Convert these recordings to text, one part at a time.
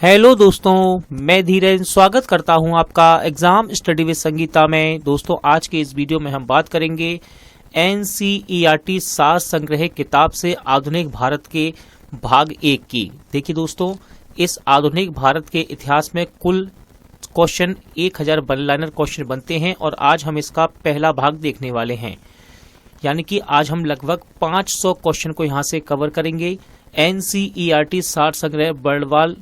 Hello दोस्तों, मैं धीरज स्वागत करता हूं आपका एग्जाम स्टडी विद संगीता में। दोस्तों, आज के इस वीडियो में हम बात करेंगे एनसीईआरटी सार संग्रह किताब से आधुनिक भारत के भाग 1 की। देखिए दोस्तों, इस आधुनिक भारत के इतिहास में कुल क्वेश्चन 1000 वन लाइनर क्वेश्चन बनते हैं और आज हम इसका पहला भाग देखने वाले हैं। यानी कि आज हम लगभग 500 क्वेश्चन को यहाँ से कवर करेंगे। एनसीईआरटी सार संग्रह बर्णवाल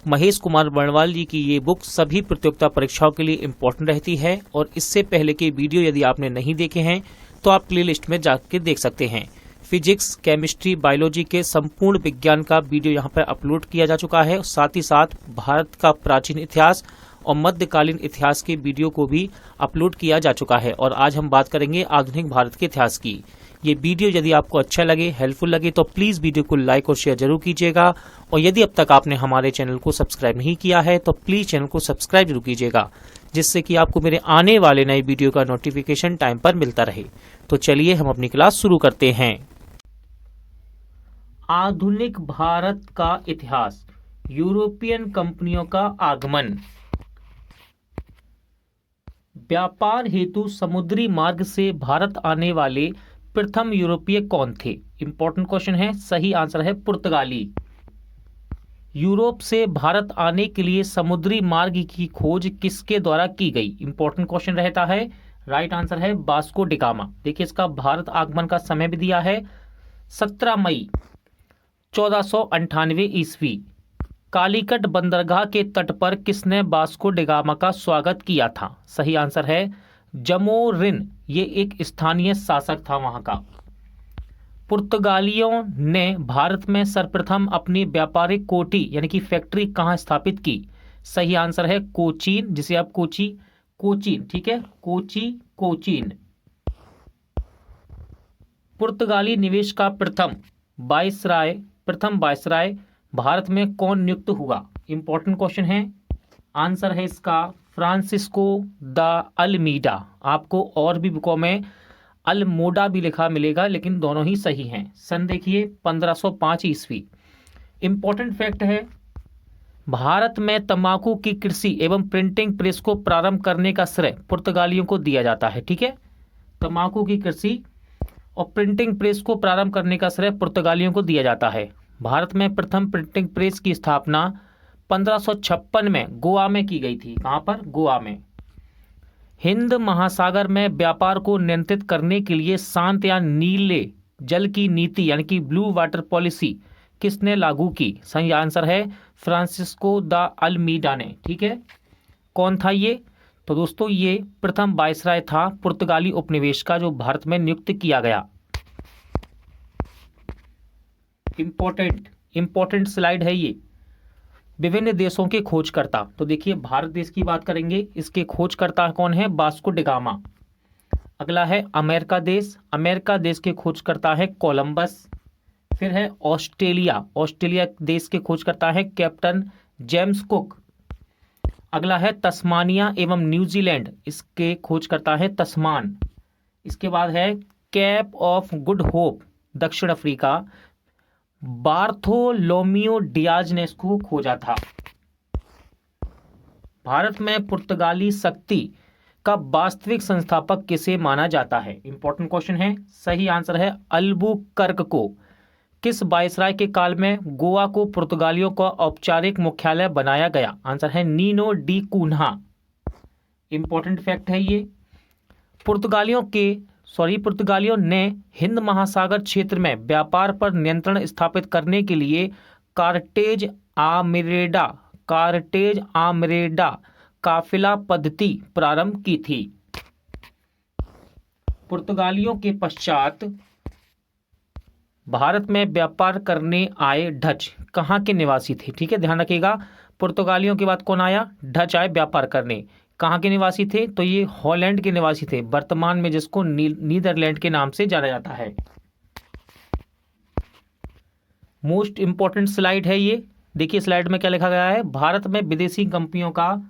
महेश कुमार बर्णवाल जी की ये बुक सभी प्रतियोगिता परीक्षाओं के लिए इम्पोर्टेंट रहती है और इससे पहले के वीडियो यदि आपने नहीं देखे हैं तो आप प्लेलिस्ट में जाकर देख सकते हैं। फिजिक्स, केमिस्ट्री, बायोलॉजी के संपूर्ण विज्ञान का वीडियो यहाँ पर अपलोड किया जा चुका है। साथ ही साथ भारत का प्राचीन इतिहास और मध्यकालीन इतिहास के वीडियो को भी अपलोड किया जा चुका है। और आज हम बात करेंगे आधुनिक भारत के इतिहास की। ये वीडियो यदि आपको अच्छा लगे, हेल्पफुल लगे तो प्लीज वीडियो को लाइक और शेयर जरूर कीजिएगा। और यदि अब तक आपने हमारे चैनल को सब्सक्राइब नहीं किया है तो प्लीज चैनल को सब्सक्राइब जरूर कीजिएगा, जिससे कि आपको मेरे आने वाले नए वीडियो का नोटिफिकेशन टाइम पर मिलता रहे। तो चलिए हम अपनी क्लास शुरू करते हैं। आधुनिक भारत का इतिहास, यूरोपियन कंपनियों का आगमन। व्यापार हेतु समुद्री मार्ग से भारत आने वाले प्रथम यूरोपीय कौन थे? इंपॉर्टेंट क्वेश्चन है। सही आंसर है पुर्तगाली। यूरोप से भारत आने के लिए समुद्री मार्ग की खोज किसके द्वारा की गई? इंपॉर्टेंट क्वेश्चन रहता है। राइट आंसर है वास्को डी गामा। देखिए, इसका भारत आगमन का समय भी दिया है 17 मई 1498 ईस्वी। कालीकट बंदरगाह के तट पर किसने वास्को डी गामा का स्वागत किया था? सही आंसर है जमोरिन। ये एक स्थानीय शासक था वहां का। पुर्तगालियों ने भारत में सर्वप्रथम अपनी व्यापारिक कोठी यानी कि फैक्ट्री कहां स्थापित की? सही आंसर है कोचीन, जिसे आप कोचीन, ठीक है, कोचीन। पुर्तगाली निवेश का प्रथम वायसराय भारत में कौन नियुक्त हुआ? इंपॉर्टेंट क्वेश्चन है। आंसर है इसका फ्रांसिस्को द अल्मीडा। आपको और भी बुकों में अल्मोडा भी लिखा मिलेगा, लेकिन दोनों ही सही हैं। सन देखिए 1505 ईस्वी। इंपॉर्टेंट फैक्ट है, भारत में तंबाकू की कृषि एवं प्रिंटिंग प्रेस को प्रारंभ करने का श्रेय पुर्तगालियों को दिया जाता है। ठीक है, तंबाकू की कृषि और प्रिंटिंग प्रेस को प्रारंभ करने का श्रेय पुर्तगालियों को दिया जाता है। भारत में प्रथम प्रिंटिंग प्रेस की स्थापना 1556 में गोवा में की गई थी। कहां पर? गोवा में। हिंद महासागर में व्यापार को नियंत्रित करने के लिए शांत या नीले जल की नीति यानी कि ब्लू वाटर पॉलिसी किसने लागू की? सही आंसर है फ्रांसिस्को द अल्मीडा ने। ठीक है, कौन था ये? तो दोस्तों, ये प्रथम वायसराय था पुर्तगाली उपनिवेश का, जो भारत में नियुक्त किया गया। इंपॉर्टेंट स्लाइड है ये। विभिन्न देशों के खोजकर्ता। तो देखिए, भारत देश की बात करेंगे, इसके खोजकर्ता कौन है? Vasco D gamma. अगला है अमेरिका देश के खोजकर्ता है कोलंबस। फिर है ऑस्ट्रेलिया देश के खोजकर्ता है कैप्टन जेम्स कुक। अगला है तस्मानिया एवं न्यूजीलैंड, इसके खोजकर्ता है तस्मान। इसके बाद है कैप ऑफ गुड होप, दक्षिण अफ्रीका। बार्थोलोमियो डियाज ने इसको खोजा था। भारत में पुर्तगाली शक्ति का वास्तविक संस्थापक किसे माना जाता है? इंपॉर्टेंट क्वेश्चन है। सही आंसर है अल्बुकर्क को। किस वायसराय के काल में गोवा को पुर्तगालियों का औपचारिक मुख्यालय बनाया गया? आंसर है नीनो डी कून्हा। इंपॉर्टेंट फैक्ट है ये। पुर्तगालियों ने हिंद महासागर क्षेत्र में व्यापार पर नियंत्रण स्थापित करने के लिए कार्टेज आमरेडा काफिला पद्धति प्रारंभ की थी। पुर्तगालियों के पश्चात भारत में व्यापार करने आए डच कहाँ के निवासी थे? ठीक है, ध्यान रखिएगा। पुर्तगालियों के बाद कौन आया? डच आए व्यापार करने। कहाँ के निवासी थे? तो ये हॉलैंड के निवासी थे, वर्तमान में जिसको नीदरलैंड के नाम से जाना जाता है। मोस्ट इंपॉर्टेंट स्लाइड है ये। देखिए, स्लाइड में क्या लिखा गया है? भारत में विदेशी कंपनियों का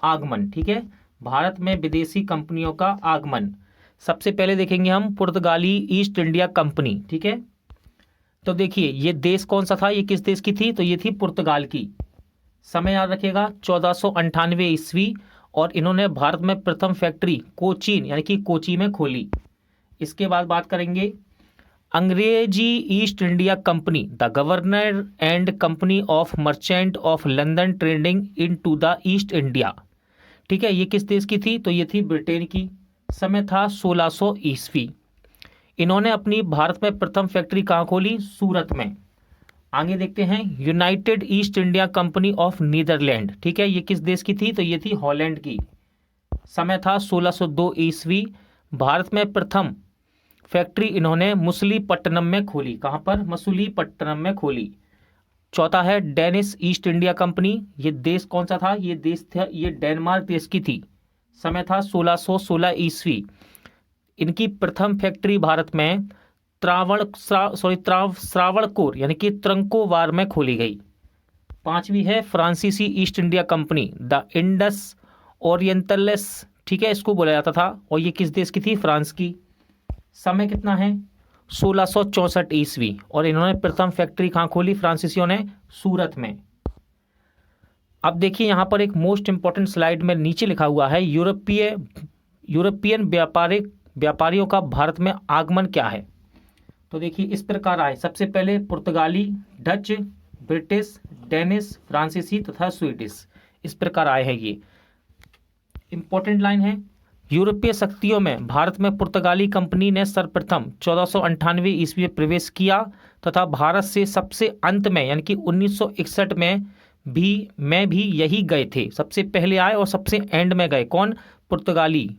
आगमन। ठीक है, भारत में विदेशी कंपनियों का आगमन। सबसे पहले देखेंगे हम पुर्तगाली ईस्ट इंडिया कंपनी। ठीक है, तो देखिए ये देश कौन सा था? ये किस देश की थी? तो ये थी पुर्तगाल की। समय याद रखिएगा 1498 ईस्वी। और इन्होंने भारत में प्रथम फैक्ट्री कोचीन यानी कि कोची में खोली। इसके बाद बात करेंगे अंग्रेजी East India Company, the governor and company of merchant of London trading into the East India. ठीक है, ये किस देश की थी? तो ये थी ब्रिटेन की। समय था 1600 ईस्वी। इन्होंने अपनी भारत में प्रथम फैक्ट्री कहाँ खोली? सूरत में। आगे देखते हैं United East India Company of Netherland. ठीक है, ये किस देश की थी? तो ये थी हॉलैंड की। समय था 1602 ईस्वी। भारत में प्रथम फैक्ट्री इन्होंने मछलीपट्टनम में खोली। कहाँ पर? मछलीपट्टनम में खोली। चौथा है डेनिश ईस्ट इंडिया कंपनी। ये देश कौन सा था? ये देश था, ये डेनमार्क देश की थी। समय था 1616 ईस्वी। इनकी प्रथम फैक्ट्री भारत में श्रावणकोर यानी कि त्रंकोवार में खोली गई। पांचवी है फ्रांसीसी east India Company, the Indus Orientalis. ठीक है, इसको बोला जाता था। और ये किस देश की थी? फ्रांस की। समय कितना है? 1664 ईस्वी। और इन्होंने प्रथम फैक्ट्री कहाँ खोली फ्रांसीसियों ने? सूरत में। अब देखिए यहाँ पर एक मोस्ट इंपॉर्टेंट स्लाइड में नीचे लिखा हुआ है यूरोपियन व्यापारियों का भारत में आगमन क्या है? तो देखिए इस प्रकार आए। सबसे पहले पुर्तगाली, डच, ब्रिटिश, डेनिश, फ्रांसीसी तथा स्वीडिश, इस प्रकार आए हैं। ये इंपॉर्टेंट लाइन है। यूरोपीय शक्तियों में भारत में पुर्तगाली कंपनी ने सर्वप्रथम 1498 ईस्वी में प्रवेश किया तथा भारत से सबसे अंत में यानी कि 1961 में भी यही गए थे। सबसे पहले आए और सबसे एंड में गए। कौन? पुर्तगाली।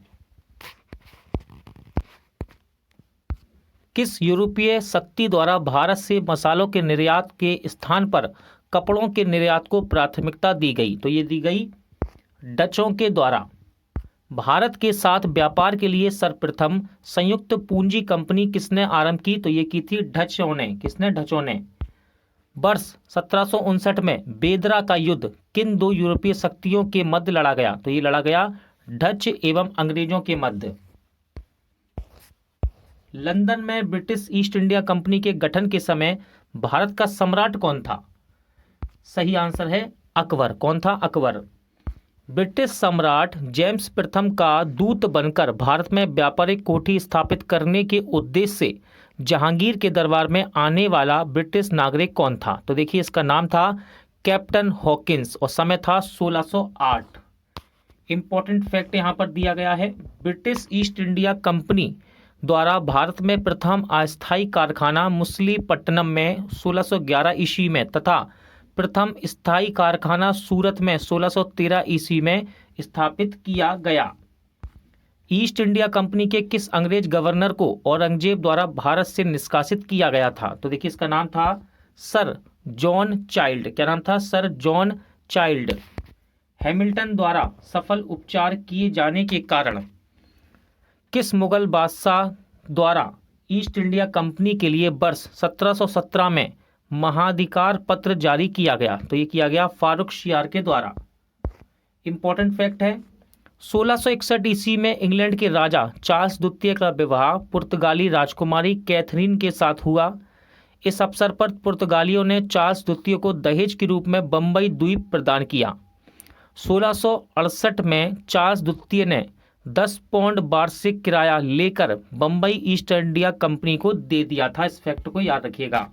किस यूरोपीय शक्ति द्वारा भारत से मसालों के निर्यात के स्थान पर कपड़ों के निर्यात को प्राथमिकता दी गई? तो ये दी गई डचों के द्वारा। भारत के साथ व्यापार के लिए सर्वप्रथम संयुक्त पूंजी कंपनी किसने आरंभ की? तो ये की थी डचों ने। किसने? डचों ने। वर्ष 1759 में बेदरा का युद्ध किन दो यूरोपीय शक्तियों के मध्य लड़ा गया? तो ये लड़ा गया डच एवं अंग्रेजों के मध्य। लंदन में ब्रिटिश ईस्ट इंडिया कंपनी के गठन के समय भारत का सम्राट कौन था? सही आंसर है अकबर। कौन था? अकबर। ब्रिटिश सम्राट जेम्स प्रथम का दूत बनकर भारत में व्यापारिक कोठी स्थापित करने के उद्देश्य से जहांगीर के दरबार में आने वाला ब्रिटिश नागरिक कौन था? तो देखिए इसका नाम था कैप्टन हॉकिंस और समय था 1608। इंपॉर्टेंट फैक्ट यहां पर दिया गया है। ब्रिटिश ईस्ट इंडिया कंपनी द्वारा भारत में प्रथम अस्थायी कारखाना मछलीपट्टनम में 1611 ईस्वी में तथा प्रथम स्थायी कारखाना सूरत में 1613 ईस्वी में स्थापित किया गया। ईस्ट इंडिया कंपनी के किस अंग्रेज गवर्नर को औरंगजेब द्वारा भारत से निष्कासित किया गया था? तो देखिए इसका नाम था सर जॉन चाइल्ड। क्या नाम था? Sir John child. हैमिल्टन द्वारा सफल उपचार किए जाने के कारण किस मुगल बादशाह द्वारा ईस्ट इंडिया कंपनी के लिए वर्ष 1717 में महाधिकार पत्र जारी किया गया? तो ये किया गया फारूक शियार के द्वारा। इंपॉर्टेंट फैक्ट है 1661 ईस्वी में इंग्लैंड के राजा चार्ल्स द्वितीय का विवाह पुर्तगाली राजकुमारी कैथरीन के साथ हुआ। इस अवसर पर पुर्तगालियों ने चार्ल्स द्वितीय को दहेज के रूप में बम्बई द्वीप प्रदान किया। 1668 में चार्ल्स द्वितीय ने 10 पाउंड वार्षिक किराया लेकर बम्बई ईस्ट इंडिया कंपनी को दे दिया था। इस फैक्ट को याद रखिएगा।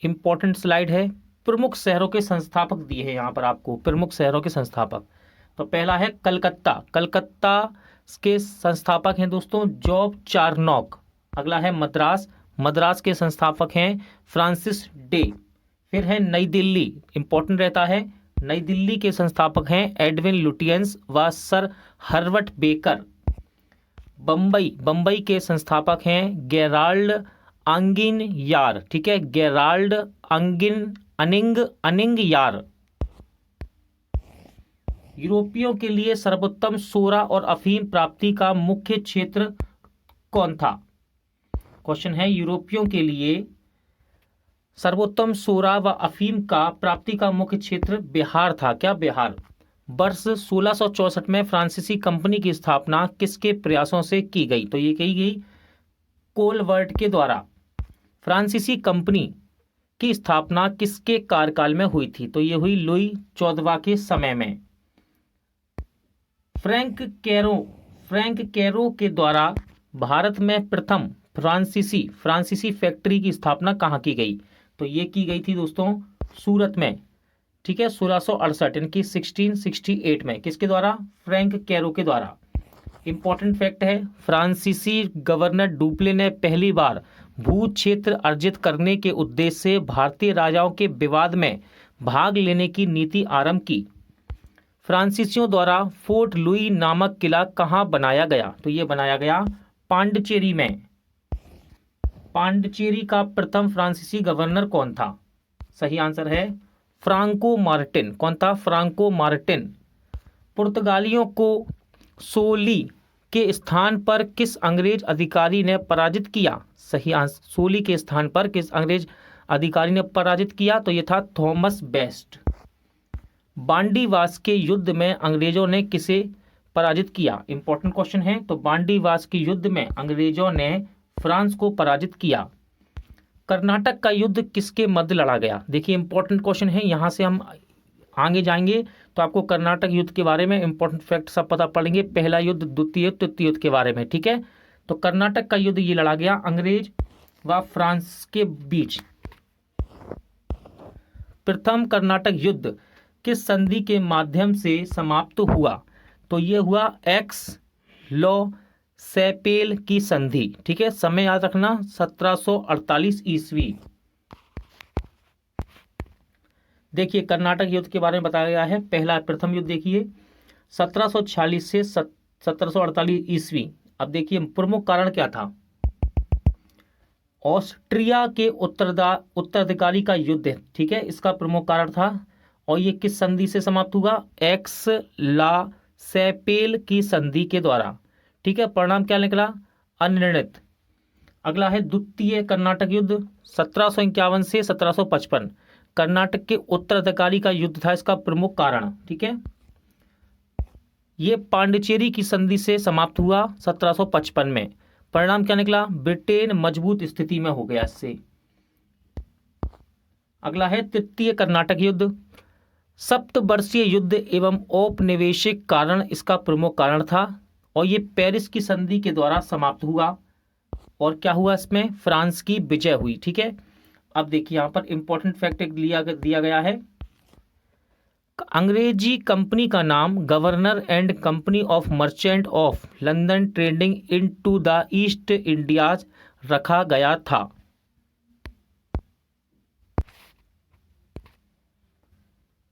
इंपॉर्टेंट स्लाइड है। प्रमुख शहरों के संस्थापक दिए हैं यहाँ पर आपको। प्रमुख शहरों के संस्थापक तो पहला है कलकत्ता। कलकत्ता के संस्थापक हैं दोस्तों जॉब चार्नोक। अगला है मद्रास। मद्रास के संस्थापक हैं फ्रांसिस डे। फिर है नई दिल्ली। इंपॉर्टेंट रहता है। नई दिल्ली के संस्थापक हैं एडविन लुटियंस व सर हर्बर्ट बेकर। बम्बई के संस्थापक हैं गेराल्ड अंगिन यार। ठीक है, गेराल्ड अनिंग यार। यूरोपियों के लिए सर्वोत्तम सोरा और अफीम प्राप्ति का मुख्य क्षेत्र कौन था? क्वेश्चन है यूरोपियों के लिए सर्वोत्तम सोरा व अफीम का प्राप्ति का मुख्य क्षेत्र बिहार था। क्या? बिहार। वर्ष 1664 में फ्रांसीसी कंपनी की स्थापना किसके प्रयासों से की गई? तो ये की गई कोलवर्ट के द्वारा। फ्रांसीसी कंपनी की स्थापना किसके कार्यकाल में हुई थी? तो ये हुई लुई 14वां के समय में। फ्रैंक कैरो के द्वारा भारत में प्रथम फ्रांसीसी फैक्ट्री की स्थापना कहाँ की गई? तो ये की गई थी दोस्तों सूरत में, ठीक है, 1668 यानी कि 1668 में। किसके द्वारा? फ्रैंक कैरो के द्वारा। इंपॉर्टेंट फैक्ट है, फ्रांसीसी गवर्नर डुप्ले ने पहली बार भू क्षेत्र अर्जित करने के उद्देश्य से भारतीय राजाओं के विवाद में भाग लेने की नीति आरंभ की। फ्रांसीसियों द्वारा फोर्ट लुई नामक किला कहाँ बनाया गया? तो ये बनाया गया पांडिचेरी में। पांडिचेरी का प्रथम फ्रांसीसी गवर्नर कौन था? सही आंसर है फ्रांको मार्टिन। कौन था? Franco Martin. पुर्तगालियों को सोली के स्थान पर किस अंग्रेज अधिकारी ने पराजित किया? सही आंसर, सोली के स्थान पर किस अंग्रेज अधिकारी ने पराजित किया? तो यह था थॉमस बेस्ट। बांडीवास के युद्ध में अंग्रेजों ने किसे पराजित किया? इंपॉर्टेंट क्वेश्चन है। तो बांडीवास के युद्ध में अंग्रेजों ने फ्रांस को पराजित किया। कर्नाटक का युद्ध किसके मध्य लड़ा गया? देखिए इंपॉर्टेंट क्वेश्चन है, यहां से हम आगे जाएंगे तो आपको कर्नाटक युद्ध के बारे में इंपॉर्टेंट फैक्ट सब पता पड़ेंगे, पहला युद्ध, द्वितीय युद्ध, तृतीय युद्ध के बारे में, ठीक है। तो कर्नाटक का युद्ध ये लड़ा गया अंग्रेज व फ्रांस के बीच। प्रथम कर्नाटक युद्ध किस संधि के माध्यम से समाप्त हुआ? तो ये हुआ एक्स लॉ सेपेल की संधि, ठीक है। समय याद रखना 1748 ईस्वी। देखिए कर्नाटक युद्ध के बारे में बताया गया है। पहला प्रथम युद्ध देखिए 1746 से 1748 ईस्वी। अब देखिए प्रमुख कारण क्या था? ऑस्ट्रिया के उत्तराधिकारी का युद्ध, ठीक है, इसका प्रमुख कारण था। और ये किस संधि से समाप्त हुआ? एक्स ला सेपेल की संधि के द्वारा, ठीक है। परिणाम क्या निकला? अनिर्णित। अगला है द्वितीय कर्नाटक युद्ध 1751 से 1755। कर्नाटक के उत्तराधिकारी का युद्ध था इसका प्रमुख कारण, ठीक है। ये पांडिचेरी की संधि से समाप्त हुआ 1755 में। परिणाम क्या निकला? ब्रिटेन मजबूत स्थिति में हो गया इससे। अगला है तृतीय कर्नाटक युद्ध। सप्तवर्षीय युद्ध एवं औपनिवेशिक कारण इसका प्रमुख कारण था। और ये पेरिस की संधि के द्वारा समाप्त हुआ। और क्या हुआ इसमें? फ्रांस की विजय हुई, ठीक है। अब देखिए यहां पर इंपॉर्टेंट फैक्ट दिया गया है। अंग्रेजी कंपनी का नाम governor and company of merchant of London trading into the east India's रखा गया था।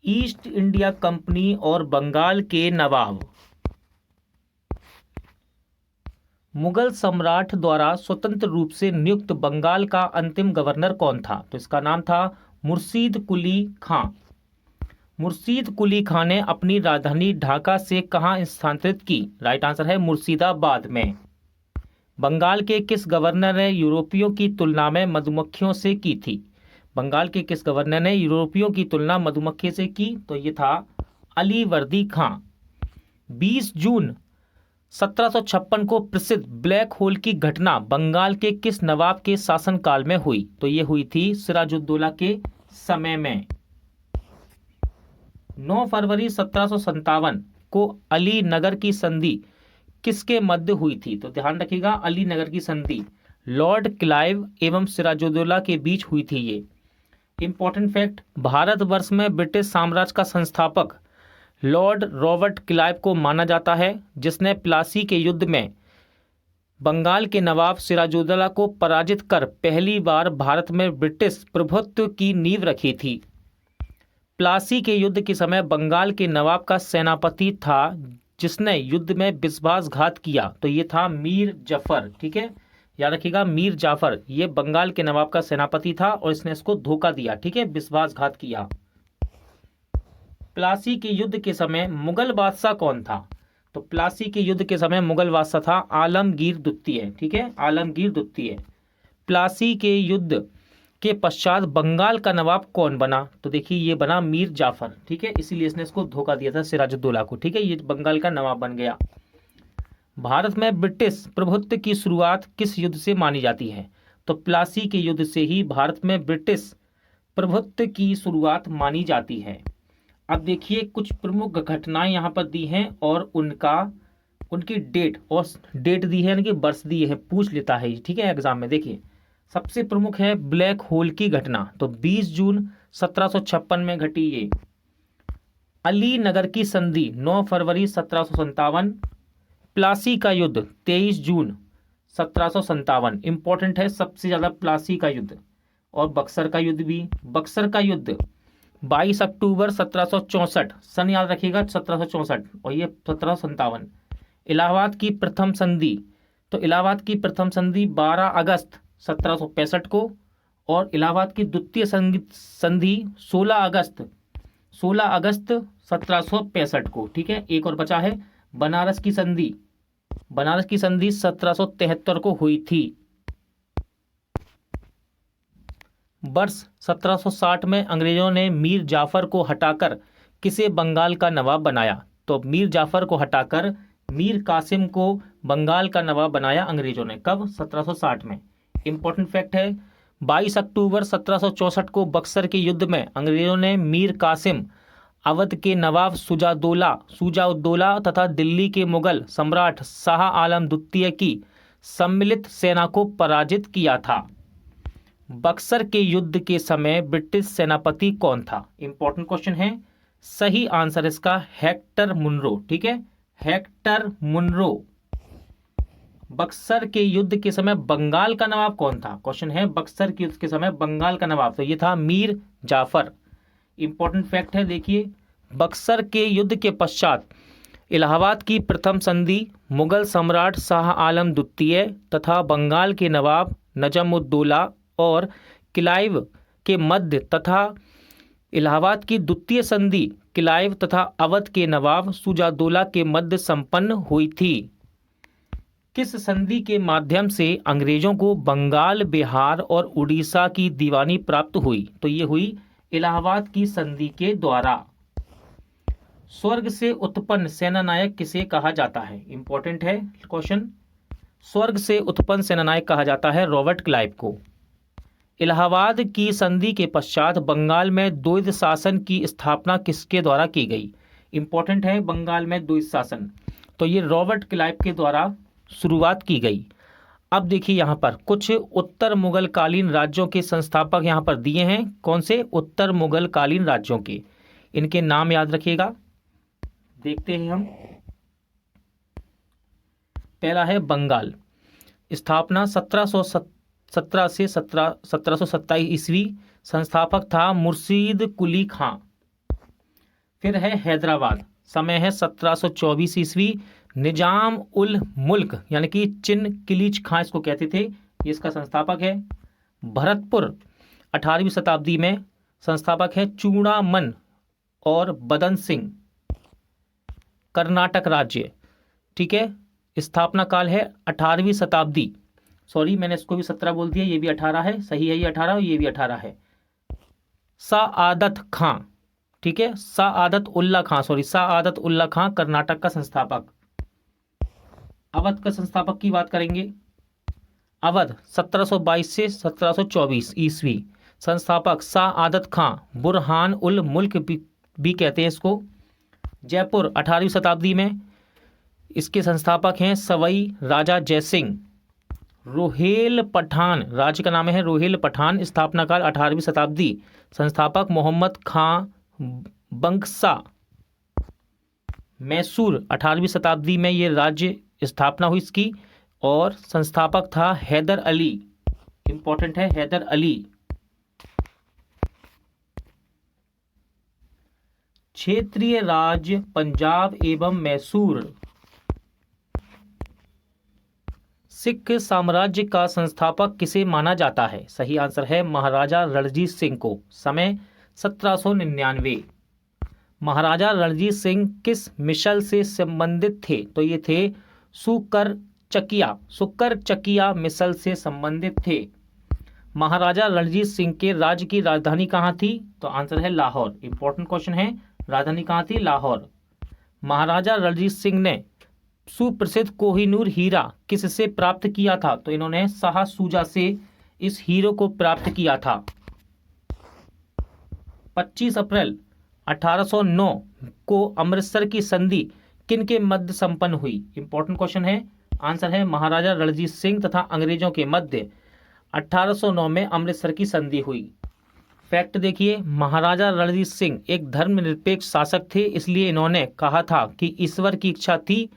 ईस्ट इंडिया कंपनी और बंगाल के नवाब। मुगल सम्राट द्वारा स्वतंत्र रूप से नियुक्त बंगाल का अंतिम गवर्नर कौन था? तो इसका नाम था मुर्शीद कुली खां। मुर्शीद कुली खां ने अपनी राजधानी ढाका से कहां स्थानांतरित की? राइट आंसर है मुर्शिदाबाद में। बंगाल के किस गवर्नर ने यूरोपियों की तुलना में मधुमक्खियों से की थी? बंगाल के किस गवर्नर ने यूरोपियों की तुलना मधुमक्खी से की? तो ये था अलीवर्दी खां। 20 जून 1756 को प्रसिद्ध ब्लैक होल की घटना बंगाल के किस नवाब के शासनकाल में हुई? तो ये हुई थी सिराजुद्दौला के समय में। 9 फरवरी 1757 को अली नगर की संधि किसके मध्य हुई थी? तो ध्यान रखिएगा अली नगर की संधि लॉर्ड क्लाइव एवं सिराजुद्दौला के बीच हुई थी। ये इंपॉर्टेंट फैक्ट, भारतवर्ष में ब्रिटिश साम्राज्य का संस्थापक लॉर्ड रॉबर्ट क्लाइव को माना जाता है, जिसने प्लासी के युद्ध में बंगाल के नवाब सिराजुद्दौला को पराजित कर पहली बार भारत में ब्रिटिश प्रभुत्व की नींव रखी थी। प्लासी के युद्ध के समय बंगाल के नवाब का सेनापति था जिसने युद्ध में विश्वासघात किया, तो ये था मीर जाफर, ठीक है, याद रखिएगा मीर जाफर। ये बंगाल के नवाब का सेनापति था और इसने इसको धोखा दिया, ठीक है, विश्वासघात किया। प्लासी के युद्ध के समय मुगल बादशाह कौन था? तो प्लासी के युद्ध के समय मुगल बादशाह था आलमगीर द्वितीय, ठीक है, आलमगीर द्वितीय। प्लासी के युद्ध के पश्चात बंगाल का नवाब कौन बना? तो देखिए ये बना मीर जाफर, ठीक है, इसीलिए इसने इसको धोखा दिया था सिराजुद्दौला को, ठीक है, ये बंगाल का नवाब बन गया। भारत में ब्रिटिश प्रभुत्व की शुरुआत किस युद्ध से मानी जाती है? तो प्लासी के युद्ध से ही भारत में ब्रिटिश प्रभुत्व की शुरुआत मानी जाती है। अब देखिए कुछ प्रमुख घटनाएं यहाँ पर दी हैं और उनकी डेट दी है, यानी कि वर्ष दिए हैं, पूछ लेता है ठीक है एग्जाम में। देखिए सबसे प्रमुख है ब्लैक होल की घटना, तो 20 जून 1756 में घटी ये। अली नगर की संधि 9 फरवरी 1757। प्लासी का युद्ध 23 जून 1757, इंपॉर्टेंट है सबसे ज्यादा प्लासी का युद्ध। और बक्सर का युद्ध भी, बक्सर का युद्ध 22 अक्टूबर 1764, सन याद रखिएगा 1764, और ये 1757। इलाहाबाद की प्रथम संधि, तो इलाहाबाद की प्रथम संधि 12 अगस्त 1765 को, और इलाहाबाद की द्वितीय संधि 16 अगस्त 1765 को। ठीक है, एक और बचा है बनारस की संधि, बनारस की संधि 1773 को हुई थी। वर्ष 1760 में अंग्रेजों ने मीर जाफर को हटाकर किसे बंगाल का नवाब बनाया? तो मीर जाफर को हटाकर मीर कासिम को बंगाल का नवाब बनाया अंग्रेजों ने। कब? 1760 में। इंपॉर्टेंट फैक्ट है 22 अक्टूबर 1764 को बक्सर के युद्ध में अंग्रेजों ने मीर कासिम, अवध के नवाब शुजाउद्दौला तथा दिल्ली के मुगल सम्राट शाह आलम द्वितीय की सम्मिलित सेना को पराजित किया था। बक्सर के युद्ध के समय ब्रिटिश सेनापति कौन था? इंपॉर्टेंट क्वेश्चन है। सही आंसर इसका हेक्टर मुनरो। ठीक है, हेक्टर मुनरो। बक्सर के युद्ध के समय बंगाल का नवाब कौन था? क्वेश्चन है बक्सर के युद्ध के समय बंगाल का नवाब, तो ये था मीर जाफर। इंपॉर्टेंट फैक्ट है, देखिए बक्सर के युद्ध के पश्चात इलाहाबाद की प्रथम संधि मुगल सम्राट शाह आलम द्वितीय तथा बंगाल के नवाब नजमुद्दौला और क्लाइव के मध्य तथा इलाहाबाद की द्वितीय संधि क्लाइव तथा अवध के नवाब शुजाउद्दौला के मध्य संपन्न हुई थी। किस संधि के माध्यम से अंग्रेजों को बंगाल, बिहार और उड़ीसा की दीवानी प्राप्त हुई? तो ये हुई इलाहाबाद की संधि के द्वारा। स्वर्ग से उत्पन्न सेनानायक किसे कहा जाता है? इंपॉर्टेंट है क्वेश्चन। स्वर्ग से उत्पन्न सेनानायक कहा जाता है रॉबर्ट क्लाइव को। इलाहाबाद की संधि के पश्चात बंगाल में द्वैध शासन की स्थापना किसके द्वारा की गई? इंपॉर्टेंट है बंगाल में द्वैध शासन, तो ये रॉबर्ट क्लाइव के द्वारा शुरुआत की गई। अब देखिए यहाँ पर कुछ उत्तर मुगल कालीन राज्यों के संस्थापक यहाँ पर दिए हैं। कौन से? उत्तर मुगल कालीन राज्यों के, इनके नाम याद रखिएगा। देखते हैं हम। पहला है बंगाल, स्थापना 1717 से 1727 ईस्वी, संस्थापक था मुर्शीद कुली खां। फिर है हैदराबाद, समय है 1724 ईस्वी, निजाम उल मुल्क यानी कि चिन किलीच खां इसको कहते थे, ये इसका संस्थापक है। भरतपुर 18वीं शताब्दी में, संस्थापक है चूड़ामन और बदन सिंह। कर्नाटक राज्य, ठीक है, स्थापना काल है 18वीं शताब्दी। सॉरी मैंने इसको भी 17 बोल दिया, ये भी 18 है, सही है, ये 18 और ये भी 18 है। साआदत खां, ठीक है, साआदत उल्ला खां कर्नाटक का संस्थापक। अवध का संस्थापक की बात करेंगे। अवध 1722 से 1724 ईस्वी, संस्थापक साआदत खां, बुरहान उल मुल्क भी कहते हैं इसको। जयपुर 18वीं शताब्दी में, इसके संस्थापक हैं सवई राजा जयसिंह। रोहेल पठान, राज्य का नाम है रोहेल पठान, स्थापना काल 18वीं शताब्दी, संस्थापक मोहम्मद खां बंगसा। मैसूर 18वीं शताब्दी में ये राज्य स्थापना हुई इसकी, और संस्थापक था हैदर अली। इंपॉर्टेंट है हैदर अली। क्षेत्रीय राज्य पंजाब एवं मैसूर। सिख साम्राज्य का संस्थापक किसे माना जाता है? सही आंसर है महाराजा रणजीत सिंह को। समय 1799। महाराजा रणजीत सिंह किस मिसल से संबंधित थे? तो ये थे सुकर चकिया मिसल से संबंधित थे। महाराजा रणजीत सिंह के राज्य की राजधानी कहाँ थी? तो आंसर है लाहौर। इंपॉर्टेंट क्वेश्चन है, राजधानी कहाँ थी? लाहौर। महाराजा रणजीत सिंह ने सुप्रसिद्ध कोहिनूर हीरा किससे प्राप्त किया था? तो इन्होंने शाह शुजा से इस हीरो को प्राप्त किया था। 25 अप्रैल 1809 को अमृतसर की संधि किन के मध्य संपन्न हुई? इंपॉर्टेंट क्वेश्चन है। आंसर है महाराजा रणजीत सिंह तथा अंग्रेजों के मध्य 1809 में अमृतसर की संधि हुई। फैक्ट देखिए, महाराजा रणजीत सिंह एक धर्मनिरपेक्ष शासक थे, इसलिए इन्होंने कहा था कि ईश्वर की इच्छा थी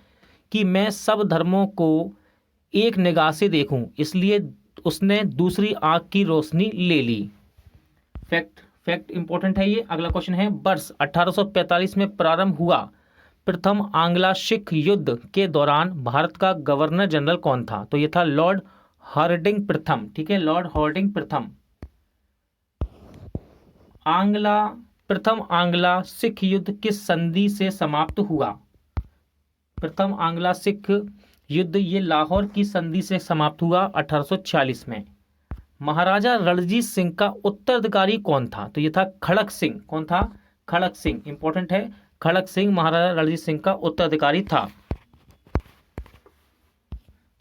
कि मैं सब धर्मों को एक निगाह से देखूं, इसलिए उसने दूसरी आंख की रोशनी ले ली। फैक्ट इंपॉर्टेंट है ये। अगला क्वेश्चन है, वर्ष 1845 में प्रारंभ हुआ प्रथम आंग्ला सिख युद्ध के दौरान भारत का गवर्नर जनरल कौन था? तो ये था लॉर्ड हार्डिंग प्रथम। ठीक है, लॉर्ड हार्डिंग प्रथम। प्रथम आंग्ला सिख युद्ध किस संधि से समाप्त हुआ? प्रथम आंग्ला सिख युद्ध ये लाहौर की संधि से समाप्त हुआ 1846 में। महाराजा रणजीत सिंह का उत्तराधिकारी कौन था? तो ये था खड़क सिंह। कौन था? खड़क सिंह। इंपॉर्टेंट है, खड़क सिंह महाराजा रणजीत सिंह का उत्तराधिकारी था।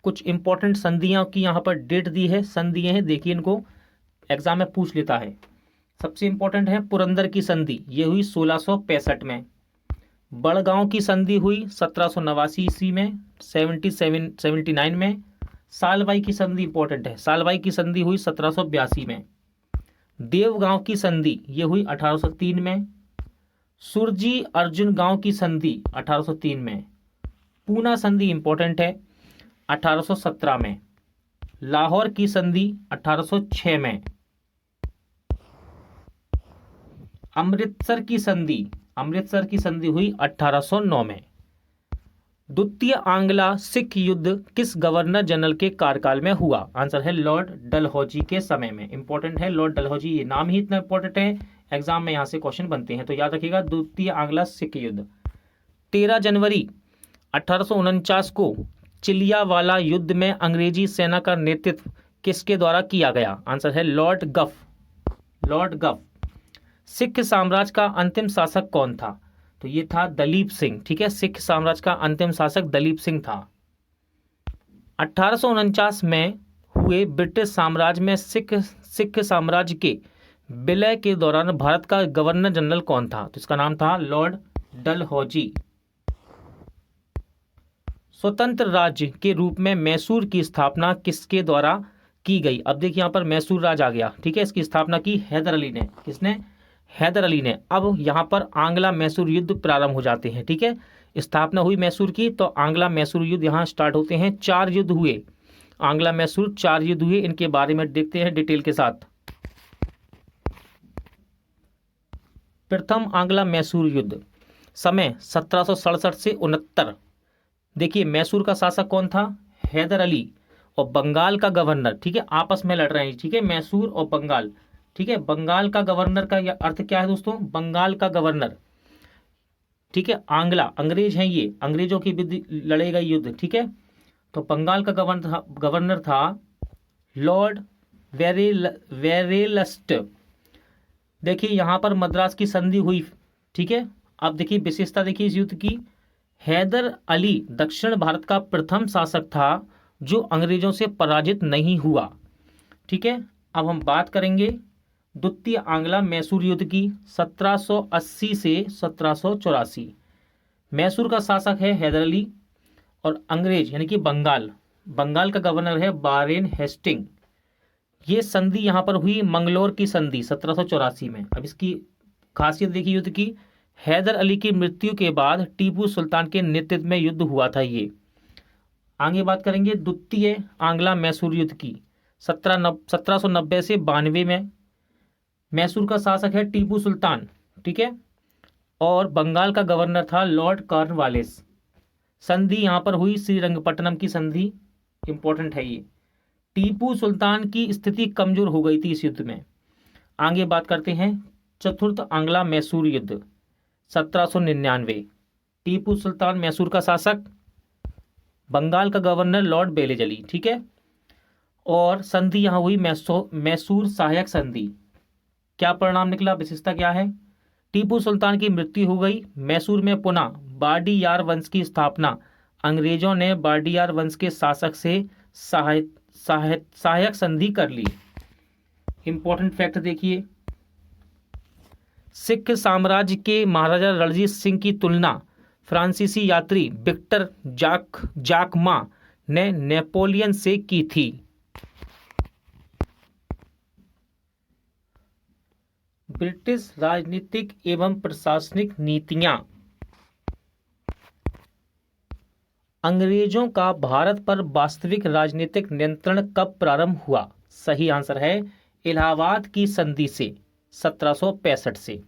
कुछ इंपॉर्टेंट संधियां की यहाँ पर डेट दी है, संधियां हैं, देखिए इनको एग्जाम में पूछ लेता है। सबसे इंपॉर्टेंट है पुरंदर की संधि, ये हुई 1665 में। बड़गांव की संधि हुई 1789 ईस्वी में, 79 में। सालबाई की संधि इंपॉर्टेंट है, सालबाई की संधि हुई 1782 में। देवगांव की संधि ये हुई 1803 में। सुरजी अर्जुन गांव की संधि 1803 में। पूना संधि इंपॉर्टेंट है 1817 में। लाहौर की संधि 1806 में। अमृतसर की संधि हुई 1809 में। द्वितीय आंग्ला सिख युद्ध किस गवर्नर जनरल के कार्यकाल में हुआ? आंसर है लॉर्ड डलहौजी के समय में। इंपॉर्टेंट है लॉर्ड डलहौजी, ये नाम ही इतना इंपॉर्टेंट है, एग्जाम में यहां से क्वेश्चन बनते हैं, तो याद रखिएगा। द्वितीय आंग्ला सिख युद्ध 13 जनवरी 1849 को चिलियावाला युद्ध में अंग्रेजी सेना का नेतृत्व किसके द्वारा किया गया? आंसर है लॉर्ड गफ। सिख साम्राज्य का अंतिम शासक कौन था? तो ये था दलीप सिंह। ठीक है, सिख साम्राज्य का अंतिम शासक दलीप सिंह था। 1849 में हुए ब्रिटिश साम्राज्य में सिख साम्राज्य के विलय के दौरान भारत का गवर्नर जनरल कौन था? तो इसका नाम था लॉर्ड डलहौजी। स्वतंत्र राज्य के रूप में मैसूर की स्थापना किसके द्वारा की गई? अब देखिए यहाँ पर मैसूर राज आ गया। ठीक है, इसकी स्थापना की हैदर अली ने। किसने? हैदर अली ने। अब यहाँ पर आंग्ला मैसूर युद्ध प्रारंभ हो जाते हैं। ठीक है, स्थापना हुई मैसूर की, तो आंग्ला मैसूर युद्ध यहाँ स्टार्ट होते हैं। 4 युद्ध हुए, आंग्ला मैसूर 4 युद्ध हुए, इनके बारे में देखते हैं डिटेल के साथ। प्रथम आंग्ला मैसूर युद्ध समय 1767 से 69। देखिए मैसूर का शासक कौन था? हैदर अली। और बंगाल का गवर्नर, ठीक है, आपस में लड़ रहे हैं। ठीक है, मैसूर और बंगाल। ठीक है, बंगाल का गवर्नर का अर्थ क्या है दोस्तों? बंगाल का गवर्नर। ठीक है, आंग्ला अंग्रेज हैं, ये अंग्रेजों की लड़ेगा युद्ध। ठीक है, तो बंगाल का गवर्नर था लॉर्ड वेरेलस्ट। देखिए यहां पर मद्रास की संधि हुई। ठीक है, अब देखिए विशेषता देखिए इस युद्ध की। हैदर अली दक्षिण भारत का प्रथम शासक था जो अंग्रेजों से पराजित नहीं हुआ। ठीक है, अब हम बात करेंगे द्वितीय आंग्ला मैसूर युद्ध की 1780 से 1784। मैसूर का शासक है हैदर अली और अंग्रेज यानी कि बंगाल का गवर्नर है वारेन हेस्टिंग। ये संधि यहाँ पर हुई मंगलोर की संधि 1784 में। अब इसकी खासियत देखिए युद्ध की। हैदर अली की मृत्यु के बाद टीपू सुल्तान के नेतृत्व में युद्ध हुआ था ये। आगे बात करेंगे द्वितीय आंग्ला मैसूर युद्ध की 1790 से 92 में। मैसूर का शासक है टीपू सुल्तान। ठीक है, और बंगाल का गवर्नर था लॉर्ड कॉर्नवालिस। संधि यहाँ पर हुई श्रीरंगपट्टनम की संधि। इंपॉर्टेंट है ये। टीपू सुल्तान की स्थिति कमजोर हो गई थी इस युद्ध में। आगे बात करते हैं चतुर्थ आंग्ला मैसूर युद्ध 1799। टीपू सुल्तान मैसूर का शासक, बंगाल का गवर्नर लॉर्ड बेलेजली। ठीक है, और संधि यहाँ हुई मैसूर सहायक संधि। क्या परिणाम निकला? विशेषता क्या है? टीपू सुल्तान की मृत्यु हो गई। मैसूर में पुनः बाडियार वंश की स्थापना। अंग्रेजों ने बाडियार वंश के शासक से सहायक संधि कर ली। इंपॉर्टेंट फैक्ट देखिए, सिख साम्राज्य के महाराजा रणजीत सिंह की तुलना फ्रांसीसी यात्री विक्टर जाकमा ने नेपोलियन से की थी। ब्रिटिश राजनीतिक एवं प्रशासनिक नीतियां। अंग्रेजों का भारत पर वास्तविक राजनीतिक नियंत्रण कब प्रारंभ हुआ? सही आंसर है इलाहाबाद की संधि से 1765 से।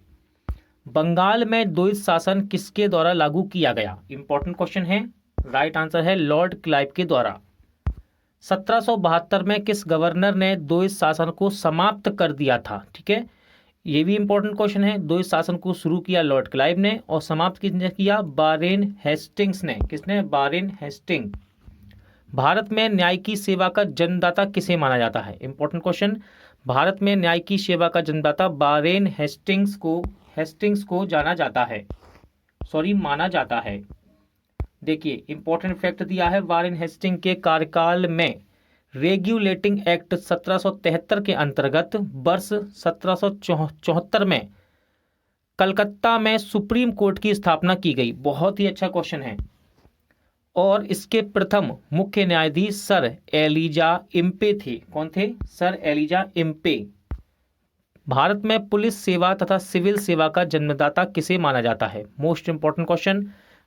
बंगाल में द्वैत शासन किसके द्वारा लागू किया गया? इंपॉर्टेंट क्वेश्चन है। राइट आंसर है लॉर्ड क्लाइव के द्वारा। 1772 में किस गवर्नर ने द्वैत शासन को समाप्त कर दिया था? ठीक है, ये भी इंपॉर्टेंट क्वेश्चन है। द्वैत शासन को शुरू किया लॉर्ड क्लाइव ने और समाप्त किसने किया? वारेन हेस्टिंग्स ने। किसने? Warren Hasting. भारत में न्याय की सेवा का जन्मदाता किसे माना जाता है? Important question. भारत में न्याय की सेवा का जन्मदाता वारेन हेस्टिंग्स को जाना जाता है, माना जाता है। देखिए इंपॉर्टेंट फैक्ट दिया है, वारेन हेस्टिंग के कार्यकाल में रेगुलेटिंग एक्ट 1773 के अंतर्गत वर्ष 1774 में कलकत्ता में सुप्रीम कोर्ट की स्थापना की गई। बहुत ही अच्छा क्वेश्चन है। और इसके प्रथम मुख्य न्यायाधीश सर एलिजा इम्पे थे। कौन थे? Sir Elijah Impey. भारत में पुलिस सेवा तथा सिविल सेवा का जन्मदाता किसे माना जाता है? Most important question.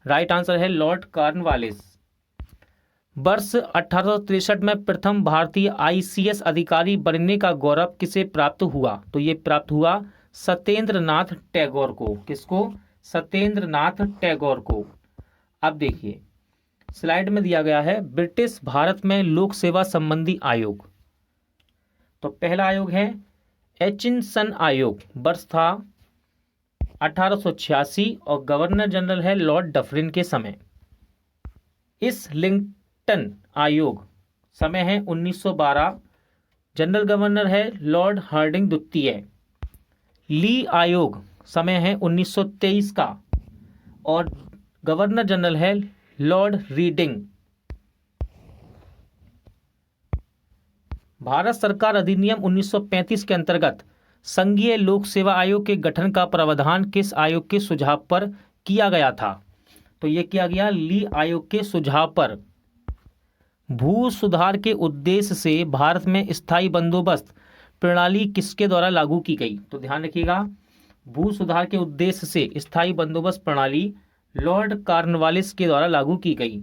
Right answer है लॉर्ड कॉर्नवालिस। वर्ष 1863 में प्रथम भारतीय आईसीएस अधिकारी बनने का गौरव किसे प्राप्त हुआ? तो ये प्राप्त हुआ सत्येंद्र नाथ टैगोर को। किसको? सत्येंद्र नाथ टैगोर को। अब देखिए स्लाइड में दिया गया है ब्रिटिश भारत में लोक सेवा संबंधी आयोग। तो पहला आयोग है एचिनसन आयोग, वर्ष था 1886 और गवर्नर जनरल है लॉर्ड डफरिन के समय। इस्लिंगटन आयोग समय है 1912, जनरल गवर्नर है लॉर्ड हार्डिंग द्वितीय। ली आयोग समय है 1923 का और गवर्नर जनरल है लॉर्ड रीडिंग। भारत सरकार अधिनियम 1935 के अंतर्गत संघीय लोक सेवा आयोग के गठन का प्रावधान किस आयोग के सुझाव पर किया गया था? तो यह किया गया ली आयोग के सुझाव पर। भू सुधार के उद्देश्य से भारत में स्थायी बंदोबस्त प्रणाली किसके द्वारा लागू की गई? तो ध्यान रखिएगा, भू सुधार के उद्देश्य से स्थायी बंदोबस्त प्रणाली लॉर्ड कॉर्नवालिस के द्वारा लागू की गई।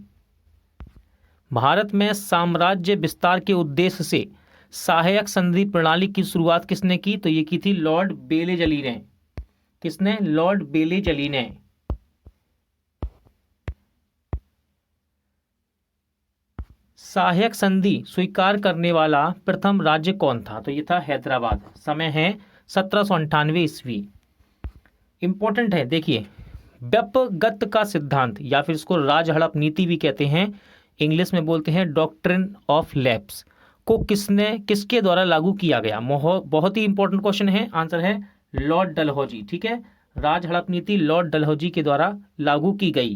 भारत में साम्राज्य विस्तार के उद्देश्य से सहायक संधि प्रणाली की शुरुआत किसने की? तो ये की थी लॉर्ड बेलेजली ने। किसने? लॉर्ड बेलेजली ने। सहायक संधि स्वीकार करने वाला प्रथम राज्य कौन था? तो ये था हैदराबाद। समय है 1798 ईस्वी। इंपॉर्टेंट है, देखिए व्यपगत का सिद्धांत या फिर इसको राज हड़प नीति भी कहते हैं, इंग्लिश में बोलते हैं डॉक्ट्रिन ऑफ लैप्स, को किसके द्वारा लागू किया गया? बहुत ही इंपॉर्टेंट क्वेश्चन है। आंसर है लॉर्ड डलहौजी। ठीक है, राज हड़प नीति लॉर्ड डलहौजी के द्वारा लागू की गई।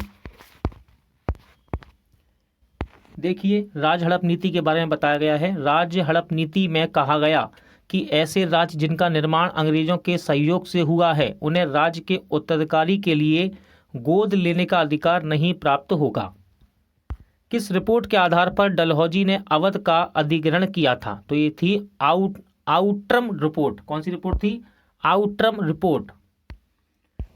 देखिए राज हड़प नीति के बारे में बताया गया है। राज हड़प नीति में कहा गया कि ऐसे राज्य जिनका निर्माण अंग्रेजों के सहयोग से हुआ है उन्हें राज्य के उत्तराधिकारी के लिए गोद लेने का अधिकार नहीं प्राप्त होगा। किस रिपोर्ट के आधार पर डलहौजी ने अवध का अधिग्रहण किया था? तो ये थी आउट्रम रिपोर्ट। कौन सी रिपोर्ट थी? Outram report.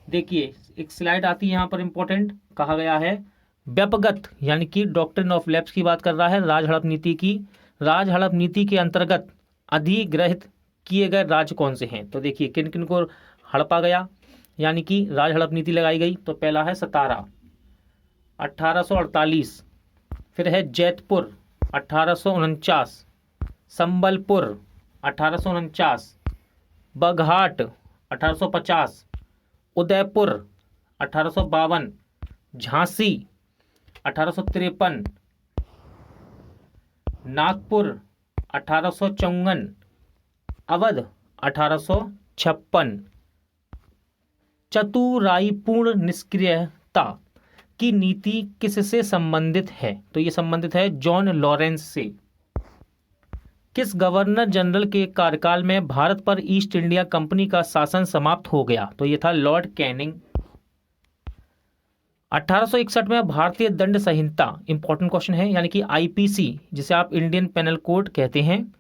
देखिए एक स्लाइड आती है यहाँ पर, इंपॉर्टेंट कहा गया है व्यपगत यानी कि डॉक्ट्रिन ऑफ लैप्स की बात कर रहा है राज हड़प नीति की। राज हड़प नीति के अंतर्गत अधिग्रहित किए गए राज्य कौन से हैं? तो देखिए किन किन को हड़पा गया यानी कि राज हड़प नीति लगाई गई। तो पहला है सतारा 1848, फिर है जैतपुर 1849, संबलपुर 1849, बघाट 1850, उदयपुर 1852, झांसी 1853, नागपुर 1854, अवध 1856। चतुराईपूर्ण निष्क्रियता की नीति किससे संबंधित है? तो ये संबंधित है जॉन लॉरेंस से। किस गवर्नर जनरल के कार्यकाल में भारत पर ईस्ट इंडिया कंपनी का शासन समाप्त हो गया? तो ये था लॉर्ड कैनिंग। 1861 में भारतीय दंड संहिता, इंपॉर्टेंट क्वेश्चन है, यानी कि आईपीसी जिसे आप इंडियन पेनल कोड कहते हैं,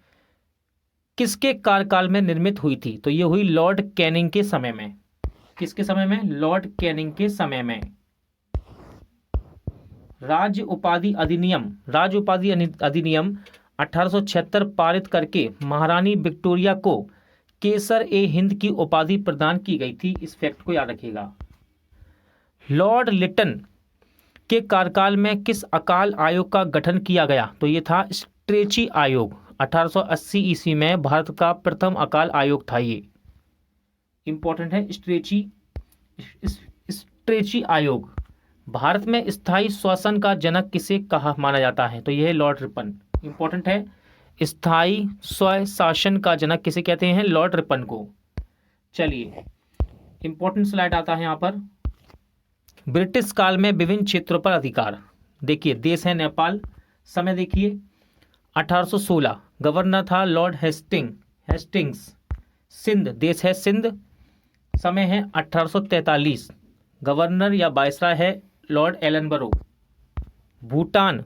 किसके कार्यकाल में निर्मित हुई थी? तो ये हुई लॉर्ड कैनिंग के समय में। किसके समय में? लॉर्ड कैनिंग के समय में। राज्य उपाधि अधिनियम 1876 पारित करके महारानी विक्टोरिया को केसर ए हिंद की उपाधि प्रदान की गई थी। इस फैक्ट को याद रखिएगा। लॉर्ड लिटन के कार्यकाल में किस अकाल आयोग का गठन किया गया? तो ये था स्ट्रेची आयोग। 1880 ईस्वी में भारत का प्रथम अकाल आयोग था ये। इंपॉर्टेंट है, स्ट्रेची आयोग। भारत में स्थायी शासन का जनक किसे कहा माना जाता है? तो यह है लॉर्ड रिपन। इंपॉर्टेंट है, स्थायी स्वशासन का जनक किसे कहते हैं? लॉर्ड रिपन को। चलिए, इंपॉर्टेंट स्लाइड आता है यहां पर। ब्रिटिश काल में विभिन्न क्षेत्रों पर अधिकार। देखिए, देश है नेपाल। समय देखिए 1816, गवर्नर था लॉर्ड हेस्टिंग्स। सिंध, देश है सिंध। समय है 1843, गवर्नर या वायसराय है लॉर्ड एलनबरो। भूटान,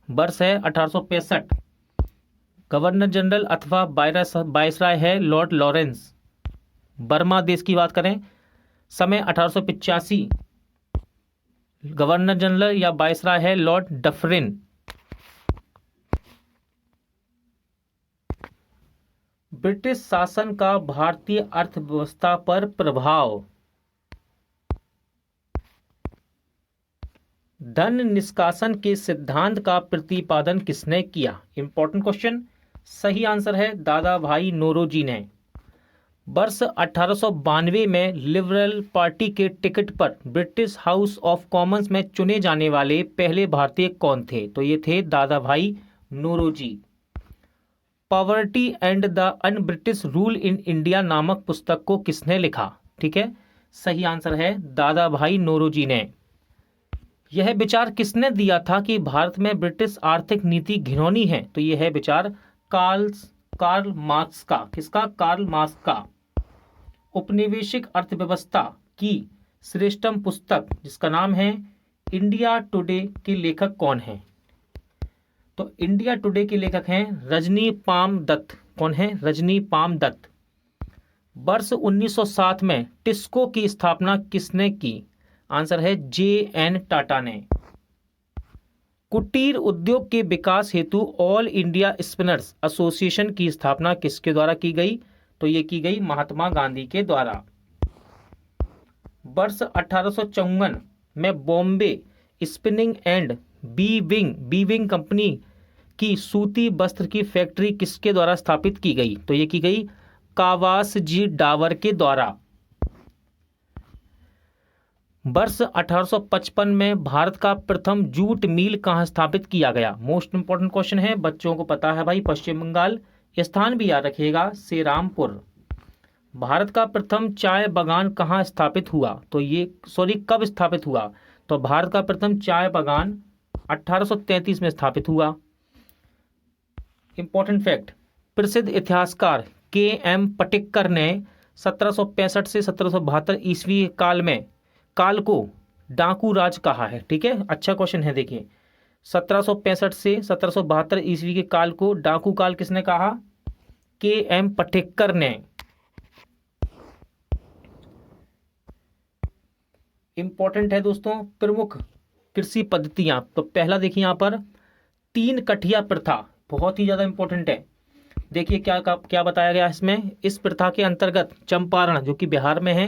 वर्ष है 1865, गवर्नर जनरल अथवा वायसराय है लॉर्ड लॉरेंस। बर्मा देश की बात करें, समय 1885, गवर्नर जनरल या वायसराय है लॉर्ड डफरिन। ब्रिटिश शासन का भारतीय अर्थव्यवस्था पर प्रभाव। धन निष्कासन के सिद्धांत का प्रतिपादन किसने किया? Important question. सही आंसर है दादा भाई नौरोजी ने। वर्ष 1892 में लिबरल पार्टी के टिकट पर ब्रिटिश हाउस ऑफ कॉमन्स में चुने जाने वाले पहले भारतीय कौन थे? तो ये थे Dadabhai Naoroji. Poverty and the un British rule in India नामक पुस्तक को किसने लिखा? ठीक है, सही आंसर है दादा भाई नौरोजी ने। यह विचार किसने दिया था कि भारत में ब्रिटिश आर्थिक नीति घिनौनी है? तो यह है विचार कार्ल मार्क्स का। किसका? कार्ल मार्क्स का। औपनिवेशिक अर्थव्यवस्था की श्रेष्ठतम पुस्तक जिसका नाम है इंडिया टुडे के लेखक कौन है? तो इंडिया टुडे के लेखक हैं रजनी पाम दत्त। कौन है? रजनी पाम दत्त। वर्ष 1907 में टिस्को की स्थापना किसने की? आंसर है जे.एन. टाटा ने। कुटीर उद्योग के विकास हेतु ऑल इंडिया स्पिनर्स एसोसिएशन की स्थापना किसके द्वारा की गई? तो ये की गई महात्मा गांधी के द्वारा। वर्ष 1854 में Bombay spinning and viewing company की सूती वस्त्र की फैक्ट्री किसके द्वारा स्थापित की गई? तो ये की गई कावासजी डावर के द्वारा। वर्ष 1855 में भारत का प्रथम जूट मिल कहाँ स्थापित किया गया? मोस्ट इंपॉर्टेंट क्वेश्चन है, बच्चों को पता है भाई, पश्चिम बंगाल। स्थान भी याद रखिएगा, श्रीरामपुर। भारत का प्रथम चाय बागान कहाँ स्थापित हुआ? तो ये कब स्थापित हुआ? तो भारत का प्रथम चाय बागान 1833 में स्थापित हुआ। इंपॉर्टेंट फैक्ट, प्रसिद्ध इतिहासकार के.एम. पटिक्कर ने 1765 से 1772 ईस्वी काल को डाकू राज कहा है। ठीक है, अच्छा क्वेश्चन है। देखिए, 1765 से 1772 ईस्वी के काल को डाकू काल किसने कहा? के.एम. पटिक्कर ने। इंपॉर्टेंट है दोस्तों, प्रमुख कृषि पद्धतियां। तो पहला देखिए यहाँ पर 3 कठिया प्रथा, बहुत ही ज्यादा इंपॉर्टेंट है। देखिए क्या बताया गया इसमें। इस प्रथा के अंतर्गत चंपारण, जो कि बिहार में है,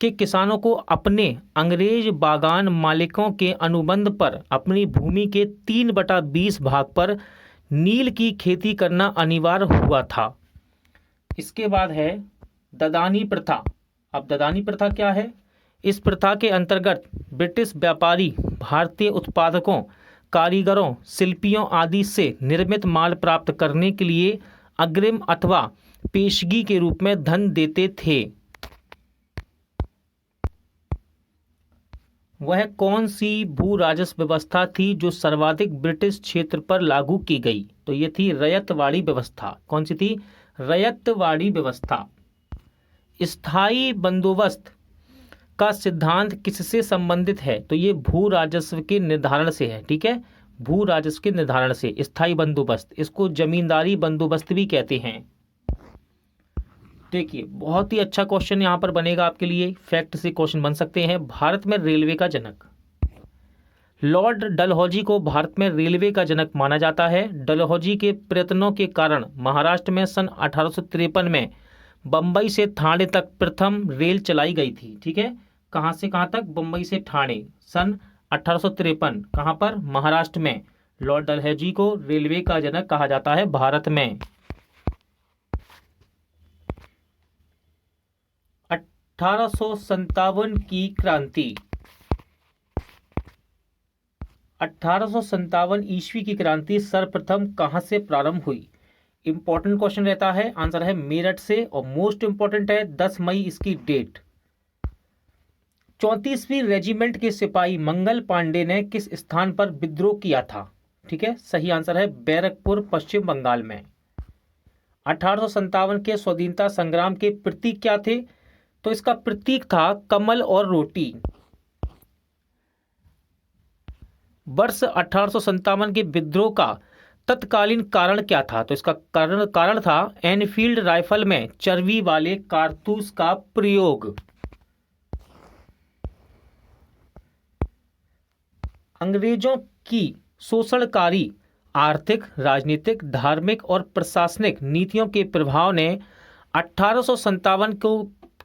कि किसानों को अपने अंग्रेज बागान मालिकों के अनुबंध पर अपनी भूमि के 3/20 भाग पर नील की खेती करना अनिवार्य हुआ था। इसके बाद है ददानी प्रथा। अब ददानी प्रथा क्या है? इस प्रथा के अंतर्गत ब्रिटिश व्यापारी भारतीय उत्पादकों, कारीगरों, शिल्पियों आदि से निर्मित माल प्राप्त करने के लिए अग्रिम अथवा पेशगी के रूप में धन देते थे। वह कौन सी भू राजस्व व्यवस्था थी जो सर्वाधिक ब्रिटिश क्षेत्र पर लागू की गई? तो ये थी रयतवाड़ी व्यवस्था। कौन सी थी? रयतवाड़ी व्यवस्था। स्थायी बंदोबस्त का सिद्धांत किससे संबंधित है? तो ये भू राजस्व के निर्धारण से है। ठीक है, भू राजस्व के निर्धारण से स्थायी बंदोबस्त, इसको जमींदारी बंदोबस्त भी कहते हैं। देखिए बहुत ही अच्छा क्वेश्चन यहाँ पर बनेगा आपके लिए, फैक्ट से क्वेश्चन बन सकते हैं। भारत में रेलवे का जनक, लॉर्ड डलहौजी को भारत में रेलवे का जनक माना जाता है। डलहौजी के प्रयत्नों के कारण महाराष्ट्र में सन 1853 में बम्बई से ठाणे तक प्रथम रेल चलाई गई थी। ठीक है, कहाँ से कहाँ तक? बम्बई से ठाणे, सन 1853। कहाँ पर? महाराष्ट्र में। लॉर्ड डलहौजी को रेलवे का जनक कहा जाता है भारत में। 1857 की क्रांति, 1857 ईस्वी की क्रांति सर्वप्रथम कहां से प्रारंभ हुई? इंपॉर्टेंट क्वेश्चन रहता है। आंसर है मेरठ से, और मोस्ट इंपॉर्टेंट है 10 मई इसकी डेट। 34वीं रेजिमेंट के सिपाही मंगल पांडे ने किस स्थान पर विद्रोह किया था? ठीक है, सही आंसर है बैरकपुर, पश्चिम बंगाल में। 1857 के स्वाधीनता संग्राम के प्रतीक क्या थे? तो इसका प्रतीक था कमल और रोटी। वर्ष 1857 के विद्रोह का तत्कालीन कारण क्या था? तो इसका कारण था एनफील्ड राइफल में चर्बी वाले कारतूस का प्रयोग। अंग्रेजों की शोषणकारी आर्थिक, राजनीतिक, धार्मिक और प्रशासनिक नीतियों के प्रभाव ने 1857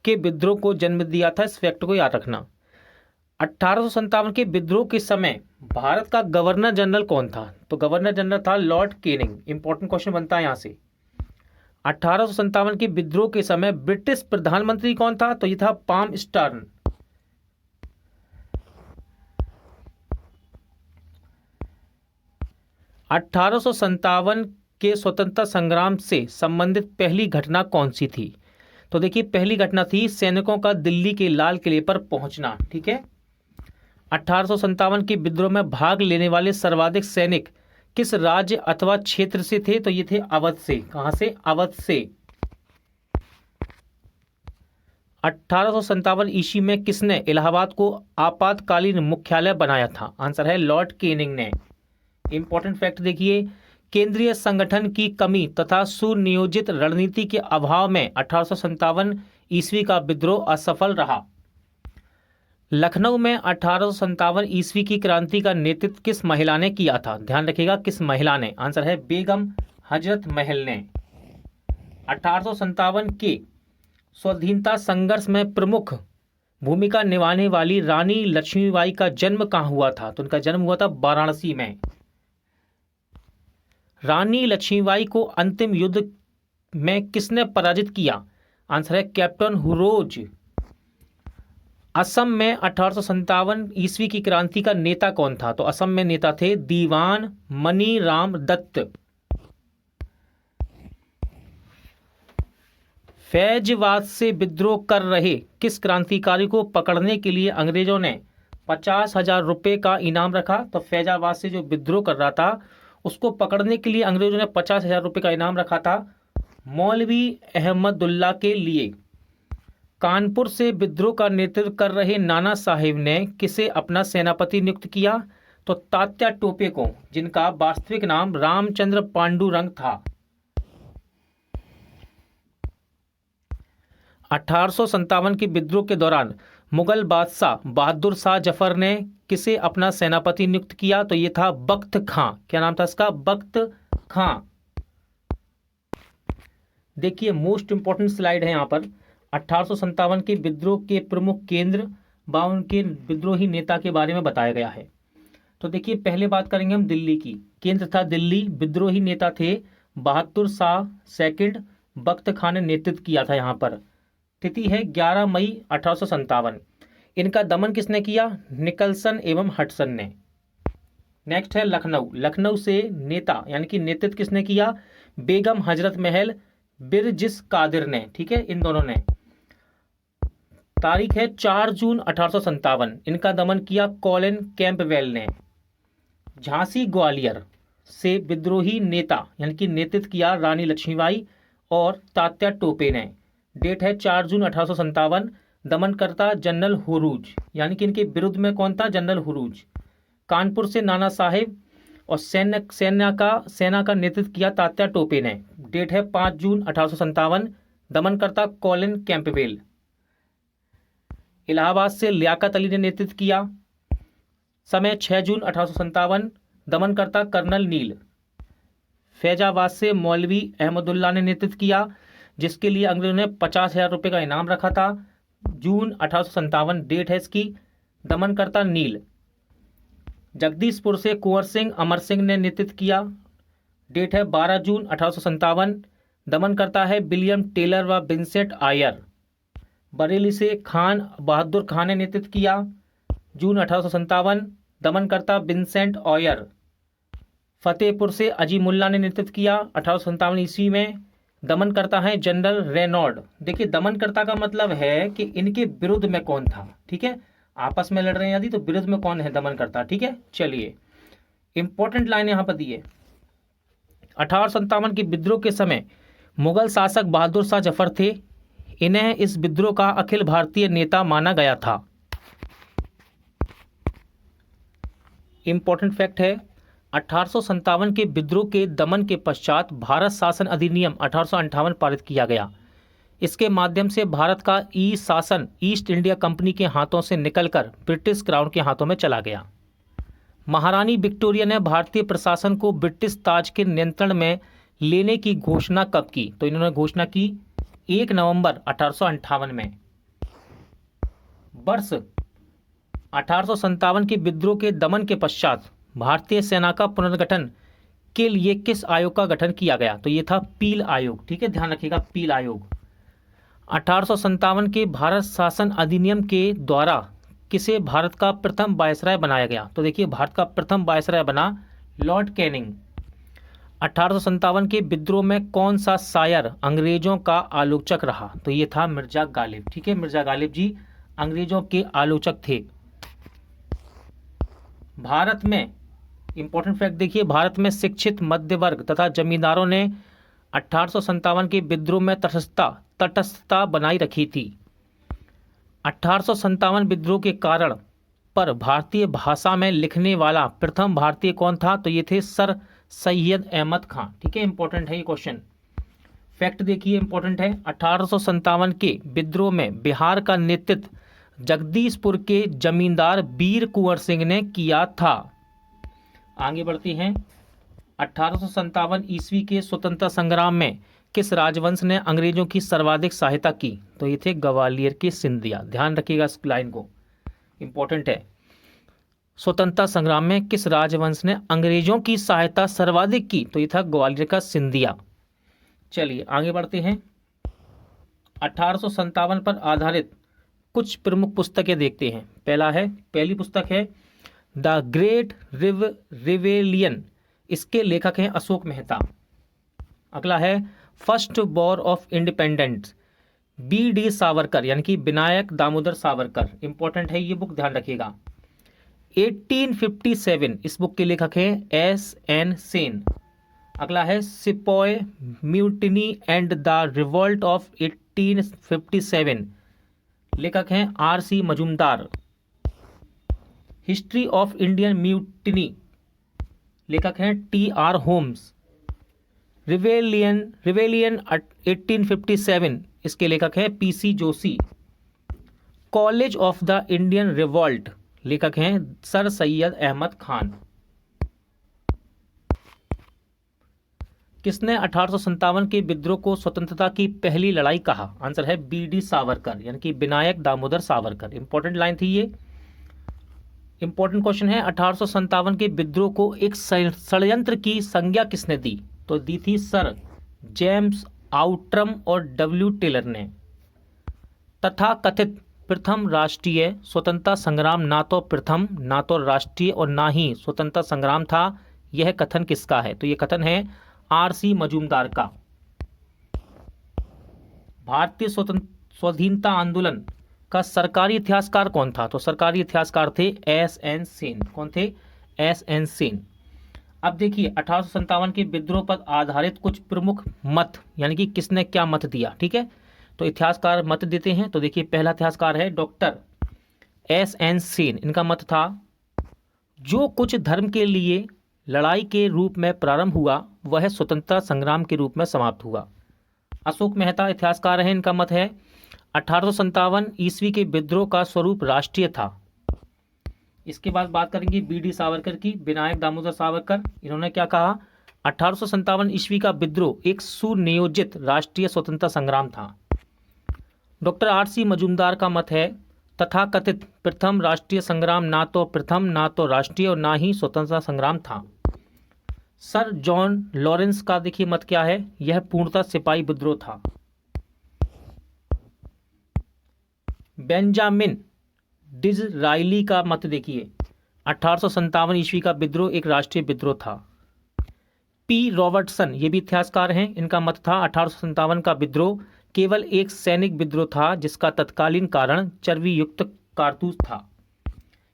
के विद्रोह को जन्म दिया था। इस फैक्ट को याद रखना। 1857 के विद्रोह के समय भारत का गवर्नर जनरल कौन था? तो गवर्नर जनरल था लॉर्ड केनिंग। इंपॉर्टेंट क्वेश्चन बनता है यहां से। 1857 के विद्रोह के समय ब्रिटिश प्रधानमंत्री कौन था? तो ये था पामस्टर्न। (1857) के स्वतंत्रता संग्राम से संबंधित पहली घटना कौन सी थी? तो देखिए पहली घटना थी सैनिकों का दिल्ली के लाल किले पर पहुंचना। ठीक है, 1857 के विद्रोह में भाग लेने वाले सर्वाधिक सैनिक किस राज्य अथवा क्षेत्र से थे? तो ये थे अवध से। कहां से? अवध से। 1857 ईस्वी में किसने इलाहाबाद को आपातकालीन मुख्यालय बनाया था? आंसर है लॉर्ड केनिंग ने। इंपॉर्टेंट फैक्ट देखिए, केंद्रीय संगठन की कमी तथा सुनियोजित रणनीति के अभाव में 1857 ईस्वी का विद्रोह असफल रहा। लखनऊ में 1857 ईस्वी की क्रांति का नेतृत्व किस महिला ने किया था? ध्यान रखिएगा किस महिला ने। आंसर है बेगम हजरत महल ने। 1857 के स्वाधीनता संघर्ष में प्रमुख भूमिका निभाने वाली रानी लक्ष्मीबाई का जन्म कहाँ हुआ था? तो उनका जन्म हुआ था वाराणसी में। रानी लक्ष्मीबाई को अंतिम युद्ध में किसने पराजित किया? आंसर है कैप्टन हुरोज। असम में 1857 ईस्वी की क्रांति का नेता कौन था? तो असम में नेता थे दीवान मनी राम दत्त। फैजवाद से विद्रोह कर रहे किस क्रांतिकारी को पकड़ने के लिए अंग्रेजों ने 50,000 रुपये का इनाम रखा? तो फैजाबाद से जो विद्रोह कर रहा था उसको पकड़ने के लिए अंग्रेजों ने 50,000 रुपये का इनाम रखा था मौलवी अहमदुल्ला के लिए। कानपुर से विद्रोह का नेतृत्व कर रहे नाना साहेब ने किसे अपना सेनापति नियुक्त किया? तो तात्या टोपे को, जिनका वास्तविक नाम रामचंद्र पांडुरंग था। 1857 के विद्रोह के दौरान मुगल बादशाह बहादुर शाह जफर ने किसे अपना सेनापति नियुक्त किया? तो ये था बख्त खां। क्या नाम था इसका? बख्त खां। देखिए मोस्ट इंपॉर्टेंट स्लाइड है यहाँ पर। 1857 के विद्रोह के प्रमुख केंद्र व उनके विद्रोही नेता के बारे में बताया गया है। तो देखिए पहले बात करेंगे हम दिल्ली की। केंद्र था दिल्ली, विद्रोही नेता थे बहादुर शाह सेकंड, बख्त खां ने नेतृत्व किया था यहाँ पर। तिथि है 11 मई 1857। इनका दमन किसने किया? निकलसन एवं हडसन ने। नेक्स्ट है लखनऊ। लखनऊ से नेता यानी कि नेतृत्व किसने किया? बेगम हजरत महल, बिरजिस कादिर ने। ठीक है, इन दोनों ने। तारीख है 4 जून 1857। इनका दमन किया कॉलिन कैंपबेल ने। झांसी ग्वालियर से विद्रोही नेता यानी कि नेतृत्व किया रानी लक्ष्मीबाई और तात्या टोपे ने। डेट है 4 जून 1857। दमनकर्ता जनरल हुरूज, यानी कि इनके विरुद्ध में कौन था? जनरल हुरूज। कानपुर से नाना साहेब और सेना का नेतृत्व किया तात्या टोपे ने। डेट है 5 जून 1857। दमनकर्ता कॉलिन कैंपबेल। इलाहाबाद से लियाकत अली ने नेतृत्व किया। समय 6 जून 1857। दमनकर्ता कर्नल नील। फैजाबाद से मौलवी अहमदुल्ला ने नेतृत्व किया, जिसके लिए अंग्रेजों ने 50,000 रुपये का इनाम रखा था। जून 1857 डेट है इसकी। दमनकर्ता नील। जगदीशपुर से कुंवर सिंह अमर सिंह ने नेतृत्व किया। डेट है 12 जून 1857। दमनकर्ता है विलियम टेलर व विंसेंट आयर। बरेली से खान बहादुर खान ने नेतृत्व किया। जून 1857। दमनकर्ता विंसेंट ऑयर। फतेहपुर से अजीमुल्ला ने नेतृत्व किया 1857 ईस्वी में। दमनकर्ता है जनरल रेनॉल्ड। देखिए, दमनकर्ता का मतलब है कि इनके विरुद्ध में कौन था। ठीक है, आपस में लड़ रहे हैं यदि, तो विरुद्ध में कौन है? दमनकर्ता। ठीक है, चलिए इंपॉर्टेंट लाइन यहां पर दी है। 1857 के विद्रोह के समय मुगल शासक बहादुर शाह जफर थे। इन्हें इस विद्रोह का अखिल भारतीय नेता माना गया था। इंपॉर्टेंट फैक्ट है, 1857 के विद्रोह के दमन के पश्चात भारत शासन अधिनियम 1858 पारित किया गया। इसके माध्यम से भारत का ई शासन ईस्ट इंडिया कंपनी के हाथों से निकलकर ब्रिटिश क्राउन के हाथों में चला गया। महारानी विक्टोरिया ने भारतीय प्रशासन को ब्रिटिश ताज के नियंत्रण में लेने की घोषणा कब की? तो इन्होंने घोषणा की 1 नवंबर 1858 में। वर्ष 1857 के विद्रोह के दमन के पश्चात भारतीय सेना का पुनर्गठन के लिए किस आयोग का गठन किया गया? तो ये था पील आयोग। ठीक है, ध्यान रखिएगा, पील आयोग। 1857 के भारत शासन अधिनियम के द्वारा किसे भारत का प्रथम वायसराय बनाया गया? तो देखिए, भारत का प्रथम वायसराय बना लॉर्ड कैनिंग। 1857 के विद्रोह में कौन सा शायर अंग्रेजों का आलोचक रहा? तो ये था मिर्जा गालिब। ठीक है, मिर्जा गालिब जी अंग्रेजों के आलोचक थे। भारत में इंपॉर्टेंट फैक्ट देखिए, भारत में शिक्षित मध्य वर्ग तथा जमींदारों ने 1857 के विद्रोह में तटस्थता बनाई रखी थी। 1857 विद्रोह के कारण पर भारतीय भाषा में लिखने वाला प्रथम भारतीय कौन था? तो ये थे सर सैयद अहमद खान। ठीक है, इंपॉर्टेंट है ये क्वेश्चन। फैक्ट देखिए, इंपॉर्टेंट है। 1857 के विद्रोह में बिहार का नेतृत्व जगदीशपुर के जमींदार वीर कुंवर सिंह ने किया था। आगे बढ़ते हैं। 1857 ईस्वी के स्वतंत्रता संग्राम में किस राजवंश ने अंग्रेजों की सर्वाधिक सहायता की? तो ये थे ग्वालियर के सिंधिया। ध्यान रखिएगा इस लाइन को, इंपॉर्टेंट है। स्वतंत्रता संग्राम में किस राजवंश ने अंग्रेजों की सहायता सर्वाधिक की? तो ये था ग्वालियर का सिंधिया। चलिए आगे बढ़ते हैं। 1857 पर आधारित कुछ प्रमुख पुस्तकें देखते हैं। पहली पुस्तक है द ग्रेट रिवेलियन। इसके लेखक हैं अशोक मेहता। अगला है first war of independence, BD. Savarkar यानी कि विनायक दामोदर सावरकर। इंपॉर्टेंट है ये बुक, ध्यान रखिएगा। 1857 इस बुक के लेखक हैं S.N. सेन। अगला है sepoy mutiny and the revolt of 1857, लेखक हैं R.C. Majumdar. History of Indian mutiny, लेखक हैं T.R. होम्स। रिवेलियन 1857 इसके लेखक हैं P.C. Joshi. College of the Indian revolt, लेखक हैं सर सैयद अहमद खान। किसने 1857 के विद्रोह को स्वतंत्रता की पहली लड़ाई कहा? आंसर है बी.डी. सावरकर यानी कि विनायक दामोदर सावरकर। इंपॉर्टेंट लाइन थी ये। इंपॉर्टेंट क्वेश्चन है, 1857 के विद्रोह को एक षड्यंत्र की संज्ञा किसने दी? तो दी थी सर जेम्स आउट्रम और W. टेलर ने। तथा कथित प्रथम राष्ट्रीय स्वतंत्रता संग्राम ना तो प्रथम, ना तो राष्ट्रीय और ना ही स्वतंत्रता संग्राम था। यह कथन किसका है? तो यह कथन है R.C. मजूमदार का। भारतीय स्वाधीनता आंदोलन का सरकारी इतिहासकार कौन था? तो सरकारी इतिहासकार थे एस एन सेन। कौन थे? S N Sen. अब देखिए 1857 के विद्रोह पर आधारित कुछ प्रमुख मत, यानी कि किसने क्या मत दिया। ठीक है, तो इतिहासकार मत देते हैं। तो देखिए पहला इतिहासकार है डॉक्टर एस एन सेन। इनका मत था जो कुछ धर्म के लिए लड़ाई के रूप में प्रारंभ हुआ वह स्वतंत्रता संग्राम के रूप में समाप्त हुआ। अशोक मेहता इतिहासकार हैं। इनका मत है 1857 ईस्वी के विद्रोह का स्वरूप राष्ट्रीय था। इसके बाद बात करेंगे बी डी सावरकर की। विनायक दामोदर सावरकर, इन्होंने क्या कहा? 1857 ईस्वी का विद्रोह एक सुनियोजित राष्ट्रीय स्वतंत्रता संग्राम था। डॉक्टर आर सी मजूमदार का मत है तथाकथित प्रथम राष्ट्रीय संग्राम ना तो प्रथम, ना तो राष्ट्रीय और ना ही स्वतंत्रता संग्राम था। सर जॉन लॉरेंस का देखिए मत क्या है? यह पूर्णतः सिपाही विद्रोह था। बेंजामिन डिज़राइली का मत देखिए 1857 ईस्वी का विद्रोह एक राष्ट्रीय विद्रोह था। पी रॉबर्टसन, ये भी इतिहासकार हैं। इनका मत था 1857 का विद्रोह केवल एक सैनिक विद्रोह था जिसका तत्कालीन कारण चर्बी युक्त कारतूस था।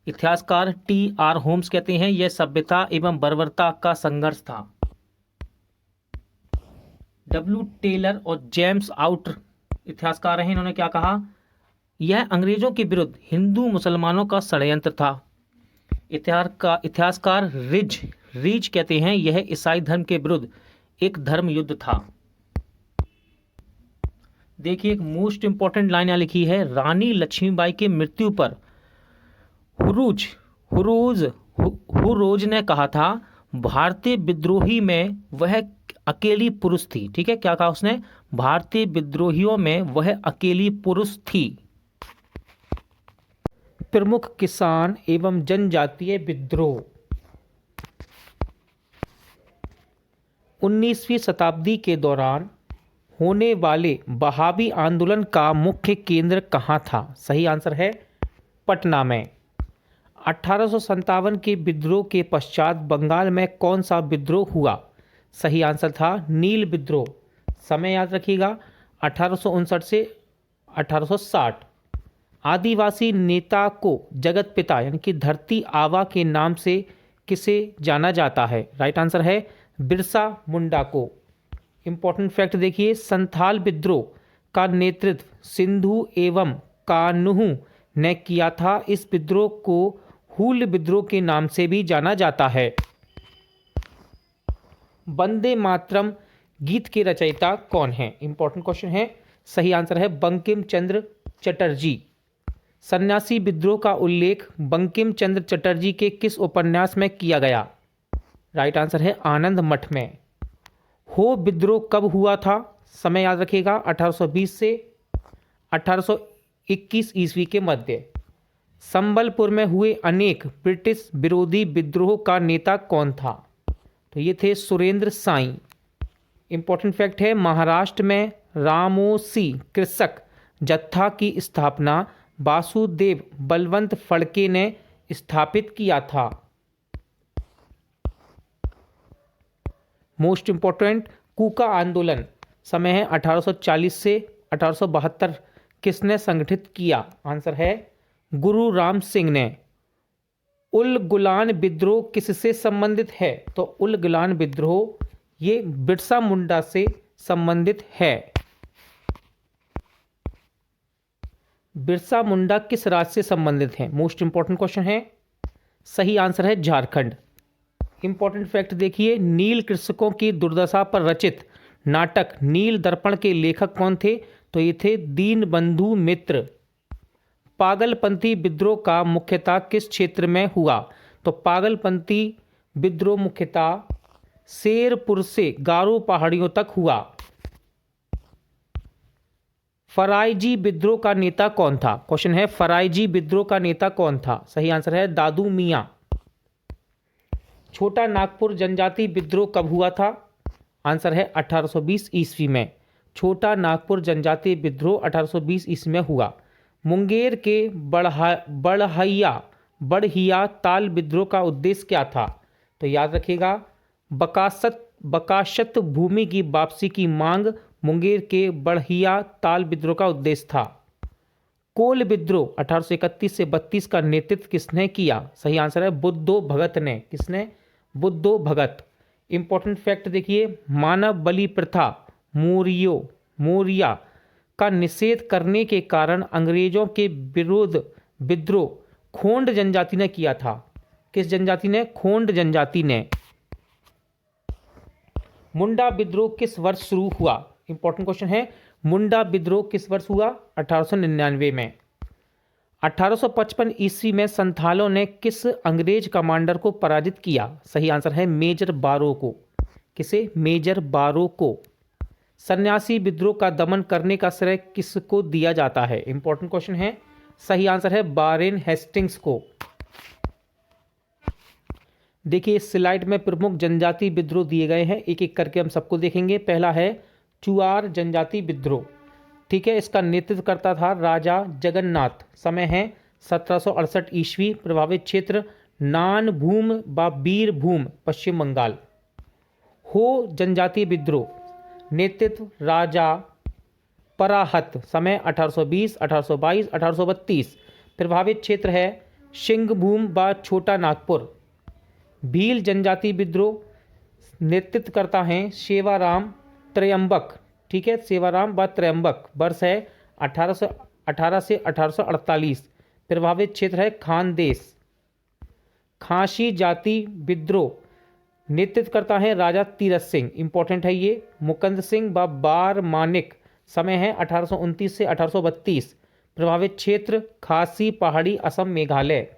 इतिहासकार टी आर होम्स कहते हैं यह सभ्यता एवं बर्बरता का संघर्ष था। डब्ल्यू टेलर और जेम्स आउटर इतिहासकार हैं। इन्होंने क्या कहा? यह अंग्रेजों के विरुद्ध हिंदू मुसलमानों का षड्यंत्र था। इतिहासकार रिज कहते हैं यह ईसाई धर्म के विरुद्ध एक धर्म युद्ध था। देखिए एक मोस्ट इंपॉर्टेंट लाइन यहाँ लिखी है, रानी लक्ष्मीबाई की मृत्यु पर हुरोज ने कहा था भारतीय विद्रोही में वह अकेली पुरुष थी। ठीक है, क्या कहा उसने? भारतीय विद्रोहियों में वह अकेली पुरुष थी। प्रमुख किसान एवं जनजातीय विद्रोह। 19वीं शताब्दी के दौरान होने वाले बहावी आंदोलन का मुख्य केंद्र कहाँ था? सही आंसर है पटना में। 1857 के विद्रोह के पश्चात बंगाल में कौन सा विद्रोह हुआ? सही आंसर था नील विद्रोह। समय याद रखिएगा 1859 से 1860। आदिवासी नेता को जगत पिता यानी कि धरती आबा के नाम से किसे जाना जाता है? राइट आंसर है बिरसा मुंडा को। इंपॉर्टेंट फैक्ट देखिए, संथाल विद्रोह का नेतृत्व सिंधु एवं कान्हू ने किया था। इस विद्रोह को हूल विद्रोह के नाम से भी जाना जाता है। वंदे मातरम गीत के रचयिता कौन है? इंपॉर्टेंट क्वेश्चन है। सही आंसर है बंकिम चंद्र चटर्जी। सन्यासी विद्रोह का उल्लेख बंकिम चंद्र चटर्जी के किस उपन्यास में किया गया? राइट आंसर है आनंद मठ में। हो विद्रोह कब हुआ था? समय याद रखिएगा 1820 से 1821 ईस्वी के मध्य। संबलपुर में हुए अनेक ब्रिटिश विरोधी विद्रोह का नेता कौन था? तो ये थे सुरेंद्र साई। इंपॉर्टेंट फैक्ट है, महाराष्ट्र में रामोसी कृषक जत्था की स्थापना वासुदेव बलवंत फड़के ने स्थापित किया था। मोस्ट इंपॉर्टेंट, कूका आंदोलन समय है 1840 से 1872 किसने संगठित किया? आंसर है गुरु राम सिंह ने। उल गुलान विद्रोह किससे संबंधित है? तो उल गुलान विद्रोह ये बिरसा मुंडा से संबंधित है। बिरसा मुंडा किस राज्य से संबंधित है? मोस्ट इंपॉर्टेंट क्वेश्चन है। सही आंसर है झारखंड। इंपॉर्टेंट फैक्ट देखिए, नील कृषकों की दुर्दशा पर रचित नाटक नील दर्पण के लेखक कौन थे? तो ये थे दीनबंधु मित्र। पागलपंथी विद्रोह का मुख्यतः किस क्षेत्र में हुआ? तो पागलपंथी विद्रोह मुख्यतः शेरपुर से गारो पहाड़ियों तक हुआ। फराइजी विद्रोह का नेता कौन था? क्वेश्चन है फराइजी विद्रोह का नेता कौन था? सही आंसर है दादू मियां। छोटा नागपुर जनजाति विद्रोह कब हुआ था? आंसर है 1820 ईस्वी में। छोटा नागपुर जनजाति विद्रोह 1820 ईस्वी में हुआ। मुंगेर के बढ़हिया ताल विद्रोह का उद्देश्य क्या था? तो याद रखिएगा बकाशत भूमि की वापसी की मांग मुंगेर के बढ़हिया ताल विद्रोह का उद्देश्य था। कोल विद्रोह 1831 से 32 का नेतृत्व किसने किया? सही आंसर है बुद्धो भगत ने। किसने? बुद्धो भगत। इंपॉर्टेंट फैक्ट देखिए, मानव बलि प्रथा मौर्या का निषेध करने के कारण अंग्रेजों के विरुद्ध विद्रोह खोंड जनजाति ने किया था। किस जनजाति ने? खोंड जनजाति ने। मुंडा विद्रोह किस वर्ष शुरू हुआ? इंपॉर्टेंट क्वेश्चन है, मुंडा विद्रोह किस वर्ष हुआ? 1899 में। 1855 ईस्वी में संथालों ने किस अंग्रेज कमांडर को पराजित किया? सही आंसर है मेजर बारो को। किसे? मेजर बारो को। सन्यासी विद्रोह का दमन करने का श्रेय किसको दिया जाता है? इंपॉर्टेंट क्वेश्चन है। सही आंसर है वारेन हेस्टिंग्स को। देखिए इस स्लाइड में प्रमुख जनजाति विद्रोह दिए गए हैं, एक एक करके हम सबको देखेंगे। पहला है चुआर जनजाति विद्रोह। ठीक है, इसका नेतृत्व करता था राजा जगन्नाथ। समय है 1768 ईस्वी। प्रभावित क्षेत्र नानभूम व बीरभूम, पश्चिम बंगाल। हो जनजाति विद्रोह, नेतृत्व राजा पराहत। समय 1820, 1822, 1832। प्रभावित क्षेत्र है सिंहभूम व छोटा नागपुर। भील जनजाति विद्रोह, नेतृत्व करता है सेवाराम त्रयंबक। ठीक है, सेवाराम व त्रयंबक। वर्ष है 1818 से 1848। प्रभावित क्षेत्र है खानदेश। खासी जाति विद्रोह, नेतृत्व करता है राजा तीरथ सिंह। इंपॉर्टेंट है ये। मुकुंद सिंह व बार मानिक। समय है 1829 से 1832। प्रभावित क्षेत्र खासी पहाड़ी, असम, मेघालय।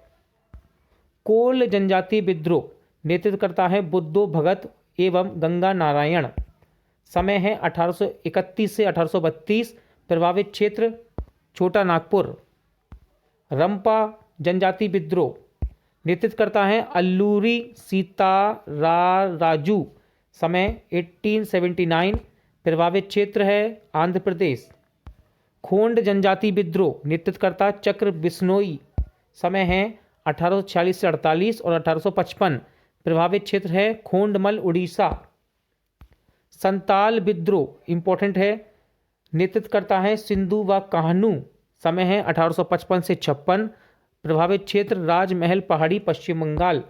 कोल जनजाति विद्रोह, नेतृत्व करता है बुद्धो भगत एवं गंगा नारायण। समय है 1831 से 1832। प्रभावित क्षेत्र छोटा नागपुर। रंपा जनजाति विद्रोह, नेतृत्व करता है अल्लूरी सीताराराजू। समय 1879। प्रभावित क्षेत्र है आंध्र प्रदेश। खोंड जनजाति विद्रोह, नेतृत्व करता चक्र बिश्नोई। समय है 1846 से 48 और 1855। प्रभावित क्षेत्र है खोंडमल, उड़ीसा। संताल विद्रोह इंपॉर्टेंट है, नेतृत्व करता है सिंधु व कान्हू। समय है 1855 से 56। प्रभावित क्षेत्र राजमहल पहाड़ी, पश्चिम बंगाल।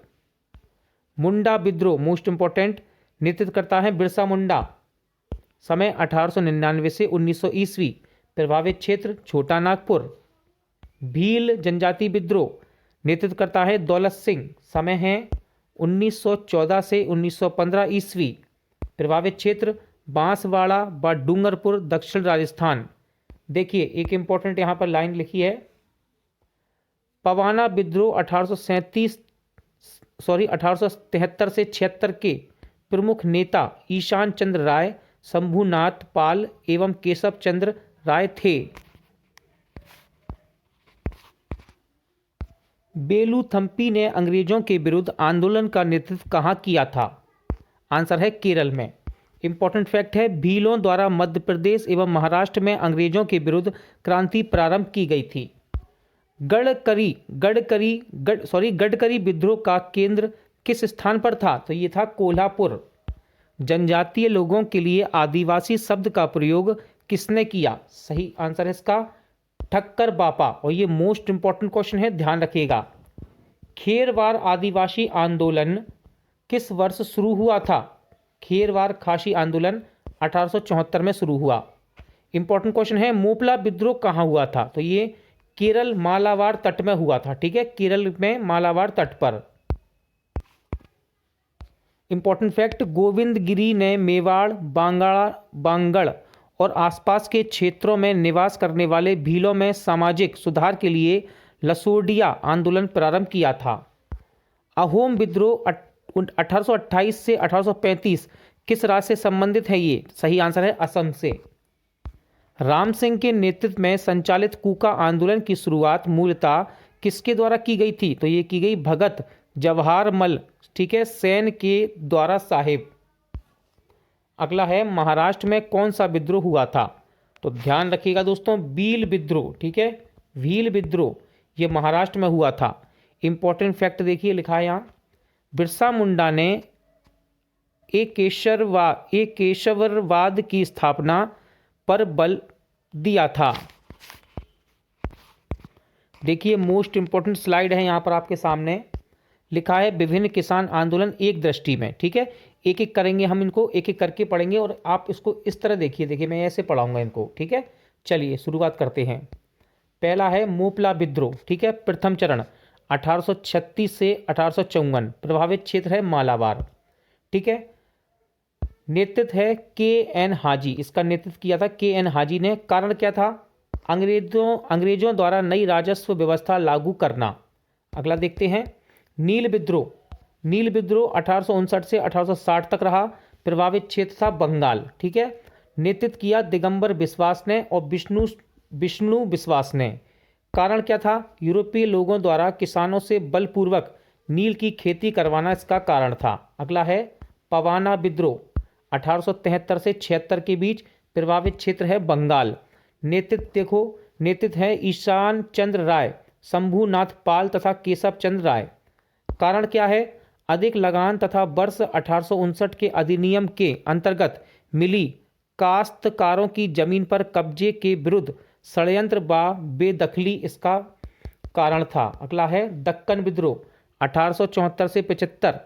मुंडा विद्रोह मोस्ट इंपॉर्टेंट, नेतृत्व करता है बिरसा मुंडा। समय 1899 से 1900 ईस्वी। प्रभावित क्षेत्र छोटा नागपुर। भील जनजाति विद्रोह, नेतृत्व करता है दौलत सिंह। समय है 1914 से 1915 ईस्वी। प्रभावित क्षेत्र बांसवाड़ा व डूंगरपुर, दक्षिण राजस्थान। देखिए एक इंपॉर्टेंट यहाँ पर लाइन लिखी है, पवाना विद्रोह 1873 से 76 के प्रमुख नेता ईशान चंद्र राय, शंभुनाथ पाल एवं केशव चंद्र राय थे। बेलूथम्पी ने अंग्रेजों के विरुद्ध आंदोलन का नेतृत्व कहाँ किया था? आंसर है केरल में। इंपॉर्टेंट फैक्ट है, भीलों द्वारा मध्य प्रदेश एवं महाराष्ट्र में अंग्रेजों के विरुद्ध क्रांति प्रारंभ की गई थी। गडकरी विद्रोह का केंद्र किस स्थान पर था? तो ये था कोल्हापुर। जनजातीय लोगों के लिए आदिवासी शब्द का प्रयोग किसने किया? सही आंसर है इसका ठक्कर बापा। और ये मोस्ट इंपॉर्टेंट क्वेश्चन है, ध्यान रखिएगा। खेरवार आदिवासी आंदोलन किस वर्ष शुरू हुआ था? खेरवार खासी आंदोलन 1874 में शुरू हुआ। इंपॉर्टेंट क्वेश्चन है, मोपला विद्रोह कहाँ हुआ था? तो ये केरल मालाबार तट में हुआ था। ठीक है, केरल में मालाबार तट पर। इंपॉर्टेंट फैक्ट, गोविंद गिरी ने मेवाड़, बांगड़ और आसपास के क्षेत्रों में निवास करने वाले भीलों में सामाजिक सुधार के लिए लसोडिया आंदोलन प्रारंभ किया था। अहोम विद्रोह 1828 से 1835 किस राज्य से संबंधित है? ये सही आंसर है असम से। राम सिंह के नेतृत्व में संचालित कूका आंदोलन की शुरुआत मूलतः किसके द्वारा की गई थी? तो ये की गई भगत जवाहरमल, ठीक है, सेन के द्वारा साहिब। अगला है, महाराष्ट्र में कौन सा विद्रोह हुआ था? तो ध्यान रखिएगा दोस्तों, भील विद्रोह। ठीक है, भील विद्रोह ये महाराष्ट्र में हुआ था। इंपॉर्टेंट फैक्ट देखिए लिखा है यहाँ, बिरसा मुंडा ने एक केशवरवाद की स्थापना पर बल दिया था। देखिए मोस्ट इंपॉर्टेंट स्लाइड है यहाँ पर आपके सामने, लिखा है विभिन्न किसान आंदोलन एक दृष्टि में। ठीक है, एक एक करेंगे हम, इनको एक एक करके पढ़ेंगे और आप इसको इस तरह देखिए। देखिए मैं ऐसे पढ़ाऊंगा इनको। ठीक है, चलिए शुरुआत करते हैं। पहला है मोपला विद्रोह। ठीक है, प्रथम चरण 1836 से 1854, प्रभावित क्षेत्र है मालाबार। ठीक है, नेतृत्व है के.एन. हाजी, इसका नेतृत्व किया था के.एन. हाजी ने। कारण क्या था? अंग्रेजों द्वारा नई राजस्व व्यवस्था लागू करना। अगला देखते हैं नील विद्रोह। नील विद्रोह 1859 से 1860 तक रहा। प्रभावित क्षेत्र था बंगाल। ठीक है, नेतृत्व किया दिगंबर बिश्वास ने और विष्णु बिश्वास ने। कारण क्या था? यूरोपीय लोगों द्वारा किसानों से बलपूर्वक नील की खेती करवाना इसका कारण था। अगला है पवाना विद्रोह 1873 से 76 के बीच। प्रभावित क्षेत्र है बंगाल। नेतृत्व देखो, नेतृत्व है ईशान चंद्र राय, शंभुनाथ पाल तथा केशव चंद्र राय। कारण क्या है? अधिक लगान तथा वर्ष 1859 के अधिनियम के अंतर्गत मिली काश्तकारों की जमीन पर कब्जे के विरुद्ध षड्यंत्र व बेदखली इसका कारण था। अगला है दक्कन विद्रोह 1874 से 75।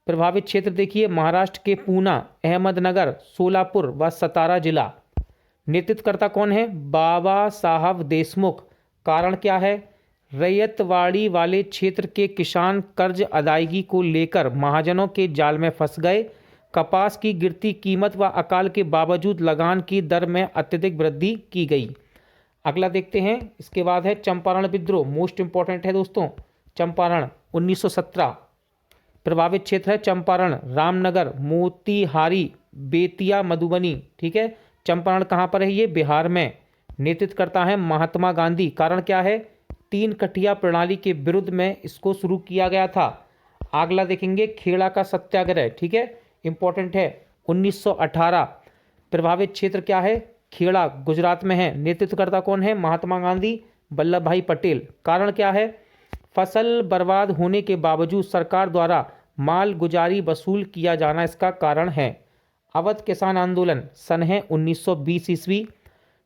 प्रभावित क्षेत्र देखिए महाराष्ट्र के पूना, अहमदनगर, सोलापुर व सतारा जिला। नेतृत्वकर्ता कौन है? बाबा साहब देशमुख। कारण क्या है? रैयतवाड़ी वाले क्षेत्र के किसान कर्ज अदायगी को लेकर महाजनों के जाल में फंस गए। कपास की गिरती कीमत व अकाल के बावजूद लगान की दर में अत्यधिक वृद्धि की गई। अगला देखते हैं, इसके बाद है चंपारण विद्रोह। मोस्ट इंपॉर्टेंट है दोस्तों, चंपारण 1917। प्रभावित क्षेत्र है चंपारण, रामनगर, मोतिहारी, बेतिया, मधुबनी। ठीक है, चंपारण कहाँ पर है? ये बिहार में। नेतृत्व करता है महात्मा गांधी। कारण क्या है? 3 कठिया प्रणाली के विरुद्ध में इसको शुरू किया गया था। अगला देखेंगे खेड़ा का सत्याग्रह। ठीक है, इंपॉर्टेंट है 1918। प्रभावित क्षेत्र क्या है? खेड़ा गुजरात में है। नेतृत्वकर्ता कौन है? महात्मा गांधी, वल्लभ भाई पटेल। कारण क्या है? फसल बर्बाद होने के बावजूद सरकार द्वारा माल गुजारी वसूल किया जाना इसका कारण है। अवध किसान आंदोलन सन है 1920 ईस्वी।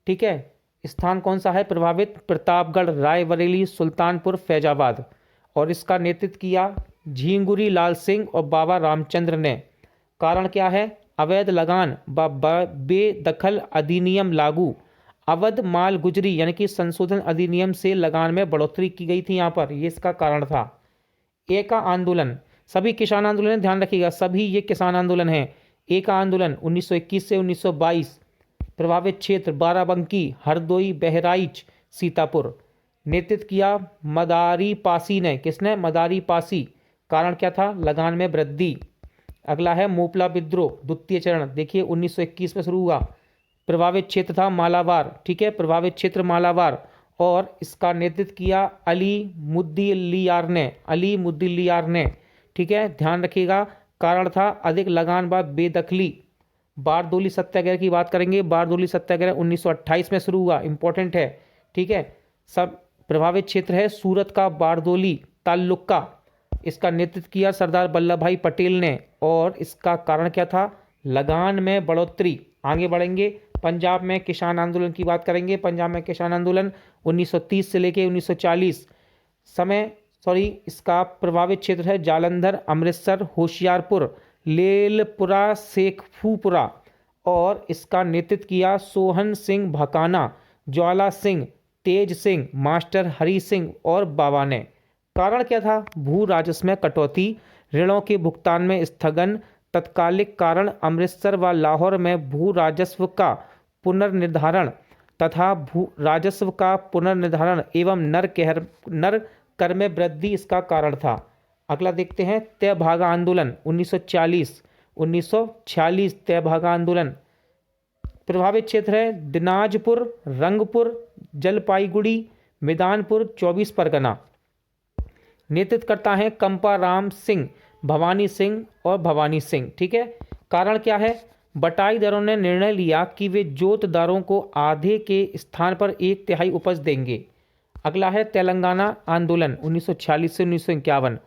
ठीक है, स्थान कौन सा है प्रभावित? प्रतापगढ़, रायबरेली, सुल्तानपुर, फैजाबाद। और इसका नेतृत्व किया झींगुरी लाल सिंह और बाबा रामचंद्र ने। कारण क्या है? अवैध लगान व बेदखल अधिनियम लागू। अवध माल गुजरी यानी कि संशोधन अधिनियम से लगान में बढ़ोतरी की गई थी यहाँ पर, ये इसका कारण था। एका आंदोलन, सभी किसान आंदोलन ध्यान रखिएगा, सभी ये किसान आंदोलन हैं। एका आंदोलन 1921 से 1922। प्रभावित क्षेत्र बाराबंकी, हरदोई, बहराइच, सीतापुर। नेतृत्व किया मदारी पासी ने। किसने? मदारी पासी। कारण क्या था? लगान में वृद्धि। अगला है मोपला विद्रोह द्वितीय चरण। देखिए 1921 में शुरू हुआ। प्रभावित क्षेत्र था मालाबार। ठीक है, प्रभावित क्षेत्र मालाबार। और इसका नेतृत्व किया अली मुद्दलियार ने। अली मुद्दलियार ने। ठीक है, ध्यान रखिएगा। कारण था अधिक लगान व बेदखली। बारदोली सत्याग्रह की बात करेंगे। बारदोली सत्याग्रह 1928 में शुरू हुआ, इंपॉर्टेंट है। ठीक है, सब प्रभावित क्षेत्र है सूरत का बारदोली ताल्लुका। इसका नेतृत्व किया सरदार वल्लभ भाई पटेल ने। और इसका कारण क्या था? लगान में बढ़ोतरी। आगे बढ़ेंगे, पंजाब में किसान आंदोलन की बात करेंगे। पंजाब में किसान आंदोलन 1930 से लेके 1940 इसका प्रभावित क्षेत्र है जालंधर, अमृतसर, होशियारपुर, लेलपुरा, शेखपुरा। और इसका नेतृत्व किया सोहन सिंह भकाना, ज्वाला सिंह, तेज सिंह, मास्टर हरि सिंह और बाबा ने। कारण क्या था? भू राजस्व में कटौती, ऋणों के भुगतान में स्थगन। तत्कालिक कारण अमृतसर व लाहौर में भू राजस्व का पुनर्निर्धारण तथा भू राजस्व का पुनर्निर्धारण एवं नर कर में वृद्धि इसका कारण था। अगला देखते हैं तेभागा आंदोलन 1946 तेभागा आंदोलन। प्रभावित क्षेत्र है दिनाजपुर, रंगपुर, जलपाईगुड़ी, मैदानपुर, 24 परगना। नेतृत्व करता है कंपा राम सिंह, भवानी सिंह और भवानी सिंह। ठीक है, कारण क्या है? बटाईदारों ने निर्णय लिया कि वे जोतदारों को आधे के स्थान पर 1/3 उपज देंगे। अगला है तेलंगाना आंदोलन 1946 से 1951।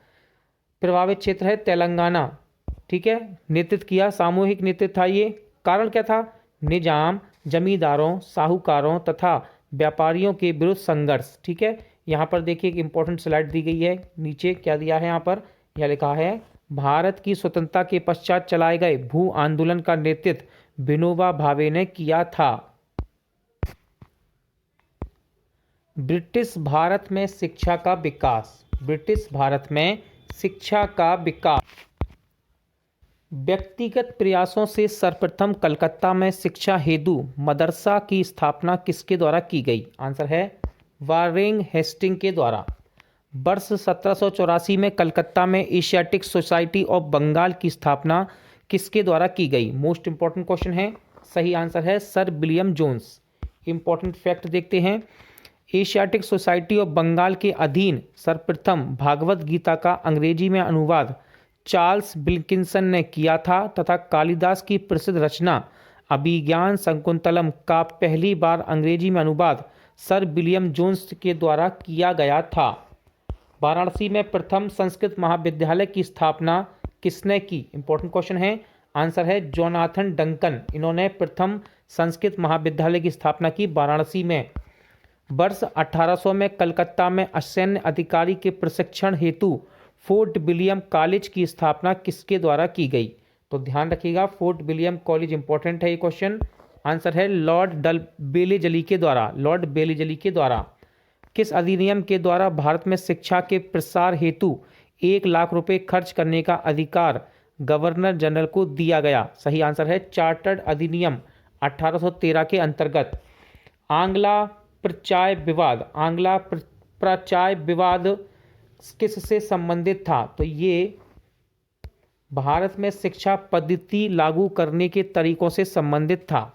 प्रभावित क्षेत्र है तेलंगाना। ठीक है, नेतृत्व किया सामूहिक नेतृत्व था ये। कारण क्या था? निजाम, जमींदारों, साहूकारों तथा व्यापारियों के विरुद्ध संघर्ष। ठीक है, यहाँ पर देखिए एक इंपॉर्टेंट स्लाइड दी गई है, नीचे क्या दिया है यहाँ पर, यह लिखा है भारत की स्वतंत्रता के पश्चात चलाए गए भू आंदोलन का नेतृत्व विनोबा भावे ने किया था। ब्रिटिश भारत में शिक्षा का विकास, ब्रिटिश भारत में शिक्षा का विकास व्यक्तिगत प्रयासों से सर्वप्रथम कलकत्ता में शिक्षा हेतु मदरसा की स्थापना किसके द्वारा की गई? आंसर है वारेन हेस्टिंग के द्वारा। वर्ष 1784 में कलकत्ता में एशियाटिक सोसाइटी ऑफ बंगाल की स्थापना किसके द्वारा की गई? मोस्ट इंपॉर्टेंट क्वेश्चन है, सही आंसर है sir William Jones. Important fact देखते हैं, एशियाटिक सोसाइटी ऑफ बंगाल के अधीन सर्वप्रथम भागवत गीता का अंग्रेजी में अनुवाद चार्ल्स विल्किंसन ने किया था तथा कालिदास की प्रसिद्ध रचना अभिज्ञान शकुंतलम का पहली बार अंग्रेजी में अनुवाद सर विलियम जोन्स के द्वारा किया गया था। वाराणसी में प्रथम संस्कृत महाविद्यालय की स्थापना किसने की? इंपॉर्टेंट क्वेश्चन है, आंसर है जोनाथन डंकन। इन्होंने प्रथम संस्कृत महाविद्यालय की स्थापना की वाराणसी में। वर्ष 1800 में कलकत्ता में असैन्य अधिकारी के प्रशिक्षण हेतु फोर्ट विलियम कॉलेज की स्थापना किसके द्वारा की गई? तो ध्यान रखिएगा, फोर्ट विलियम कॉलेज इंपॉर्टेंट है ये क्वेश्चन। आंसर है लॉर्ड बेलेजली के द्वारा, लॉर्ड बेलेजली के द्वारा। किस अधिनियम के द्वारा भारत में शिक्षा के प्रसार हेतु 1 लाख रुपए खर्च करने का अधिकार गवर्नर जनरल को दिया गया? सही आंसर है चार्टर्ड अधिनियम 1813 के अंतर्गत। आंग्ला प्रचाय विवाद, आंग्ला प्रचाय विवाद किससे संबंधित था? तो ये भारत में शिक्षा पद्धति लागू करने के तरीकों से संबंधित था।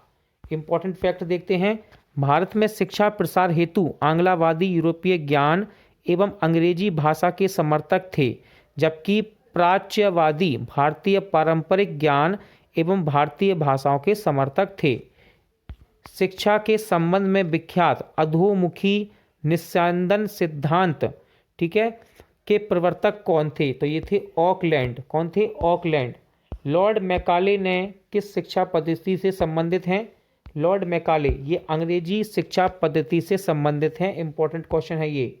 इंपॉर्टेंट फैक्ट देखते हैं, भारत में शिक्षा प्रसार हेतु आंग्लवादी यूरोपीय ज्ञान एवं अंग्रेजी भाषा के समर्थक थे, जबकि प्राच्यवादी भारतीय पारंपरिक ज्ञान एवं भारतीय भाषाओं के समर्थक थे। शिक्षा के संबंध में विख्यात अधोमुखी निस्यंदन सिद्धांत, ठीक है, के प्रवर्तक कौन थे? तो ये थे ऑकलैंड। कौन थे? ऑकलैंड। लॉर्ड मैकाले ने किस शिक्षा पद्धति से संबंधित हैं? लॉर्ड मैकाले ये अंग्रेजी शिक्षा पद्धति से संबंधित हैं। इंपॉर्टेंट क्वेश्चन है ये।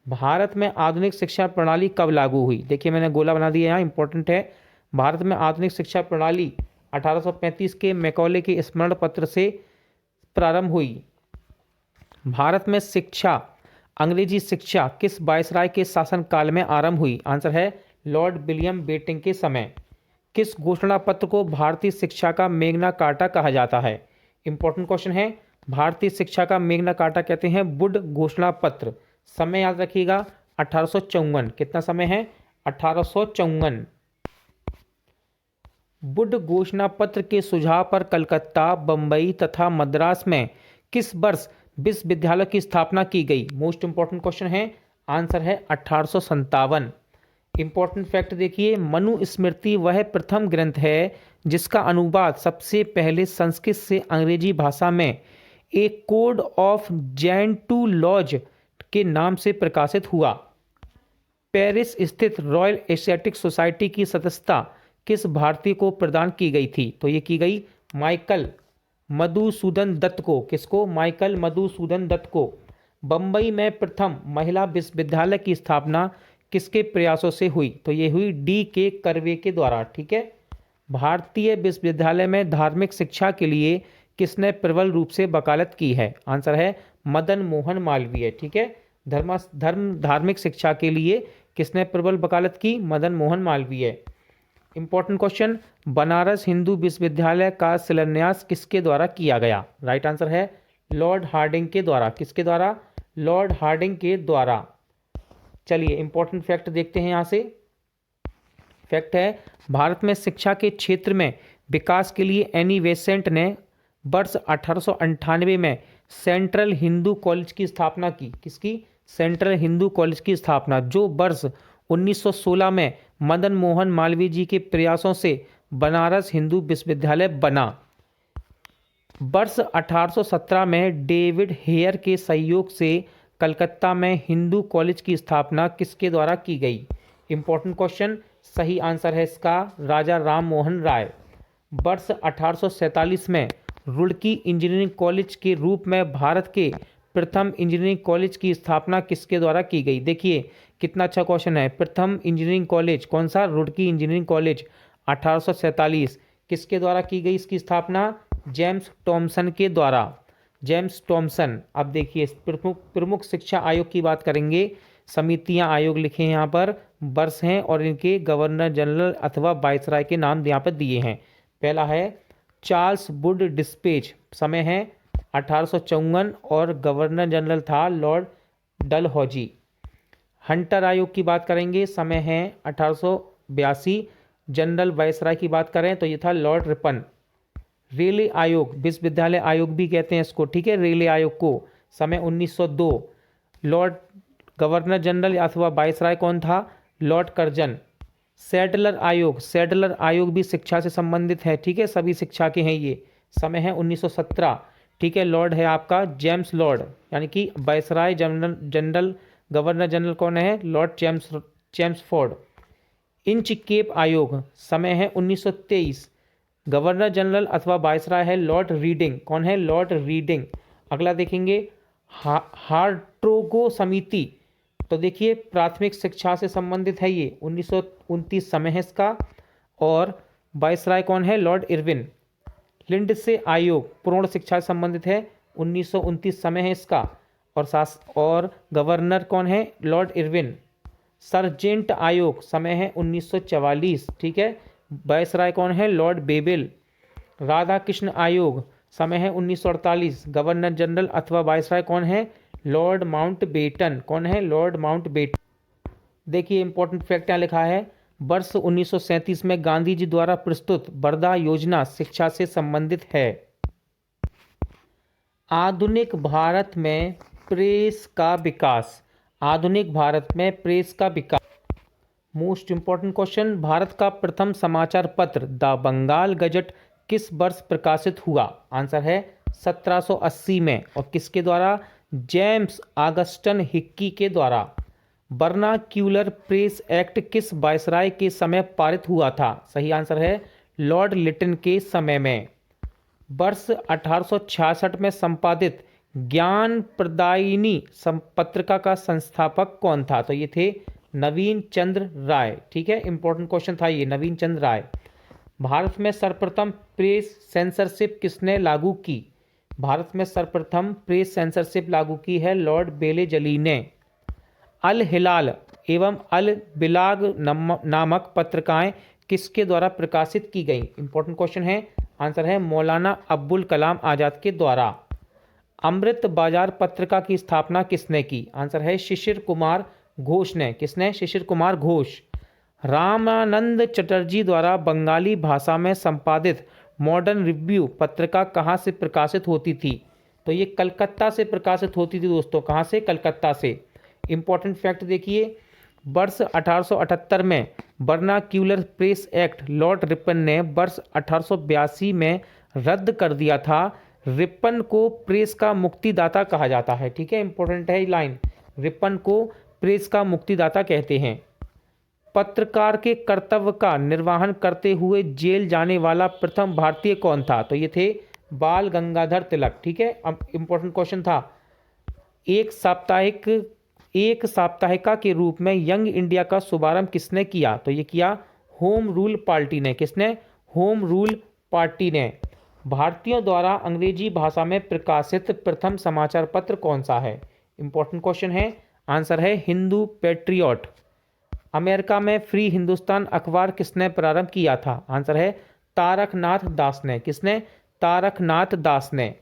भारत में आधुनिक शिक्षा प्रणाली कब लागू हुई? देखिए मैंने गोला बना दिया यहाँ, इंपॉर्टेंट है। भारत में आधुनिक शिक्षा प्रणाली 1835 के मैकाले के स्मरण पत्र से प्रारंभ हुई। भारत में शिक्षा, अंग्रेजी शिक्षा किस वायसराय के शासनकाल में आरंभ हुई? आंसर है लॉर्ड विलियम बेंटिंक के समय। किस घोषणा पत्र को भारतीय शिक्षा का मेग्ना कार्टा कहा जाता है? इंपॉर्टेंट क्वेश्चन है, भारतीय शिक्षा का मेग्ना कार्टा कहते हैं वुड घोषणा पत्र। समय याद रखिएगा 1854। कितना समय है? 1854। वुड घोषणा पत्र के सुझाव पर कलकत्ता, बंबई तथा मद्रास में किस वर्ष विश्वविद्यालय की स्थापना की गई? मोस्ट इंपॉर्टेंट क्वेश्चन है, आंसर है 1857। इंपॉर्टेंट फैक्ट देखिए, मनुस्मृति वह प्रथम ग्रंथ है जिसका अनुवाद सबसे पहले संस्कृत से अंग्रेजी भाषा में एक कोड ऑफ जेंटू लॉज के नाम से प्रकाशित हुआ। पेरिस स्थित रॉयल एशियाटिक सोसाइटी की सदस्यता किस भारतीय को प्रदान की गई थी? तो ये की गई माइकल मधुसूदन दत्त को। किसको? माइकल मधुसूदन दत्त को। बंबई में प्रथम महिला विश्वविद्यालय की स्थापना किसके प्रयासों से हुई? तो ये हुई D.K. कर्वे के द्वारा। ठीक है। भारतीय विश्वविद्यालय में धार्मिक शिक्षा के लिए किसने प्रबल रूप से वकालत की है? आंसर है मदन मोहन मालवीय। ठीक है। धार्मिक शिक्षा के लिए किसने प्रबल वकालत की? मदन मोहन मालवीय। इंपॉर्टेंट क्वेश्चन, बनारस हिंदू विश्वविद्यालय का शिलान्यास किसके द्वारा किया गया? राइट आंसर है लॉर्ड हार्डिंग के द्वारा। किसके द्वारा? लॉर्ड हार्डिंग के द्वारा। चलिए इंपॉर्टेंट फैक्ट देखते हैं। यहाँ से फैक्ट है, भारत में शिक्षा के क्षेत्र में विकास के लिए एनी बेसेंट ने वर्ष 1898 में सेंट्रल हिंदू कॉलेज की स्थापना की। किसकी? सेंट्रल हिंदू कॉलेज की स्थापना, जो वर्ष 1916 में मदन मोहन मालवीय जी के प्रयासों से बनारस हिंदू विश्वविद्यालय बना। वर्ष 1817 में डेविड हेयर के सहयोग से कलकत्ता में हिंदू कॉलेज की स्थापना किसके द्वारा की गई? इंपॉर्टेंट क्वेश्चन, सही आंसर है इसका राजा राम मोहन राय। वर्ष 1847 में रुड़की इंजीनियरिंग कॉलेज के रूप में भारत के प्रथम इंजीनियरिंग कॉलेज की स्थापना किसके द्वारा की गई? देखिए कितना अच्छा क्वेश्चन है। प्रथम इंजीनियरिंग कॉलेज कौन सा? Roorkee engineering college 1847। किसके द्वारा की गई इसकी स्थापना? जेम्स टॉमसन के द्वारा। James Thomson. अब देखिए प्रमुख प्रमुख शिक्षा आयोग की बात करेंगे। समितियां आयोग लिखे हैं यहाँ पर, वर्ष हैं और इनके गवर्नर जनरल अथवा वायसराय के नाम यहाँ पर दिए हैं। पहला है चार्ल्स वुड डिस्पेच, समय है 1854 और गवर्नर जनरल था लॉर्ड डलहौजी। हंटर आयोग की बात करेंगे, समय है 1882। जनरल वायसराय की बात करें तो ये था लॉर्ड रिपन। रेलवे आयोग, विश्वविद्यालय आयोग भी कहते हैं इसको, ठीक है, रेलवे आयोग को, समय 1902। लॉर्ड गवर्नर जनरल अथवा वायसराय कौन था? Lord Curzon. सैडलर आयोग, सैडलर आयोग भी शिक्षा से संबंधित है, ठीक है, सभी शिक्षा के हैं ये, समय है 1917, ठीक है। लॉर्ड है आपका जेम्स लॉर्ड, यानी कि वायसराय जनरल गवर्नर जनरल कौन है? Lord Chelmsford. इंच केप आयोग, समय है 1923, गवर्नर जनरल अथवा वायसराय है लॉर्ड रीडिंग, कौन है? Lord reading. अगला देखेंगे हार्ट्रोगो समिति, तो देखिए प्राथमिक शिक्षा से संबंधित है ये, 1929 समय है इसका, और वायसराय कौन है? Lord Irwin. लिंडसे आयोग पूर्ण शिक्षा से संबंधित है, 1929 समय है इसका, और गवर्नर कौन है? Lord Irwin. सर्जेंट आयोग, समय है 1944, ठीक है, वायसराय कौन है? लॉर्ड बेबिल। राधा कृष्ण आयोग, समय है 1948, गवर्नर जनरल अथवा वायसराय कौन है? लॉर्ड माउंटबेटन, कौन है? Lord Mountbatten. देखिए इंपॉर्टेंट फैक्ट यहाँ लिखा है, वर्ष 1937 में गांधी जी द्वारा प्रस्तुत वर्धा योजना शिक्षा से संबंधित है। आधुनिक भारत में प्रेस का विकास, आधुनिक भारत में प्रेस का विकास। मोस्ट इंपॉर्टेंट क्वेश्चन, भारत का प्रथम समाचार पत्र द बंगाल गजट किस वर्ष प्रकाशित हुआ? आंसर है 1780 में, और किसके द्वारा? जेम्स ऑगस्टन हिक्की के द्वारा। वर्नाक्यूलर प्रेस एक्ट किस वायसराय के समय पारित हुआ था? सही आंसर है लॉर्ड लिटन के समय में। वर्ष 1866 में संपादित ज्ञान प्रदायिनी पत्रिका का संस्थापक कौन था? तो ये थे नवीन चंद्र राय, ठीक है, इंपॉर्टेंट क्वेश्चन था ये, नवीन चंद्र राय। भारत में सर्वप्रथम प्रेस सेंसरशिप किसने लागू की? भारत में सर्वप्रथम प्रेस सेंसरशिप लागू की है लॉर्ड बेले जली ने। अल हिलाल एवं अल बिलाग नामक पत्रिकाएं किसके द्वारा प्रकाशित की गई? इंपॉर्टेंट क्वेश्चन है, आंसर है मौलाना अब्बुल कलाम आजाद के द्वारा। अमृत बाजार पत्रिका की स्थापना किसने की? आंसर है शिशिर कुमार घोष ने। किसने? शिशिर कुमार घोष। रामानंद चटर्जी द्वारा बंगाली भाषा में संपादित मॉडर्न रिव्यू पत्रिका कहाँ से प्रकाशित होती थी? तो ये कलकत्ता से प्रकाशित होती थी दोस्तों। कहाँ से? कलकत्ता से। इंपॉर्टेंट फैक्ट देखिए, वर्ष 1878 में vernacular press act Lord Ripon ने वर्ष 1882 में रद्द कर दिया था। रिपन को प्रेस का मुक्तिदाता कहा जाता है, ठीक है, इंपॉर्टेंट है ये लाइन, रिपन को प्रेस का मुक्तिदाता कहते हैं। पत्रकार के कर्तव्य का निर्वहन करते हुए जेल जाने वाला प्रथम भारतीय कौन था? तो ये थे बाल गंगाधर तिलक, ठीक है। अब इंपॉर्टेंट क्वेश्चन था, एक साप्ताहिका के रूप में यंग इंडिया का शुभारंभ किसने किया? तो ये किया होम रूल पार्टी ने। किसने? होम रूल पार्टी ने। भारतीयों द्वारा अंग्रेजी भाषा में प्रकाशित प्रथम समाचार पत्र कौन सा है? इंपॉर्टेंट क्वेश्चन है, आंसर है हिंदू पैट्रियट। अमेरिका में फ्री हिंदुस्तान अखबार किसने प्रारंभ किया था? आंसर है तारकनाथ दास ने। किसने? तारकनाथ दास ने।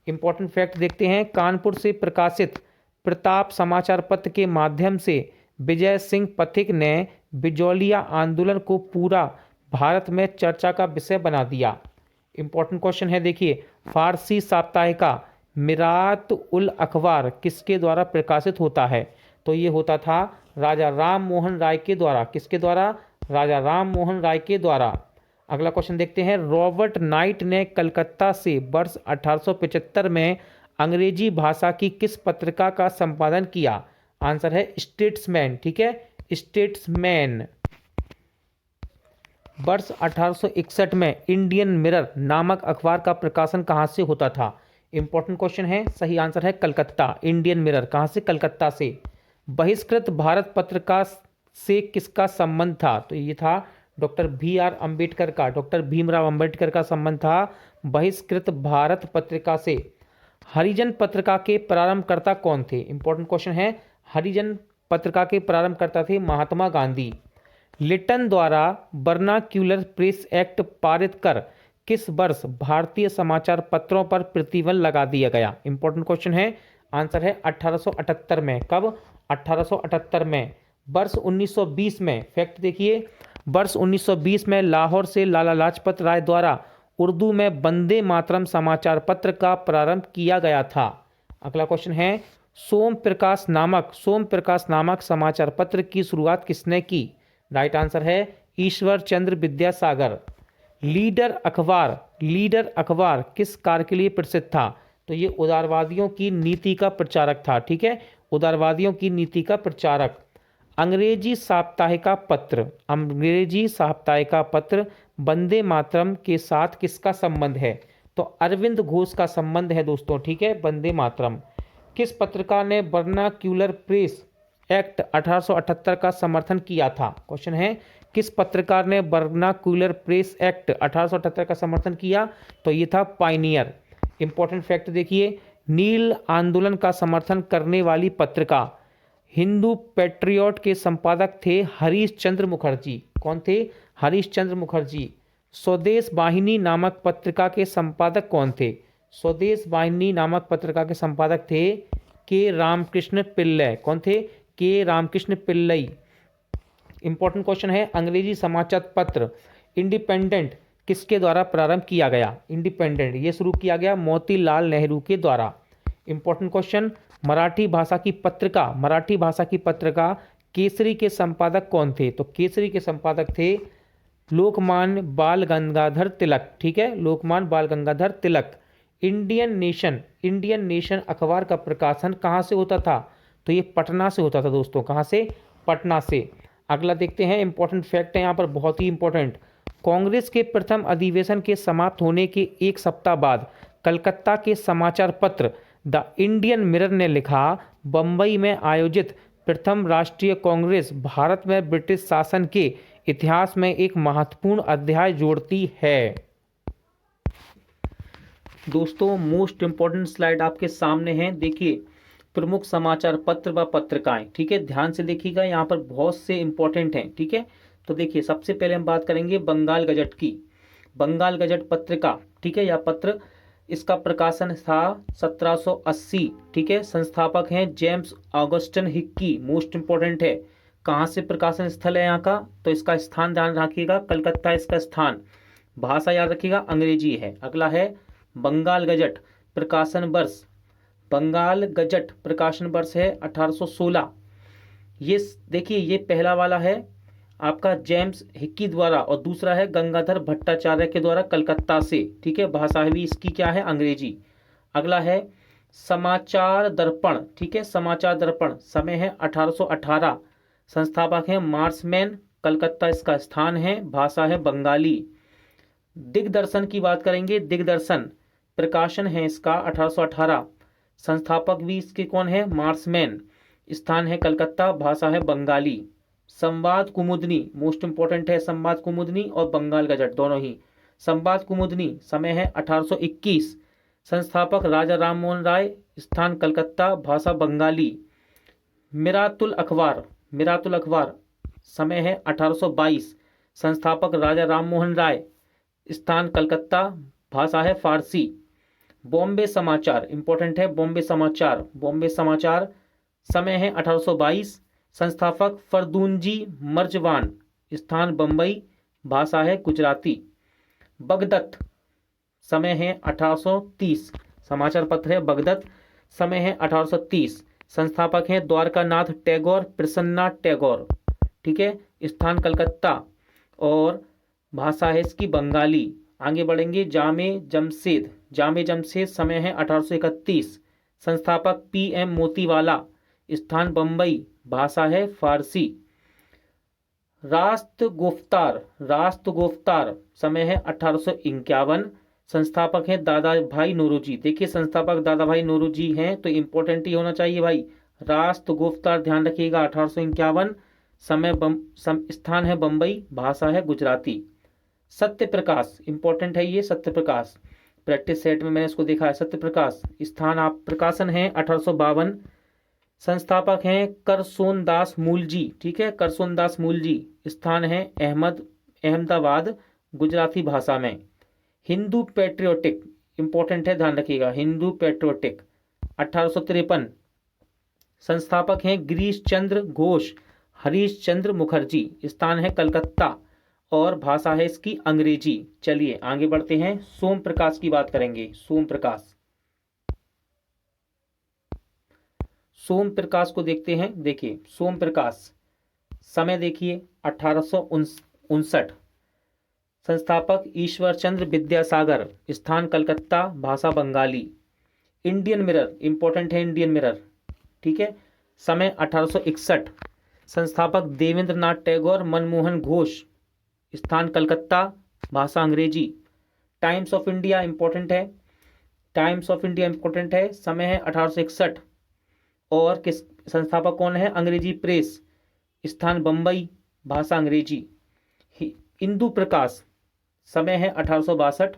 इंपॉर्टेंट फैक्ट देखते हैं, कानपुर से प्रकाशित प्रताप समाचार पत्र के माध्यम से विजय सिंह पथिक ने बिजौलिया आंदोलन को पूरा भारत में चर्चा का विषय बना दिया। इंपॉर्टेंट क्वेश्चन है देखिए, फारसी साप्ताहिका मिरात उल अखबार किसके द्वारा प्रकाशित होता है? तो ये होता था राजा राम मोहन राय के द्वारा। किसके द्वारा? राजा राम मोहन राय के द्वारा। अगला क्वेश्चन देखते हैं, रॉबर्ट नाइट ने कलकत्ता से वर्ष 1875 में अंग्रेजी भाषा की किस पत्रिका का संपादन किया? आंसर है स्टेट्समैन, ठीक है, स्टेट्समैन। वर्ष 1861 में इंडियन मिरर नामक अखबार का प्रकाशन कहाँ से होता था? इंपॉर्टेंट क्वेश्चन है, सही आंसर है कलकत्ता। इंडियन मिरर कहाँ से? कलकत्ता से। बहिष्कृत भारत पत्रिका से किसका संबंध था? तो ये था डॉक्टर बी आर अम्बेडकर का, डॉक्टर भीमराव अम्बेडकर का संबंध था बहिष्कृत भारत पत्रिका से। हरिजन पत्रिका के प्रारंभकर्ता कौन थे? इंपॉर्टेंट क्वेश्चन है, हरिजन पत्रिका के प्रारंभकर्ता थे महात्मा गांधी। लिटन द्वारा वर्नाक्यूलर प्रेस एक्ट पारित कर किस वर्ष भारतीय समाचार पत्रों पर प्रतिबंध लगा दिया गया? इंपॉर्टेंट क्वेश्चन है, आंसर है 1878 में। कब? 1878 में। वर्ष 1920 में, फैक्ट देखिए, वर्ष 1920 में लाहौर से लाला लाजपत राय द्वारा उर्दू में वंदे मातरम समाचार पत्र का प्रारंभ किया गया था। अगला क्वेश्चन है, सोम प्रकाश नामक समाचार पत्र की शुरुआत किसने की? राइट आंसर है ईश्वर चंद्र विद्यासागर। लीडर अखबार किस कार्य के लिए प्रसिद्ध था? तो ये उदारवादियों की नीति का प्रचारक था। ठीक है, उदारवादियों की नीति का प्रचारक। अंग्रेजी साप्ताहिका पत्र वंदे मातरम के साथ किसका संबंध है? तो अरविंद घोष का संबंध है दोस्तों। ठीक है, वंदे मातरम। किस पत्रकार ने वर्नाक्यूलर प्रेस एक्ट 1878 का समर्थन किया था? क्वेश्चन है, किस पत्रकार ने वर्नाक्यूलर प्रेस एक्ट 1878 का समर्थन किया? तो ये था पायनियर। इंपॉर्टेंट फैक्ट देखिए, नील आंदोलन का समर्थन करने वाली पत्रिका हिंदू पैट्रियट के संपादक थे हरीश चंद्र मुखर्जी। कौन थे? हरीश चंद्र मुखर्जी। स्वदेश वाहिनी नामक पत्रिका के संपादक कौन थे? स्वदेश वाहिनी नामक पत्रिका के संपादक थे के रामकृष्ण पिल्लई। कौन थे? के रामकृष्ण पिल्लई। इंपॉर्टेंट क्वेश्चन है, अंग्रेजी समाचार पत्र इंडिपेंडेंट किसके द्वारा प्रारंभ किया गया? इंडिपेंडेंट ये शुरू किया गया मोतीलाल नेहरू के द्वारा। इंपॉर्टेंट क्वेश्चन, मराठी भाषा की पत्रिका केसरी के संपादक कौन थे? तो केसरी के संपादक थे लोकमान्य बाल गंगाधर तिलक। ठीक है, लोकमान्य बाल गंगाधर तिलक। इंडियन नेशन अखबार का प्रकाशन कहाँ से होता था? तो ये पटना से होता था दोस्तों। कहाँ से? पटना से। अगला देखते हैं, इंपॉर्टेंट फैक्ट है यहाँ पर, बहुत ही इंपॉर्टेंट। कांग्रेस के प्रथम अधिवेशन के समाप्त होने के एक सप्ताह बाद कलकत्ता के समाचार पत्र द इंडियन मिरर ने लिखा, बंबई में आयोजित प्रथम राष्ट्रीय कांग्रेस भारत में ब्रिटिश शासन के इतिहास में एक महत्वपूर्ण अध्याय जोड़ती है। दोस्तों मोस्ट इंपॉर्टेंट स्लाइड आपके सामने है, देखिए प्रमुख समाचार पत्र व पत्रिकाएं। ठीक है, ध्यान से देखिएगा, यहाँ पर बहुत से इंपॉर्टेंट हैं। ठीक है, तो देखिए सबसे पहले हम बात करेंगे बंगाल गजट की। बंगाल गजट पत्रिका, ठीक है, या पत्र, इसका प्रकाशन था 1780। ठीक है, संस्थापक हैं James Augustine Hicky. Most important है, कहाँ से प्रकाशन स्थल है यहाँ का? तो इसका स्थान ध्यान रखिएगा, कलकत्ता इसका स्थान। भाषा याद रखिएगा, अंग्रेजी है। अगला है बंगाल गजट प्रकाशन वर्ष। बंगाल गजट प्रकाशन वर्ष है 1816। ये देखिए, ये पहला वाला है आपका जेम्स हिक्की द्वारा, और दूसरा है गंगाधर भट्टाचार्य के द्वारा कलकत्ता से। ठीक है, भाषा भी इसकी क्या है? अंग्रेजी। अगला है समाचार दर्पण। ठीक है, समाचार दर्पण, समय है 1818। संस्थापक है मार्समैन, कलकत्ता इसका स्थान है, भाषा है बंगाली। दिग्दर्शन की बात करेंगे, दिग्दर्शन प्रकाशन है इसका 1818। संस्थापक भी इसके कौन है? मार्समैन, स्थान है कलकत्ता, भाषा है बंगाली। संवाद कुमुदनी, मोस्ट इंपॉर्टेंट है, संवाद कुमुदनी और बंगाल गजट दोनों ही। संवाद कुमुदनी, समय है 1821। संस्थापक राजा राम मोहन राय, स्थान कलकत्ता, भाषा बंगाली। मिरातुल अखबार, समय है 1822। संस्थापक राजा राम मोहन राय, स्थान कलकत्ता, भाषा है फारसी। बॉम्बे समाचार, इंपॉर्टेंट है, बॉम्बे समाचार, समय है 1822। संस्थापक फरदूनजी मर्जवान, स्थान बंबई, भाषा है गुजराती। बगदत्त, समय है 1830। समाचार पत्र है बगदत्त, समय है 1830। संस्थापक हैं द्वारकानाथ टैगोर, प्रसन्ना टैगोर। ठीक है, स्थान कलकत्ता और भाषा है इसकी बंगाली। आगे बढ़ेंगे, जामे जमशेद, समय है 1831। संस्थापक PM मोतीवाला, स्थान बंबई, भाषा है फारसी। राष्ट्रगुफ्तार, समय है 1851। संस्थापक हैं दादा भाई नौरोजी। देखिए संस्थापक दादा भाई नौरोजी हैं तो इंपॉर्टेंट ही होना चाहिए भाई। राष्ट्रगुप्ता ध्यान रखिएगा 1851। स्थान है बम्बई, भाषा है गुजराती। सत्य प्रकाश इंपॉर्टेंट है ये, सत्य प्रकाश प्रैक्टिस सेट में मैंने इसको देखा है। सत्य प्रकाश स्थान आप प्रकाशन है 1852। संस्थापक हैं करसोनदास मूलजी, ठीक है, करसोनदास मूलजी। स्थान है अहमदाबाद, गुजराती भाषा में। हिंदू पैट्रियोटिक इंपॉर्टेंट है, ध्यान रखिएगा, हिंदू पैट्रियोटिक 1853। संस्थापक हैं गिरीश चंद्र घोष, हरीश चंद्र मुखर्जी। स्थान है कलकत्ता और भाषा है इसकी अंग्रेजी। चलिए आगे बढ़ते हैं, सोम प्रकाश की बात करेंगे। सोम प्रकाश, सोम प्रकाश को देखते हैं। देखिए सोम प्रकाश समय देखिए 1859। संस्थापक ईश्वर चंद्र विद्यासागर। स्थान कलकत्ता, भाषा बंगाली। इंडियन मिरर इंपॉर्टेंट है, इंडियन मिरर, ठीक है, समय 1861। संस्थापक देवेंद्र नाथ टैगोर मनमोहन घोष। स्थान कलकत्ता, भाषा अंग्रेजी। टाइम्स ऑफ इंडिया इंपॉर्टेंट है, टाइम्स ऑफ इंडिया इंपॉर्टेंट है, समय है 1861। और किस संस्थापक कौन है? अंग्रेजी प्रेस। स्थान बम्बई, भाषा अंग्रेजी। इंदु प्रकाश समय है 1862।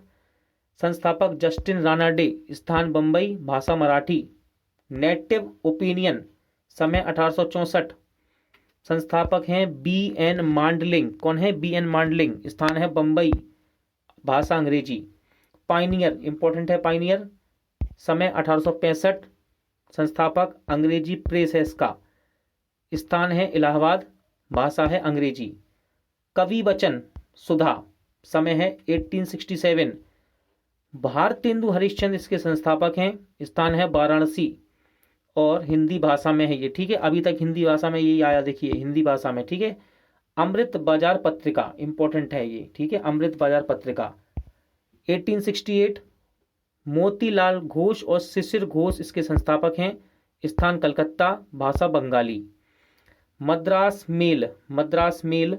संस्थापक जस्टिन रानाडे। स्थान बम्बई, भाषा मराठी। नेटिव ओपिनियन समय 1864। संस्थापक हैं बी एन मांडलिंग। कौन है? B N Mandlik. स्थान है बम्बई, भाषा अंग्रेजी। पाइनियर इंपॉर्टेंट है, पाइनियर समय 1865। संस्थापक अंग्रेजी प्रेस है इसका। स्थान है इलाहाबाद, भाषा है अंग्रेजी। कवि वचन सुधा समय है 1867। भारतेंदु हरिश्चंद्र इसके संस्थापक हैं। स्थान है वाराणसी और हिंदी भाषा में है ये, ठीक है, अभी तक हिंदी भाषा में यही आया, देखिए हिंदी भाषा में, ठीक है। अमृत बाजार पत्रिका इंपॉर्टेंट है ये, ठीक है, अमृत बाजार पत्रिका 1868। मोतीलाल घोष और शिशिर घोष इसके संस्थापक हैं। स्थान कलकत्ता, भाषा बंगाली। Madras mail, Madras mail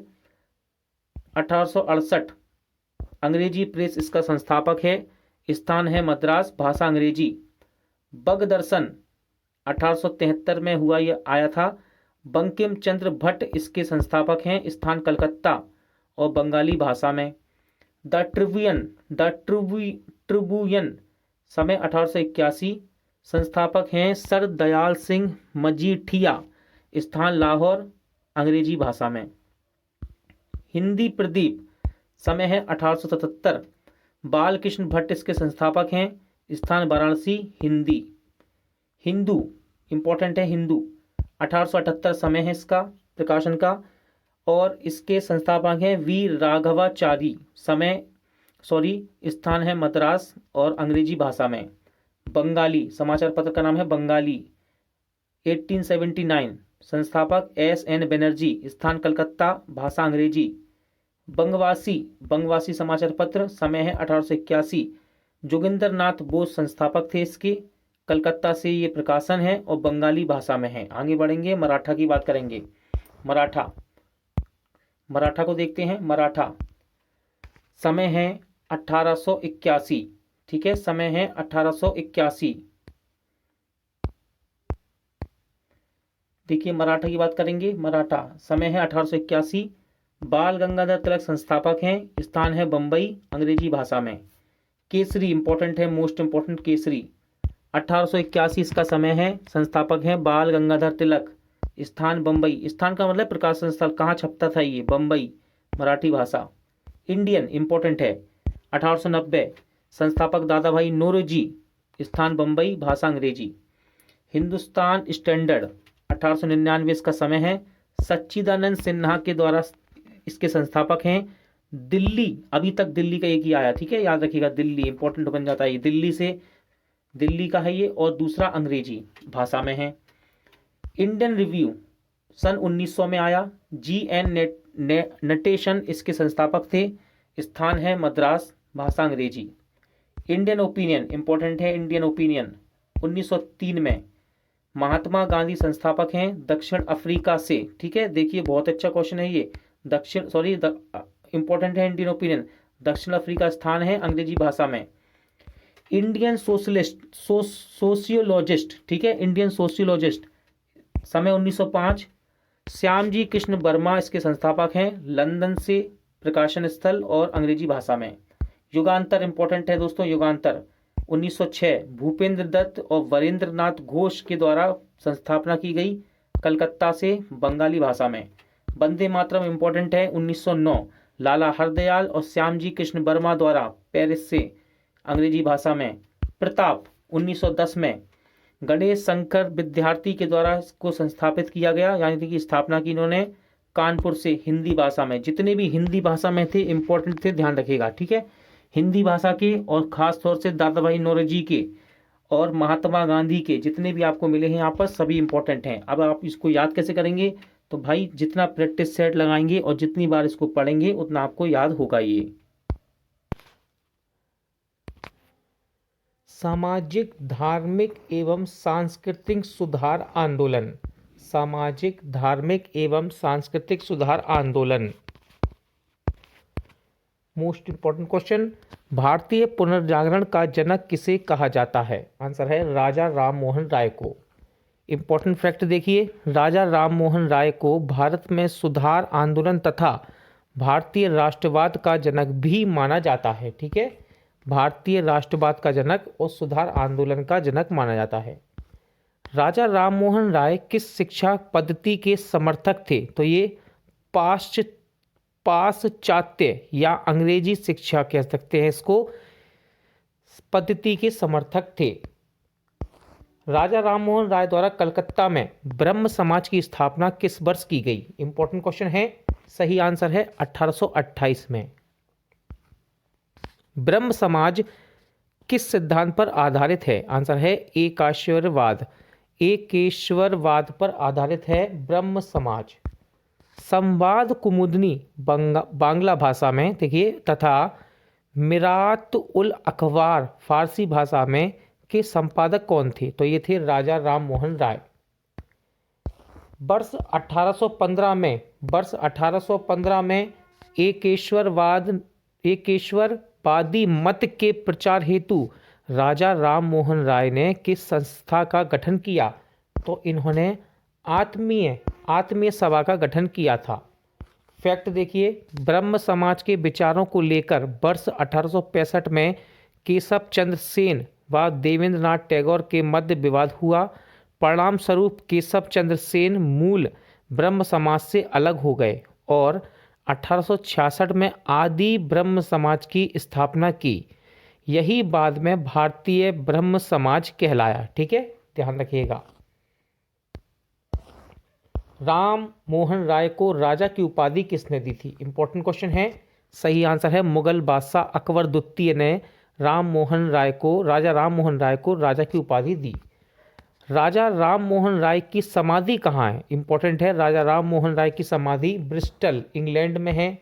1868। अंग्रेजी प्रेस इसका संस्थापक है। स्थान है मद्रास, भाषा अंग्रेजी। बग दर्शन 1873 में हुआ, यह आया था। बंकिम चंद्र भट्ट इसके संस्थापक हैं। स्थान कलकत्ता और बंगाली भाषा में। द ट्रिब्यून समय 1881। संस्थापक हैं सर दयाल सिंह मजीठिया। स्थान लाहौर, अंग्रेजी भाषा में। हिंदी प्रदीप समय है 1877। बालकृष्ण भट्ट इसके संस्थापक हैं। स्थान वाराणसी, हिंदी। हिंदू इंपॉर्टेंट है, हिंदू 1878 समय है इसका प्रकाशन का। और इसके संस्थापक हैं वी राघवाचारी। स्थान है मद्रास और अंग्रेजी भाषा में। बंगाली समाचार पत्र का नाम है बंगाली 1879। संस्थापक एस एन बनर्जी। स्थान कलकत्ता, भाषा अंग्रेजी। बंगवासी समाचार पत्र समय है 1881। जोगिंदर नाथ बोस संस्थापक थे इसके। कलकत्ता से ये प्रकाशन है और बंगाली भाषा में है। आगे बढ़ेंगे, मराठा की बात करेंगे। मराठा को देखते हैं। मराठा समय है 1881, ठीक है, समय है 1881। देखिए मराठा की बात करेंगे। मराठा समय है 1881। बाल गंगाधर तिलक संस्थापक हैं। स्थान है बम्बई, अंग्रेजी भाषा में। केसरी इंपॉर्टेंट है, मोस्ट इंपॉर्टेंट केसरी 1881 इसका समय है। संस्थापक हैं बाल गंगाधर तिलक। स्थान बम्बई। स्थान का मतलब प्रकाशन स्थल, कहाँ छपता था ये? बम्बई, मराठी भाषा। इंडियन इंपॉर्टेंट है 1890। संस्थापक दादा भाई नौरोजी। स्थान बम्बई, भाषा अंग्रेजी। हिंदुस्तान स्टैंडर्ड 1899 इसका समय है। सच्चिदानंद सिन्हा के द्वारा इसके संस्थापक हैं। दिल्ली, अभी तक दिल्ली का एक ही आया, ठीक है, याद रखिएगा, दिल्ली इंपॉर्टेंट बन जाता है ये, दिल्ली से, दिल्ली का है ये, और दूसरा अंग्रेजी भाषा में है। इंडियन रिव्यू सन 1900 में आया। जी एन नटेशन इसके संस्थापक थे। स्थान है मद्रास, भाषा अंग्रेजी। इंडियन ओपिनियन इंपॉर्टेंट है, इंडियन ओपिनियन 1903 में। महात्मा गांधी संस्थापक हैं दक्षिण अफ्रीका से, ठीक है, देखिए बहुत अच्छा क्वेश्चन है ये। इंपॉर्टेंट है इंडियन ओपिनियन। दक्षिण अफ्रीका स्थान है अंग्रेजी भाषा में। इंडियन सोशियोलॉजिस्ट, ठीक है, इंडियन सोशियोलॉजिस्ट, समय 1905। श्याम जी कृष्ण वर्मा इसके संस्थापक हैं, लंदन से प्रकाशन स्थल और अंग्रेजी भाषा में। युगांतर इंपॉर्टेंट है दोस्तों, युगांतर 1906 भूपेंद्र दत्त और वरेंद्र नाथ घोष के द्वारा संस्थापना की गई, कलकत्ता से, बंगाली भाषा में। वंदे मातरम इंपॉर्टेंट है 1909 लाला हरदयाल और श्याम जी कृष्ण वर्मा द्वारा पेरिस से, अंग्रेजी भाषा में। प्रताप 1910 में गणेश शंकर विद्यार्थी के द्वारा इसको संस्थापित किया गया, यानी कि स्थापना की इन्होंने कानपुर से, हिंदी भाषा में। जितने भी हिंदी भाषा में थे इंपॉर्टेंट थे, ध्यान रखिएगा, ठीक है। हिंदी भाषा के और खास तौर से दादा भाई नौरोजी के और महात्मा गांधी के जितने भी आपको मिले हैं यहाँ पर सभी इंपॉर्टेंट हैं। अब आप इसको याद कैसे करेंगे, तो भाई जितना प्रैक्टिस सेट लगाएंगे और जितनी बार इसको पढ़ेंगे उतना आपको याद होगा। ये सामाजिक धार्मिक एवं सांस्कृतिक सुधार आंदोलन, सामाजिक धार्मिक एवं सांस्कृतिक सुधार आंदोलन। मोस्ट इंपॉर्टेंट क्वेश्चन, भारतीय पुनर्जागरण का जनक किसे कहा जाता है? आंसर है राजा राम मोहन राय को। इंपॉर्टेंट फैक्ट देखिए, राजा राम मोहन राय को भारत में सुधार आंदोलन तथा भारतीय राष्ट्रवाद का जनक भी माना जाता है, ठीक है। भारतीय राष्ट्रवाद का जनक और सुधार आंदोलन का जनक माना जाता है। राजा राम मोहन राय किस शिक्षा पद्धति के समर्थक थे? तो ये पाश्चात्य या अंग्रेजी शिक्षा कह सकते हैं इसको, पद्धति के समर्थक थे। राजा राम मोहन राय द्वारा कलकत्ता में ब्रह्म समाज की स्थापना किस वर्ष की गई? इंपॉर्टेंट क्वेश्चन है, सही आंसर है 1828 में। ब्रह्म समाज किस सिद्धांत पर आधारित है? आंसर है एकेश्वरवाद, एकेश्वरवाद पर आधारित है ब्रह्म समाज। संवाद कुमुदनी बांग्ला भाषा में देखिए तथा मिरात उल अखबार फारसी भाषा में के संपादक कौन थे? तो ये थे राजा राम मोहन राय। वर्ष 1815 में एकेश्वरवादी मत के प्रचार हेतु राजा राम मोहन राय ने किस संस्था का गठन किया? तो इन्होंने आत्मीय सभा का गठन किया था। फैक्ट देखिए, ब्रह्म समाज के विचारों को लेकर वर्ष 1865 में केशव चंद्र सेन व देवेंद्रनाथ टैगोर के मध्य विवाद हुआ। परिणाम स्वरूप केशव चंद्र सेन मूल ब्रह्म समाज से अलग हो गए और 1866 में आदि ब्रह्म समाज की स्थापना की। यही बाद में भारतीय ब्रह्म समाज कहलाया, ठीक है, ध्यान रखिएगा। राम मोहन राय को राजा की उपाधि किसने दी थी? इंपॉर्टेंट क्वेश्चन है, सही आंसर है मुगल बादशाह अकबर द्वितीय ने राजा राम मोहन राय को राजा की उपाधि दी। राजा राम मोहन राय की समाधि कहाँ है? इंपॉर्टेंट है, राजा राम मोहन राय की समाधि ब्रिस्टल इंग्लैंड में है।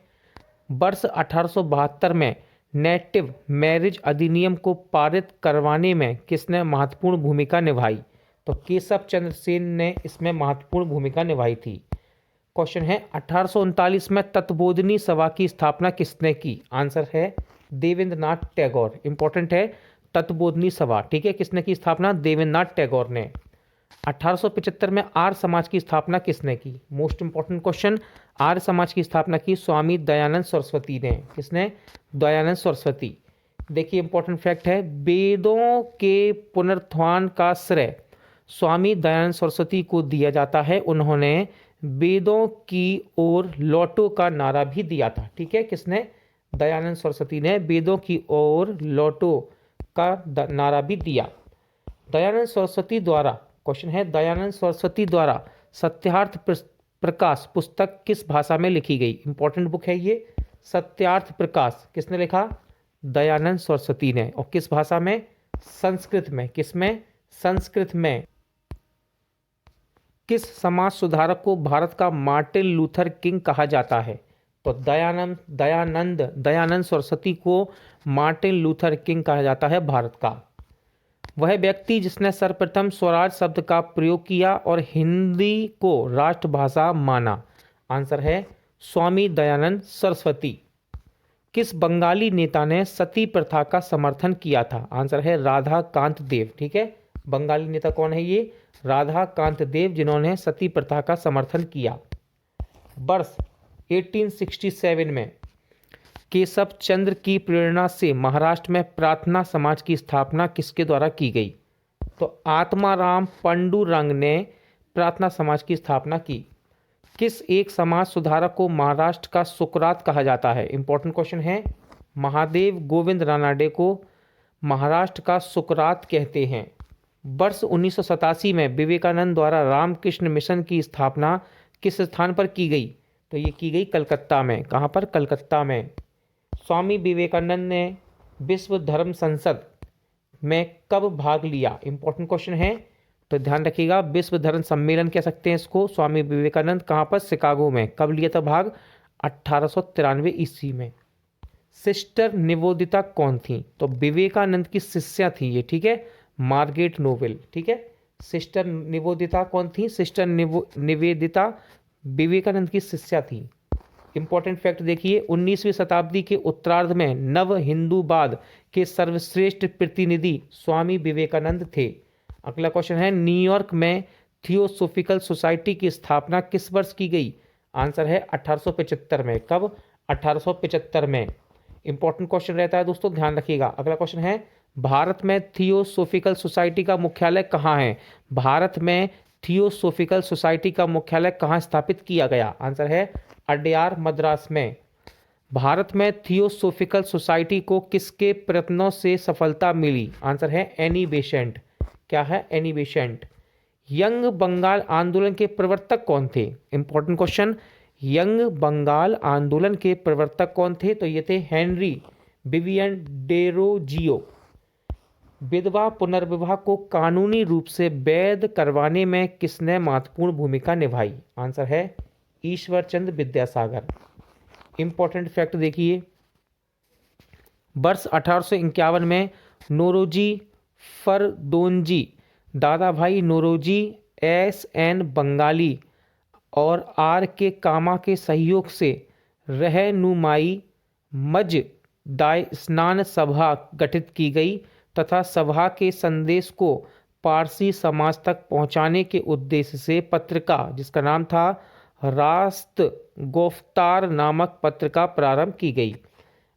वर्ष 1872 में नेटिव मैरिज अधिनियम को पारित करवाने में किसने महत्वपूर्ण भूमिका निभाई? तो केशव चंद्र सेन ने इसमें महत्वपूर्ण भूमिका निभाई थी। क्वेश्चन है 1839 में तत्वबोधिनी सभा की स्थापना किसने की? आंसर है देवेंद्रनाथ टैगोर। इंपॉर्टेंट है, तत्वबोधिनी सभा, ठीक है, किसने की स्थापना? देवेंद्रनाथ टैगोर ने। 1875 में आर्य समाज की स्थापना किसने की? Most important question, Arya Samaj की स्थापना की स्वामी दयानंद सरस्वती ने। किसने? दयानंद सरस्वती। देखिए इंपॉर्टेंट फैक्ट है, वेदों के पुनरुत्थान का श्रेय स्वामी दयानंद सरस्वती को दिया जाता है। उन्होंने वेदों की ओर लौटो का नारा भी दिया था, ठीक है, किसने? दयानंद सरस्वती ने वेदों की ओर लौटो का नारा भी दिया। दयानंद सरस्वती द्वारा, क्वेश्चन है, दयानंद सरस्वती द्वारा सत्यार्थ प्रकाश पुस्तक किस भाषा में लिखी गई? इंपॉर्टेंट बुक है ये, सत्यार्थ प्रकाश। किसने लिखा? दयानंद सरस्वती ने। और किस भाषा में? संस्कृत में। किसमें? संस्कृत में। किस समाज सुधारक को भारत का मार्टिन लूथर किंग कहा जाता है? तो दयानंद सरस्वती को मार्टिन लूथर किंग कहा जाता है भारत का। वह व्यक्ति जिसने सर्वप्रथम स्वराज शब्द का प्रयोग किया और हिंदी को राष्ट्रभाषा माना। आंसर है स्वामी दयानंद सरस्वती। किस बंगाली नेता ने सती प्रथा का समर्थन किया था? आंसर है राधा कांत देव। ठीक है, बंगाली नेता कौन है? ये राधा कांत देव, जिन्होंने सती प्रथा का समर्थन किया। वर्ष 1867 में केशव चंद्र की प्रेरणा से महाराष्ट्र में प्रार्थना समाज की स्थापना किसके द्वारा की गई? तो आत्माराम पांडुरंग ने प्रार्थना समाज की स्थापना की। किस एक समाज सुधारक को महाराष्ट्र का सुकरात कहा जाता है? इंपॉर्टेंट क्वेश्चन है। महादेव गोविंद रानाडे को महाराष्ट्र का सुकरात कहते हैं। वर्ष 1987 में विवेकानंद द्वारा रामकृष्ण मिशन की स्थापना किस स्थान पर की गई? तो ये की गई कलकत्ता में। कहाँ पर? कलकत्ता में। स्वामी विवेकानंद ने विश्व धर्म संसद में कब भाग लिया? इंपॉर्टेंट क्वेश्चन है, तो ध्यान रखिएगा। विश्व धर्म सम्मेलन कह सकते हैं इसको। स्वामी विवेकानंद कहाँ पर? शिकागो में। कब लिया था भाग? 1893 ईस्वी में। सिस्टर निवेदिता कौन थी? तो विवेकानंद की शिष्या थी ये। ठीक है, मार्गरेट नोबेल। ठीक है, सिस्टर निवेदिता कौन थी? सिस्टर निवेदिता विवेकानंद की शिष्या थी। इंपॉर्टेंट फैक्ट देखिए, 19वीं शताब्दी के उत्तरार्ध में नव हिंदूवाद के सर्वश्रेष्ठ प्रतिनिधि स्वामी विवेकानंद थे। अगला क्वेश्चन है, न्यूयॉर्क में थियोसोफिकल सोसाइटी की स्थापना किस वर्ष की गई? आंसर है 1875 में। कब? 1875 में। इंपॉर्टेंट क्वेश्चन रहता है दोस्तों, ध्यान रखिएगा। अगला क्वेश्चन है, भारत में थियोसोफिकल सोसाइटी का मुख्यालय कहाँ है? भारत में थियोसोफिकल सोसाइटी का मुख्यालय कहाँ स्थापित किया गया? आंसर है अड्यार, मद्रास में। भारत में थियोसोफिकल सोसाइटी को किसके प्रयत्नों से सफलता मिली? आंसर है एनी बेसेंट। क्या है? Annie Besant. यंग बंगाल आंदोलन के प्रवर्तक कौन थे? इंपॉर्टेंट क्वेश्चन, यंग बंगाल आंदोलन के प्रवर्तक कौन थे? तो ये थे हेनरी विवियन डेरोजियो। विधवा पुनर्विवाह को कानूनी रूप से वैध करवाने में किसने महत्वपूर्ण भूमिका निभाई? आंसर है ईश्वर चंद्र विद्यासागर। इंपॉर्टेंट फैक्ट देखिए, वर्ष 1851 में नौरोजी फरदोंजी, दादा भाई नौरोजी, एस.एन. बंगाली और आर.के. कामा के सहयोग से रहनुमाई मजदाय स्नान सभा गठित की गई तथा सभा के संदेश को पारसी समाज तक पहुंचाने के उद्देश्य से पत्रिका, जिसका नाम था रास्त गोफ्तार नामक पत्रिका, प्रारंभ की गई।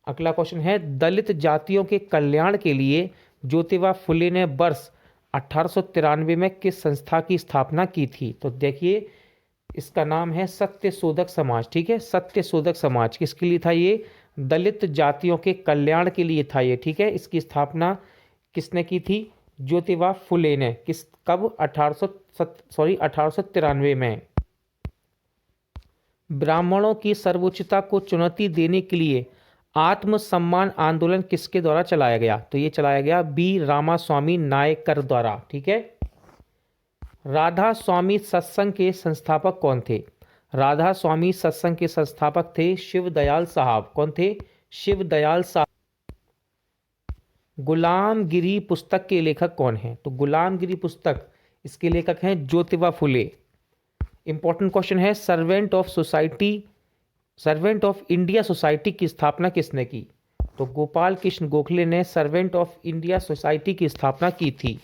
अगला क्वेश्चन है, दलित जातियों के कल्याण के लिए ज्योतिबा फुले ने वर्ष 1893 में किस संस्था की स्थापना की थी? तो देखिए, इसका नाम है सत्य शोधक समाज। ठीक है, सत्य शोधक समाज किसके लिए था? ये दलित जातियों के कल्याण के लिए था ये। ठीक है, इसकी स्थापना किसने की थी? ज्योतिबा फुले ने। कब? 1893 में। ब्राह्मणों की सर्वोच्चता को चुनौती देने के लिए आत्मसम्मान आंदोलन किसके द्वारा चलाया गया? तो ये चलाया गया बी रामास्वामी नायकर द्वारा। ठीक है। राधा स्वामी सत्संग के संस्थापक कौन थे? राधा स्वामी सत्संग के संस्थापक थे शिवदयाल साहब। कौन थे? शिवदयाल साहब। गुलामगिरी पुस्तक के लेखक कौन हैं? तो गुलामगिरी पुस्तक, इसके लेखक हैं ज्योतिबा फुले। इंपॉर्टेंट क्वेश्चन है, सर्वेंट ऑफ इंडिया सोसाइटी की स्थापना किसने की? तो गोपाल कृष्ण गोखले ने सर्वेंट ऑफ इंडिया सोसाइटी की स्थापना की थी।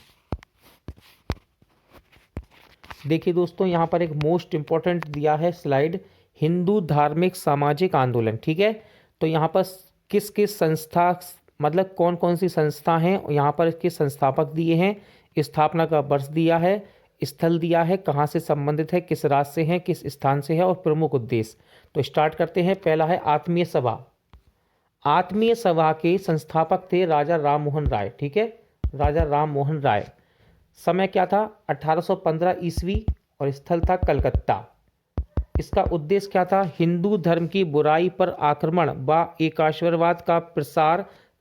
देखिए दोस्तों, यहाँ पर एक मोस्ट इंपॉर्टेंट दिया है स्लाइड, हिंदू धार्मिक सामाजिक आंदोलन। ठीक है, तो यहाँ पर किस किस संस्था, मतलब कौन कौन सी संस्था हैं, यहाँ पर इसके संस्थापक दिए हैं, स्थापना का वर्ष दिया है, स्थल दिया है, कहाँ से संबंधित है, किस राज्य से है, किस स्थान से है, और प्रमुख उद्देश्य। तो स्टार्ट करते हैं। पहला है आत्मीय सभा। आत्मीय सभा के संस्थापक थे राजा राम मोहन राय। ठीक है, राजा राम मोहन राय। समय क्या था? 1815 ईस्वी, और स्थल था कलकत्ता। इसका उद्देश्य क्या था? हिंदू धर्म की बुराई पर आक्रमण व एकाश्वरवाद का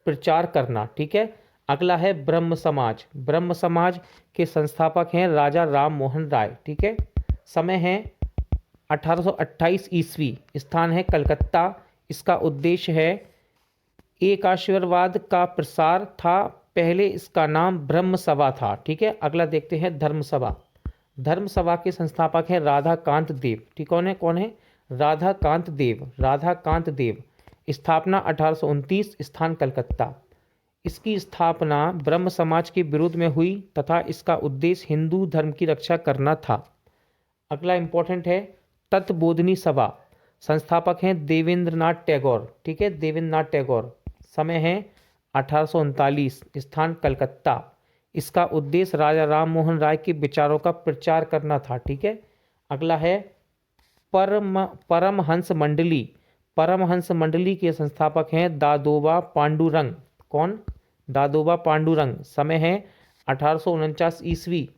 प्रचार करना। ठीक है। अगला है ब्रह्म समाज। ब्रह्म समाज के संस्थापक हैं राजा राम मोहन राय। ठीक है। समय है 1828 ईस्वी, स्थान है कलकत्ता। इसका उद्देश्य है एकाश्वरवाद का प्रसार था। पहले इसका नाम ब्रह्म सभा था। ठीक है। अगला देखते हैं धर्म सभा। धर्म सभा के संस्थापक हैं राधा कांत देव। ठीक, कौन है? राधा कांत देव। राधा कांत देव। स्थापना 1829, स्थान कलकत्ता। इसकी स्थापना ब्रह्म समाज के विरोध में हुई तथा इसका उद्देश्य हिंदू धर्म की रक्षा करना था। अगला इंपॉर्टेंट है तत्वबोधिनी सभा। संस्थापक हैं देवेंद्रनाथ टैगोर। ठीक है, देवेंद्रनाथ टैगोर। समय है 1839, स्थान कलकत्ता। इसका उद्देश्य राजा राम मोहन राय के विचारों का प्रचार करना था। ठीक है। अगला है परमहंस मंडली। परमहंस मंडली के संस्थापक हैं दादोबा पांडुरंग। कौन? दादोबा पांडुरंग। समय है 1849 ईस्वी।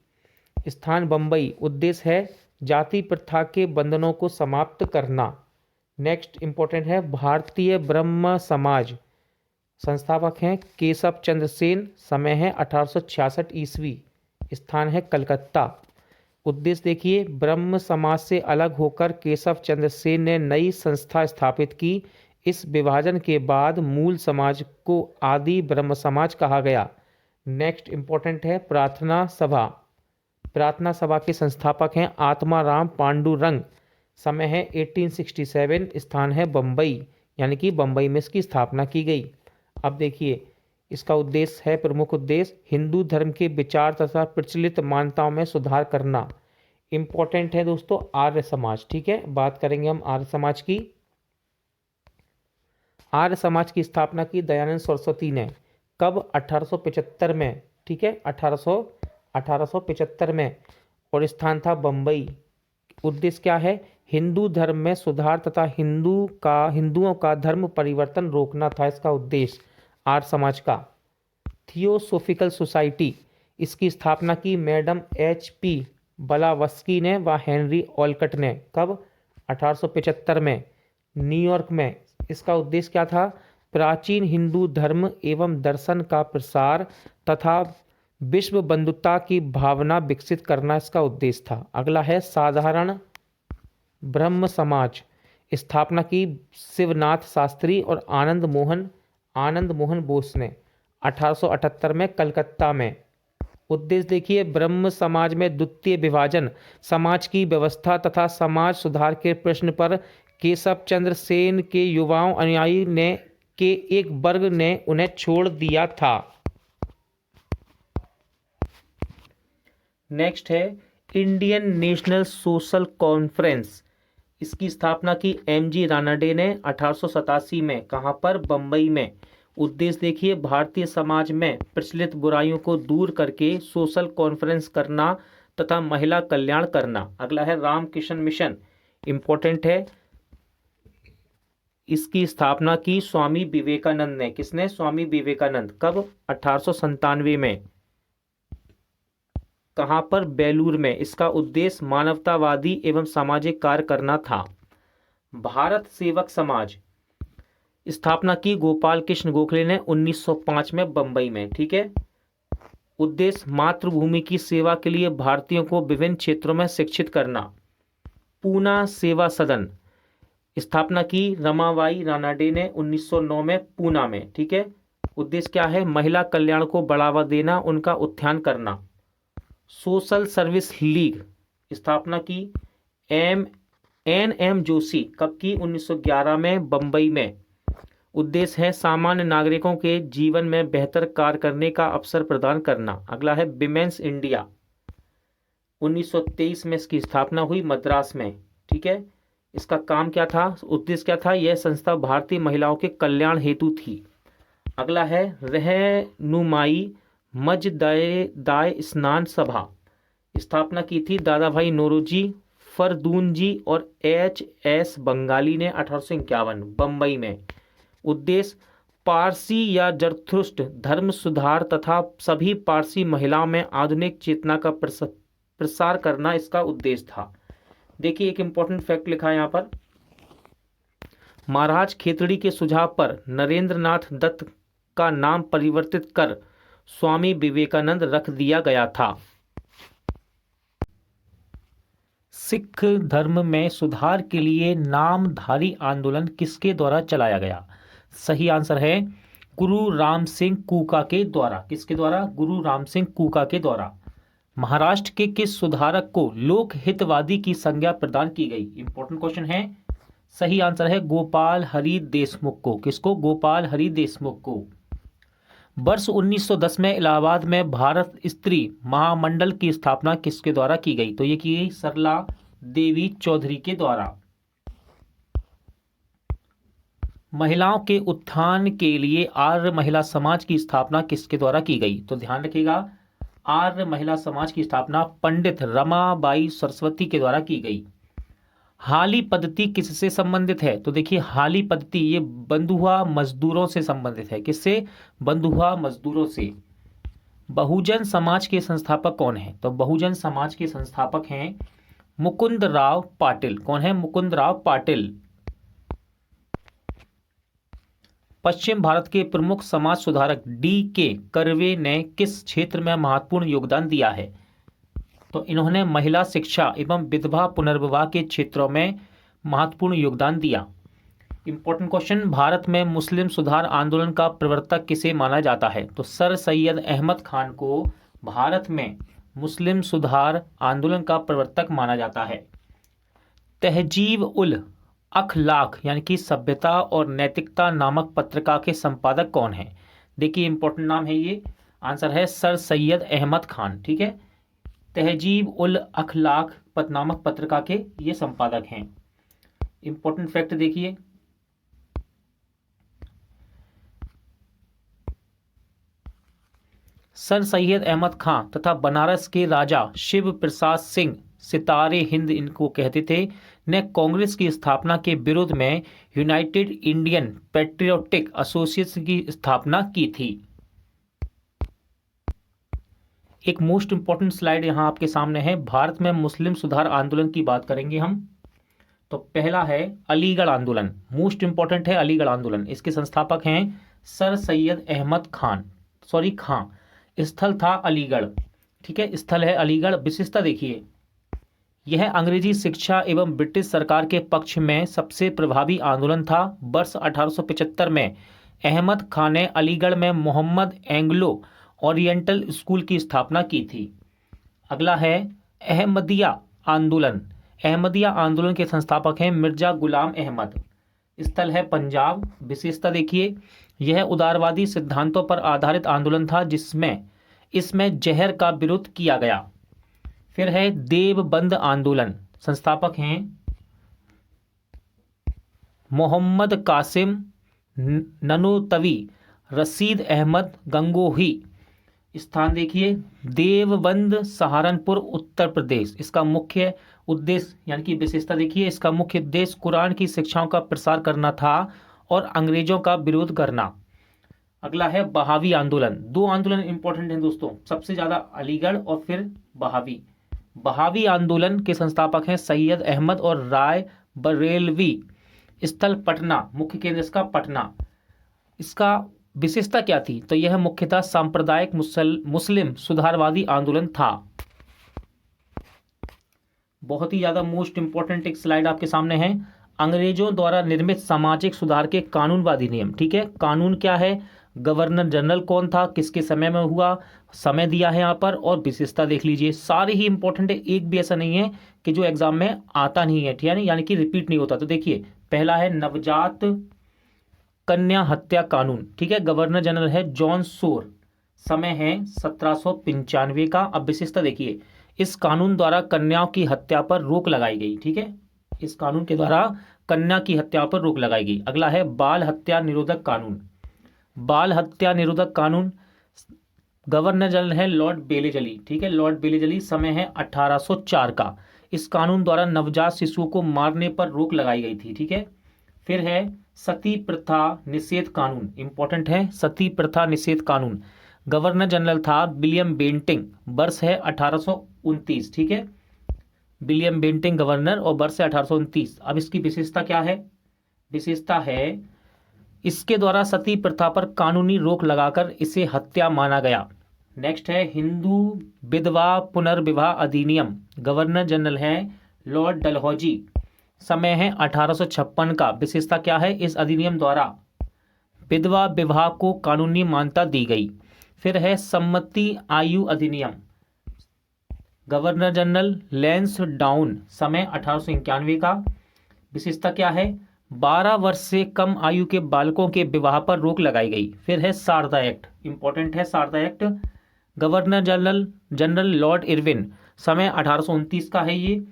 स्थान बम्बई। उद्देश्य है जाति प्रथा के बंधनों को समाप्त करना। नेक्स्ट इंपॉर्टेंट है भारतीय ब्रह्म समाज। संस्थापक हैं केशव चंद्र सेन। समय है 1866 ईस्वी। स्थान है कलकत्ता। उद्देश्य देखिए, ब्रह्म समाज से अलग होकर केशव चंद्र सेन ने नई संस्था स्थापित की। इस विभाजन के बाद मूल समाज को आदि ब्रह्म समाज कहा गया। नेक्स्ट इंपॉर्टेंट है प्रार्थना सभा। प्रार्थना सभा के संस्थापक हैं आत्माराम पांडुरंग। समय है 1867। स्थान है बम्बई, यानी कि बम्बई में इसकी स्थापना की गई। अब देखिए, इसका उद्देश्य है, प्रमुख उद्देश्य हिंदू धर्म के विचार तथा प्रचलित मान्यताओं में सुधार करना। इंपॉर्टेंट है दोस्तों आर्य समाज। ठीक है, बात करेंगे हम आर्य समाज की। आर्य समाज की स्थापना की दयानंद सरस्वती ने। कब? 1875 में। ठीक है, 1875 में। और स्थान था बम्बई। उद्देश्य क्या है? हिंदू धर्म में सुधार तथा हिंदुओं का धर्म परिवर्तन रोकना था इसका उद्देश्य आर्य समाज का। Theosophical society. इसकी स्थापना की मैडम HP ब्लावस्की ने व हेनरी ऑलकट ने। कब? 1875 में, न्यूयॉर्क में। इसका उद्देश्य क्या था? प्राचीन हिंदू धर्म एवं दर्शन का प्रसार तथा विश्व बंधुता की भावना विकसित करना इसका उद्देश्य था। अगला है साधारण ब्रह्म समाज। स्थापना की शिवनाथ शास्त्री और आनंद मोहन बोस ने 1878 में कलकत्ता में। उद्देश्य देखिए, ब्रह्म समाज में द्वितीय विभाजन, समाज की व्यवस्था तथा समाज सुधार के प्रश्न पर केशव चंद्र सेन के युवाओं अनुयायी ने के एक वर्ग ने उन्हें छोड़ दिया था। नेक्स्ट है इंडियन नेशनल सोशल कॉन्फ्रेंस। इसकी स्थापना की MG रानाडे ने 1887 में। कहाँ पर? बम्बई में। उद्देश्य देखिए, भारतीय समाज में प्रचलित बुराइयों को दूर करके सोशल कॉन्फ्रेंस करना तथा महिला कल्याण करना। अगला है रामकृष्ण मिशन। इंपॉर्टेंट है, इसकी स्थापना की स्वामी विवेकानंद ने। किसने? स्वामी विवेकानंद। कब? 1897 में। कहाँ पर? बेलूर में। इसका उद्देश्य मानवतावादी एवं सामाजिक कार्य करना था। भारत सेवक समाज। स्थापना की गोपाल कृष्ण गोखले ने 1905 में बम्बई में। ठीक है। उद्देश्य मातृभूमि की सेवा के लिए भारतीयों को विभिन्न क्षेत्रों में शिक्षित करना। पूना सेवा सदन। स्थापना की रमाबाई रानाडे ने 1909 में पूना में। ठीक है। उद्देश्य क्या है? महिला कल्याण को बढ़ावा देना, उनका उत्थान करना। Social service league. स्थापना की NM जोशी। कब की? 1911 में बम्बई में। उद्देश्य है सामान्य नागरिकों के जीवन में बेहतर कार्य करने का अवसर प्रदान करना। अगला है विमेंस इंडिया। 1923 में इसकी स्थापना हुई मद्रास में। ठीक है। इसका काम क्या था? उद्देश्य क्या था? यह संस्था भारतीय महिलाओं के कल्याण हेतु थी। अगला है रहनुमाई मजदाए स्नान सभा। स्थापना की थी दादा भाई नौरोजी फरदून जी और HS बंगाली ने 1851 बम्बई में। उद्देश्य पारसी या जरथुस्ट्र धर्म सुधार तथा सभी पारसी महिलाओं में आधुनिक चेतना का प्रसार करना इसका उद्देश्य था। देखिए, एक इंपॉर्टेंट फैक्ट लिखा है यहाँ पर। महाराज खेतड़ी के सुझाव पर नरेंद्र नाथ दत्त का नाम परिवर्तित कर स्वामी विवेकानंद रख दिया गया था। सिख धर्म में सुधार के लिए नामधारी आंदोलन किसके द्वारा चलाया गया? सही आंसर है गुरु राम सिंह कूका के द्वारा। किसके द्वारा? गुरु राम सिंह कूका के द्वारा। महाराष्ट्र के किस सुधारक को लोक हितवादी की संज्ञा प्रदान की गई? इंपॉर्टेंट क्वेश्चन है। सही आंसर है गोपाल हरि देशमुख को। किसको? गोपाल हरि देशमुख को। वर्ष 1910 में इलाहाबाद में भारत स्त्री महामंडल की स्थापना किसके द्वारा की गई? तो ये की गई सरला देवी चौधरी के द्वारा। महिलाओं के उत्थान के लिए आर्य महिला समाज की स्थापना किसके द्वारा की गई? तो ध्यान रखिएगा, आर्य महिला समाज की स्थापना पंडित रमाबाई सरस्वती के द्वारा की गई। हाली पद्धति किससे संबंधित है? तो देखिए, हाली पद्धति ये बंधुआ मजदूरों से संबंधित है। किससे? बंधुआ मजदूरों से। बहुजन समाज के संस्थापक कौन है? तो बहुजन समाज के संस्थापक हैं मुकुंद राव पाटिल। कौन है? मुकुंद राव पाटिल। पश्चिम भारत के प्रमुख समाज सुधारक D.K. कर्वे ने किस क्षेत्र में महत्वपूर्ण योगदान दिया है? तो इन्होंने महिला शिक्षा एवं विधवा पुनर्विवाह के क्षेत्रों में महत्वपूर्ण योगदान दिया। इंपॉर्टेंट क्वेश्चन, भारत में मुस्लिम सुधार आंदोलन का प्रवर्तक किसे माना जाता है? तो सर सैयद अहमद खान को भारत में मुस्लिम सुधार आंदोलन का प्रवर्तक माना जाता है। तहजीब उल अखलाक यानी कि सभ्यता और नैतिकता नामक पत्रिका के संपादक कौन है? देखिए, इंपॉर्टेंट नाम है ये। आंसर है सर सैयद अहमद खान। ठीक है, तहजीब उल अखलाक नामक पत्रिका के ये संपादक हैं। इंपॉर्टेंट फैक्ट देखिए, सर सैयद अहमद खान तथा बनारस के राजा शिव प्रसाद सिंह सितारे हिंद इनको कहते थे, ने कांग्रेस की स्थापना के विरोध में यूनाइटेड इंडियन पैट्रियोटिक एसोसिएशन की स्थापना की थी। एक मोस्ट इंपॉर्टेंट स्लाइड यहां आपके सामने है। भारत में मुस्लिम सुधार आंदोलन की बात करेंगे हम। तो पहला है अलीगढ़ आंदोलन। मोस्ट इंपॉर्टेंट है अलीगढ़ आंदोलन। इसके संस्थापक हैं सर सैयद अहमद खान, खां। स्थल था अलीगढ़। ठीक है, स्थल है अलीगढ़। विशेषता देखिए, यह अंग्रेजी शिक्षा एवं ब्रिटिश सरकार के पक्ष में सबसे प्रभावी आंदोलन था। वर्ष 1875 में अहमद खान ने अलीगढ़ में मोहम्मद एंग्लो ओरिएंटल स्कूल की स्थापना की थी। अगला है अहमदिया आंदोलन। अहमदिया आंदोलन के संस्थापक हैं मिर्जा गुलाम अहमद। स्थल है पंजाब। विशेषता देखिए, यह उदारवादी सिद्धांतों पर आधारित आंदोलन था इसमें जहर का विरोध किया गया। फिर है देवबंद आंदोलन। संस्थापक हैं मोहम्मद कासिम ननोतवी, रशीद अहमद गंगोही। स्थान देखिए, देवबंद सहारनपुर उत्तर प्रदेश। इसका मुख्य उद्देश्य यानी कि विशेषता देखिए, इसका मुख्य उद्देश्य कुरान की शिक्षाओं का प्रसार करना था और अंग्रेजों का विरोध करना। अगला है बहावी आंदोलन। दो आंदोलन इंपॉर्टेंट हैं दोस्तों, सबसे ज्यादा अलीगढ़ और फिर बहावी। बहावी आंदोलन के संस्थापक हैं सैयद अहमद और राय बरेलवी। स्थल पटना, मुख्य केंद्र इसका पटना। इसका विशेषता क्या थी? तो यह मुख्यतः सांप्रदायिक मुस्लिम सुधारवादी आंदोलन था। बहुत ही ज्यादा मोस्ट इंपॉर्टेंट एक स्लाइड आपके सामने है। अंग्रेजों द्वारा निर्मित सामाजिक सुधार के कानूनवादी नियम। ठीक है, कानून क्या है, गवर्नर जनरल कौन था, किसके समय में हुआ, समय दिया है यहाँ पर, और विशेषता देख लीजिए। सारे ही इंपॉर्टेंट है, एक भी ऐसा नहीं है कि जो एग्जाम में आता नहीं है, ठीक है, यानी कि रिपीट नहीं होता। तो देखिए, पहला है नवजात कन्या हत्या कानून। ठीक है, गवर्नर जनरल है जॉन सोर, समय है 1795 का। अब विशेषता देखिए, इस कानून द्वारा कन्याओं की हत्या पर रोक लगाई गई। ठीक है, इस कानून के द्वारा कन्या की हत्या पर रोक लगाई गई। अगला है बाल हत्या निरोधक कानून। बाल हत्या निरोधक कानून, गवर्नर जनरल है लॉर्ड बेलेजली। ठीक है, लॉर्ड बेलेजली, समय है 1804 का। इस कानून द्वारा नवजात शिशुओं को मारने पर रोक लगाई गई थी। ठीक है, फिर है सती प्रथा निषेध कानून। इंपॉर्टेंट है सती प्रथा निषेध कानून। गवर्नर जनरल था विलियम बेंटिंग, वर्ष है 1829। ठीक है, विलियम बेंटिंग गवर्नर और वर्ष है 1829। अब इसकी विशेषता क्या है? विशेषता है इसके द्वारा सती प्रथा पर कानूनी रोक लगाकर इसे हत्या माना गया। नेक्स्ट है हिंदू विधवा पुनर्विवाह अधिनियम। गवर्नर जनरल है लॉर्ड डलहौजी, समय है 1856 का। विशेषता क्या है? इस अधिनियम द्वारा विधवा विवाह को कानूनी मान्यता दी गई। फिर है सम्मति आयु अधिनियम। गवर्नर जनरल लैंस डाउन, समय 1891 का। विशेषता क्या है? 12 वर्ष से कम आयु के बालकों के विवाह पर रोक लगाई गई। फिर है शारदा एक्ट, इंपॉर्टेंट है Sharda Act. Governor general lord Irwin, समय 1829 का है ये।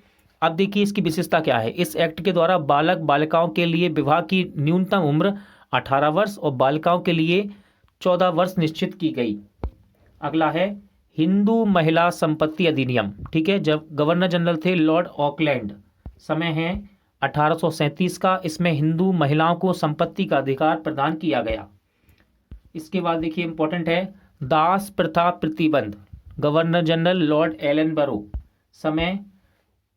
अब देखिए इसकी विशेषता क्या है। इस एक्ट के द्वारा बालक बालिकाओं के लिए विवाह की न्यूनतम उम्र 18 वर्ष और बालिकाओं के लिए 14 वर्ष निश्चित की गई। अगला है हिंदू महिला संपत्ति अधिनियम, ठीक है। जब गवर्नर जनरल थे लॉर्ड ऑकलैंड, समय है 1837 का। इसमें हिंदू महिलाओं को संपत्ति का अधिकार प्रदान किया गया। इसके बाद देखिए इंपॉर्टेंट है दास प्रथा प्रतिबंध, गवर्नर जनरल लॉर्ड एलन बरो, समय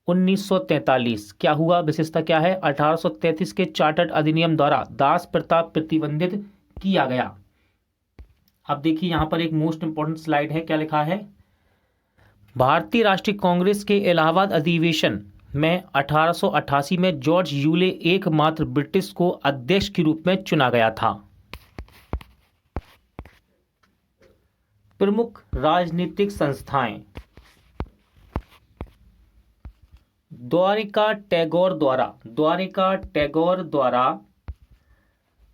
1943। क्या हुआ, विशेषता क्या है? 1833 के चार्टर्ड अधिनियम द्वारा दास प्रथा प्रतिबंधित किया गया। अब देखिए यहां पर एक मोस्ट इंपॉर्टेंट स्लाइड है, क्या लिखा है? भारतीय राष्ट्रीय कांग्रेस के इलाहाबाद अधिवेशन में 1888 में जॉर्ज यूले एकमात्र ब्रिटिश को अध्यक्ष के रूप में चुना गया था। प्रमुख राजनीतिक संस्थाएं, द्वारिका टैगोर द्वारा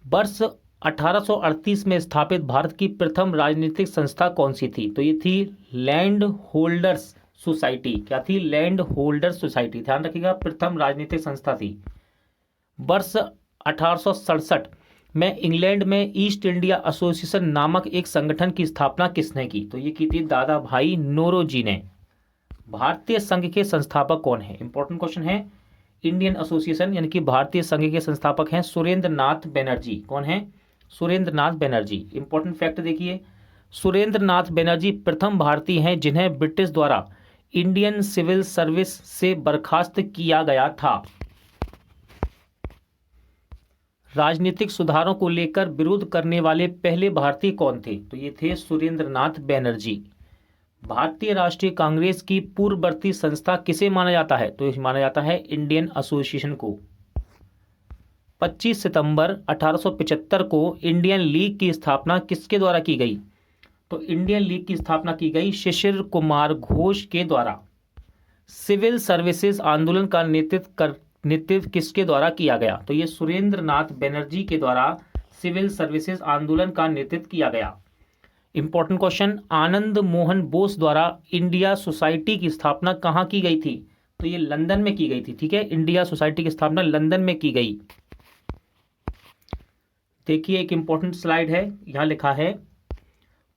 वर्ष 1838 में स्थापित भारत की प्रथम राजनीतिक संस्था कौन सी थी? तो ये थी लैंड होल्डर्स सोसाइटी। क्या थी? लैंड होल्डर्स सोसाइटी, ध्यान रखिएगा, प्रथम राजनीतिक संस्था थी। वर्ष 1867 में इंग्लैंड में ईस्ट इंडिया एसोसिएशन नामक एक संगठन की स्थापना किसने की? तो ये की थी दादा भाई नौरोजी ने। भारतीय संघ के संस्थापक कौन है? इंपॉर्टेंट क्वेश्चन है। इंडियन एसोसिएशन यानी कि भारतीय संघ के संस्थापक हैं सुरेंद्र नाथ बनर्जी। कौन है? सुरेंद्र नाथ बनर्जी। इंपॉर्टेंट फैक्ट देखिए, सुरेंद्र नाथ बनर्जी प्रथम भारतीय हैं जिन्हें ब्रिटिश द्वारा इंडियन सिविल सर्विस से बर्खास्त किया गया था। राजनीतिक सुधारों को लेकर विरोध करने वाले पहले भारतीय कौन थे? तो ये थे सुरेंद्र नाथ बनर्जी। भारतीय राष्ट्रीय कांग्रेस की पूर्ववर्ती संस्था किसे माना जाता है? तो माना जाता है इंडियन एसोसिएशन को। 25 सितंबर 1875 को इंडियन लीग की स्थापना किसके द्वारा की गई? तो इंडियन लीग की स्थापना की गई शिशिर कुमार घोष के द्वारा। सिविल सर्विसेज आंदोलन का नेतृत्व किसके द्वारा किया गया? तो ये सुरेंद्र नाथ बनर्जी के द्वारा सिविल सर्विसेज आंदोलन का नेतृत्व किया गया। इंपॉर्टेंट क्वेश्चन, आनंद मोहन बोस द्वारा इंडिया सोसाइटी की स्थापना कहाँ की गई थी? तो ये लंदन में की गई थी, ठीक है। इंडिया सोसाइटी की स्थापना लंदन में की गई। देखिए एक इंपॉर्टेंट स्लाइड है, यहां लिखा है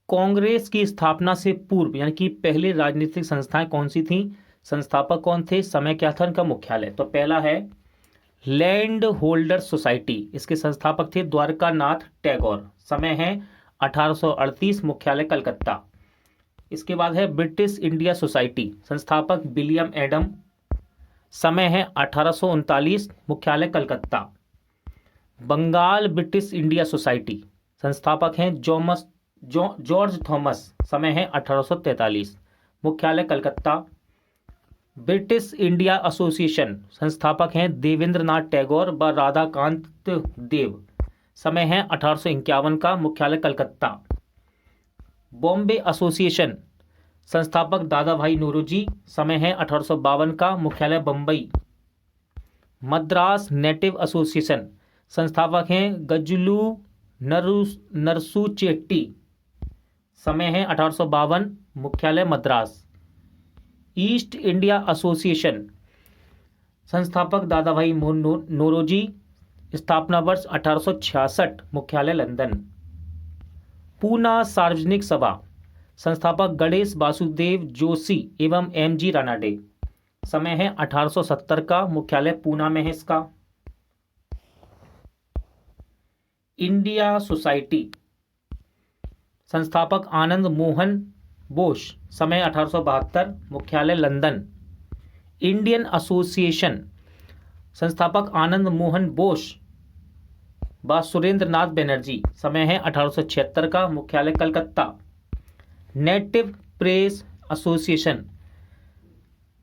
कांग्रेस की स्थापना से पूर्व यानी कि पहले राजनीतिक संस्थाएं कौन सी थीं? संस्थापक कौन थे? समय क्या था इनका मुख्यालय? तो पहला है लैंड होल्डर सोसाइटी, इसके संस्थापक थे द्वारका नाथ टैगोर। समय है 1838, मुख्यालय कलकत्ता। इसके बाद है ब्रिटिश इंडिया सोसाइटी, संस्थापक विलियम एडम। समय है 1839, मुख्यालय Calcutta. Bengal British India Society, संस्थापक हैं जॉर्ज थॉमस। समय है 1843, मुख्यालय कलकत्ता। ब्रिटिश इंडिया एसोसिएशन, संस्थापक हैं देवेंद्र नाथ टैगोर व राधाकांत देव। समय है 1851 का, मुख्यालय कलकत्ता। बॉम्बे एसोसिएशन, संस्थापक दादा भाई नौरोजी। समय है 1852 का, मुख्यालय बम्बई। मद्रास नेटिव एसोसिएशन, संस्थापक हैं गजलू नरसू चेट्टी। समय है 1852, मुख्यालय मद्रास। ईस्ट इंडिया एसोसिएशन, संस्थापक दादा भाई नौरोजी। स्थापना वर्ष 1866, मुख्यालय लंदन। पूना सार्वजनिक सभा, संस्थापक गणेश वासुदेव जोशी एवं एम.जी. रानाडे। समय है 1870 का, मुख्यालय पूना में है इसका। इंडिया सोसाइटी, संस्थापक आनंद मोहन बोस। समय 1872, मुख्यालय लंदन। इंडियन एसोसिएशन, संस्थापक आनंद मोहन बोस व सुरेंद्र नाथ बनर्जी। समय है 1876 का, मुख्यालय कलकत्ता। नेटिव प्रेस एसोसिएशन,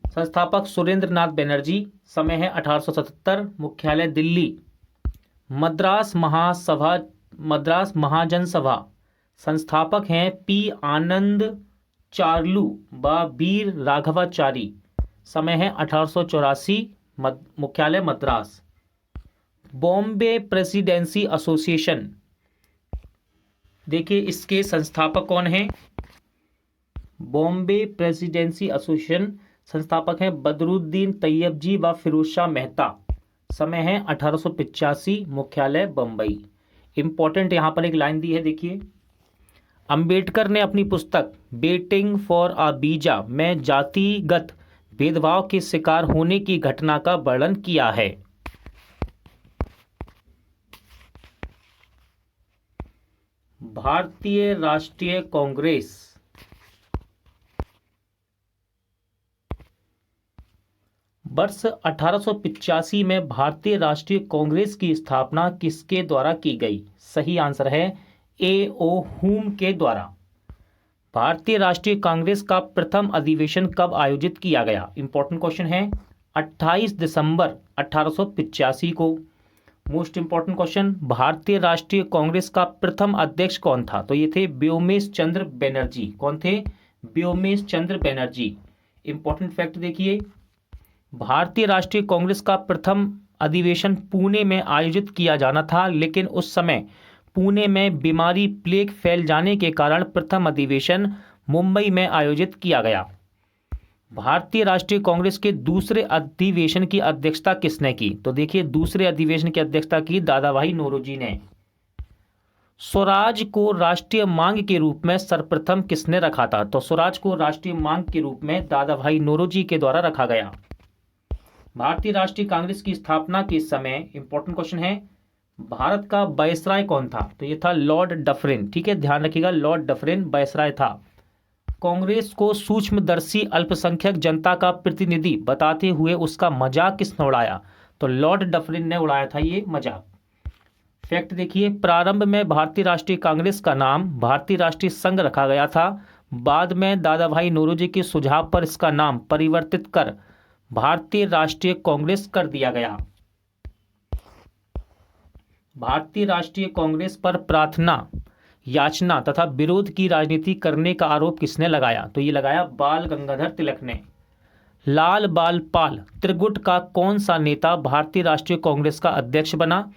संस्थापक सुरेंद्र नाथ बनर्जी। समय है 1877, मुख्यालय दिल्ली। मद्रास महाजन सभा, संस्थापक हैं पी आनंद चार्लू व वीर राघवाचारी। समय है 1884, मुख्यालय मद्रास। बॉम्बे प्रेसिडेंसी एसोसिएशन, देखिए इसके संस्थापक कौन हैं? बॉम्बे प्रेसिडेंसी एसोसिएशन संस्थापक हैं बदरुद्दीन तैयबजी व फिरोज शाह मेहता। समय है 1885, मुख्यालय बम्बई। इंपॉर्टेंट यहां पर एक लाइन दी है, देखिए। अंबेडकर ने अपनी पुस्तक वेटिंग फॉर अ वीजा में जातिगत भेदभाव के शिकार होने की घटना का वर्णन किया है। भारतीय राष्ट्रीय कांग्रेस वर्ष 1885 में भारतीय राष्ट्रीय कांग्रेस की स्थापना किसके द्वारा की गई? सही आंसर है ए ओ हुम के द्वारा। भारतीय राष्ट्रीय कांग्रेस का प्रथम अधिवेशन कब आयोजित किया गया? इंपॉर्टेंट क्वेश्चन है। 28 दिसंबर 1885 को। मोस्ट इंपॉर्टेंट क्वेश्चन, भारतीय राष्ट्रीय कांग्रेस का प्रथम अध्यक्ष कौन था? तो ये थे व्योमेश चंद्र बनर्जी। कौन थे? व्योमेश चंद्र बनर्जी। इंपॉर्टेंट फैक्ट देखिए, भारतीय राष्ट्रीय कांग्रेस का प्रथम अधिवेशन पुणे में आयोजित किया जाना था, लेकिन उस समय पुणे में बीमारी प्लेग फैल जाने के कारण प्रथम अधिवेशन मुंबई में आयोजित किया गया। भारतीय राष्ट्रीय कांग्रेस के दूसरे अधिवेशन की अध्यक्षता किसने की? तो देखिए, दूसरे अधिवेशन की अध्यक्षता की दादा भाई नौरोजी ने। स्वराज को राष्ट्रीय मांग के रूप में सर्वप्रथम किसने रखा था? तो स्वराज को राष्ट्रीय मांग के रूप में दादा भाई नौरोजी के द्वारा रखा गया। भारतीय राष्ट्रीय कांग्रेस की स्थापना के समय, इंपॉर्टेंट क्वेश्चन है, भारत का वायसराय कौन था? तो ये था लॉर्ड डफरिन। ठीक है, ध्यान रखिएगा, लॉर्ड डफरिन वायसराय था। कांग्रेस को सूक्ष्मदर्शी अल्पसंख्यक जनता का प्रतिनिधि बताते हुए उसका मजाक किसने उड़ाया? तो लॉर्ड डफरिन ने उड़ाया था ये मजाक। फैक्ट देखिए, प्रारंभ में भारतीय राष्ट्रीय कांग्रेस का नाम भारतीय राष्ट्रीय संघ रखा गया था। बाद में दादा भाई नौरोजी के सुझाव पर इसका नाम परिवर्तित कर भारतीय राष्ट्रीय कांग्रेस कर दिया गया। भारतीय राष्ट्रीय कांग्रेस पर प्रार्थना, याचना तथा विरोध की राजनीति करने का आरोप किसने लगाया? तो ये लगाया बाल गंगाधर तिलक ने। लाल बाल पाल त्रिगुट का कौन सा नेता भारतीय राष्ट्रीय कांग्रेस का अध्यक्ष बना?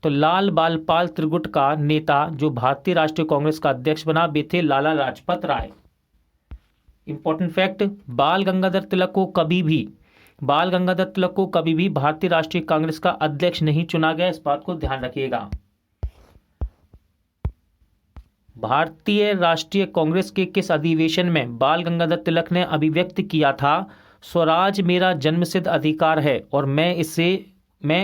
तो लाल बाल पाल त्रिगुट का नेता जो भारतीय राष्ट्रीय कांग्रेस का अध्यक्ष बना, वे थे लाला लाजपत राय। इंपॉर्टेंट फैक्ट, बाल गंगाधर तिलक को कभी भी भारतीय राष्ट्रीय कांग्रेस का अध्यक्ष नहीं चुना गया, इस बात को ध्यान रखिएगा। भारतीय राष्ट्रीय कांग्रेस के किस अधिवेशन में बाल गंगाधर तिलक ने अभिव्यक्त किया था, स्वराज मेरा जन्मसिद्ध अधिकार है और मैं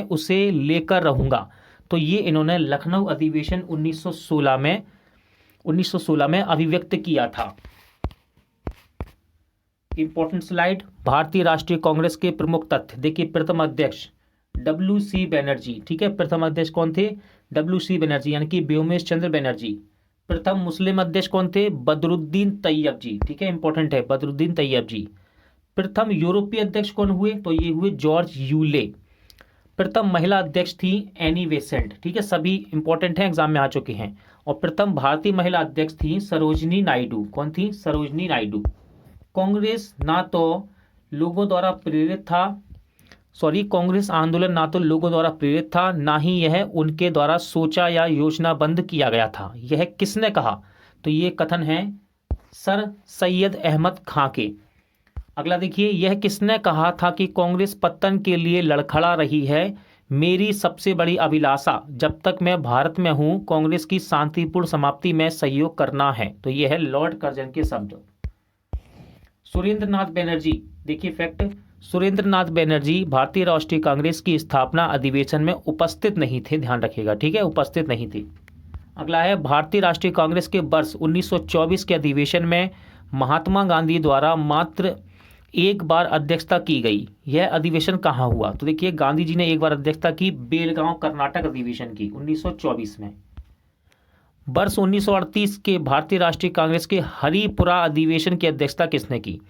उसे लेकर रहूंगा? तो ये इन्होंने लखनऊ अधिवेशन 1916 में अभिव्यक्त किया था। इंपॉर्टेंट स्लाइड, भारतीय राष्ट्रीय कांग्रेस के प्रमुख तथ्य देखिए। प्रथम अध्यक्ष WC बनर्जी। ठीक है, प्रथम अध्यक्ष कौन थे? WC बनर्जी, यानी कि व्योमेश चंद्र बनर्जी। प्रथम मुस्लिम अध्यक्ष कौन थे? बदरुद्दीन तैयब जी। ठीक है, इंपॉर्टेंट है, बदरुद्दीन तैयब जी। प्रथम यूरोपीय अध्यक्ष कौन हुए? तो ये हुए जॉर्ज यूले। प्रथम महिला अध्यक्ष थी एनी बेसेंट। ठीक है, सभी इंपॉर्टेंट हैं, एग्जाम में आ चुके हैं। और प्रथम भारतीय महिला अध्यक्ष थी सरोजनी नायडू। कौन थी? सरोजनी नायडू। कांग्रेस ना तो लोगों द्वारा प्रेरित था, कांग्रेस आंदोलन ना तो लोगों द्वारा प्रेरित था, ना ही यह उनके द्वारा सोचा या योजनाबद्ध किया गया था। यह किसने कहा? तो ये कथन है सर सैयद अहमद खां के। अगला देखिए, यह किसने कहा था कि कांग्रेस पतन के लिए लड़खड़ा रही है? मेरी सबसे बड़ी अभिलाषा जब तक मैं भारत में हूं कांग्रेस की शांतिपूर्ण समाप्ति में सहयोग करना है। तो यह है लॉर्ड कर्जन के शब्द। सुरेंद्र नाथ बनर्जी, देखिए फैक्ट, सुरेंद्र नाथ बनर्जी भारतीय राष्ट्रीय कांग्रेस की स्थापना अधिवेशन में उपस्थित नहीं थे, ध्यान रखिएगा। ठीक है, उपस्थित नहीं थे। अगला है, भारतीय राष्ट्रीय कांग्रेस के वर्ष 1924 के अधिवेशन में महात्मा गांधी द्वारा मात्र एक बार अध्यक्षता की गई। यह अधिवेशन कहाँ हुआ? तो देखिए, गांधी जी ने एक बार अध्यक्षता की बेलगांव कर्नाटक अधिवेशन की 1924 में। वर्ष 1938 के भारतीय राष्ट्रीय कांग्रेस के हरिपुरा अधिवेशन की अध्यक्षता किसने की?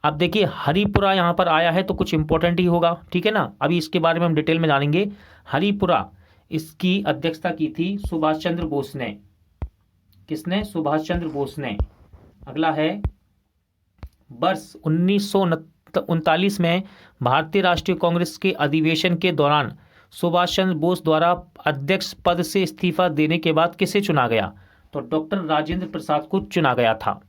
अब देखिए, हरिपुरा यहाँ पर आया है तो कुछ इंपॉर्टेंट ही होगा। ठीक है ना, अभी इसके बारे में हम डिटेल में जानेंगे। हरिपुरा, इसकी अध्यक्षता की थी सुभाष चंद्र बोस ने। किसने? सुभाष चंद्र बोस ने। अगला है, वर्ष 1939 में भारतीय राष्ट्रीय कांग्रेस के अधिवेशन के दौरान सुभाष चंद्र बोस द्वारा अध्यक्ष पद से इस्तीफा देने के बाद किसे चुना गया? तो डॉक्टर राजेंद्र प्रसाद को चुना गया था।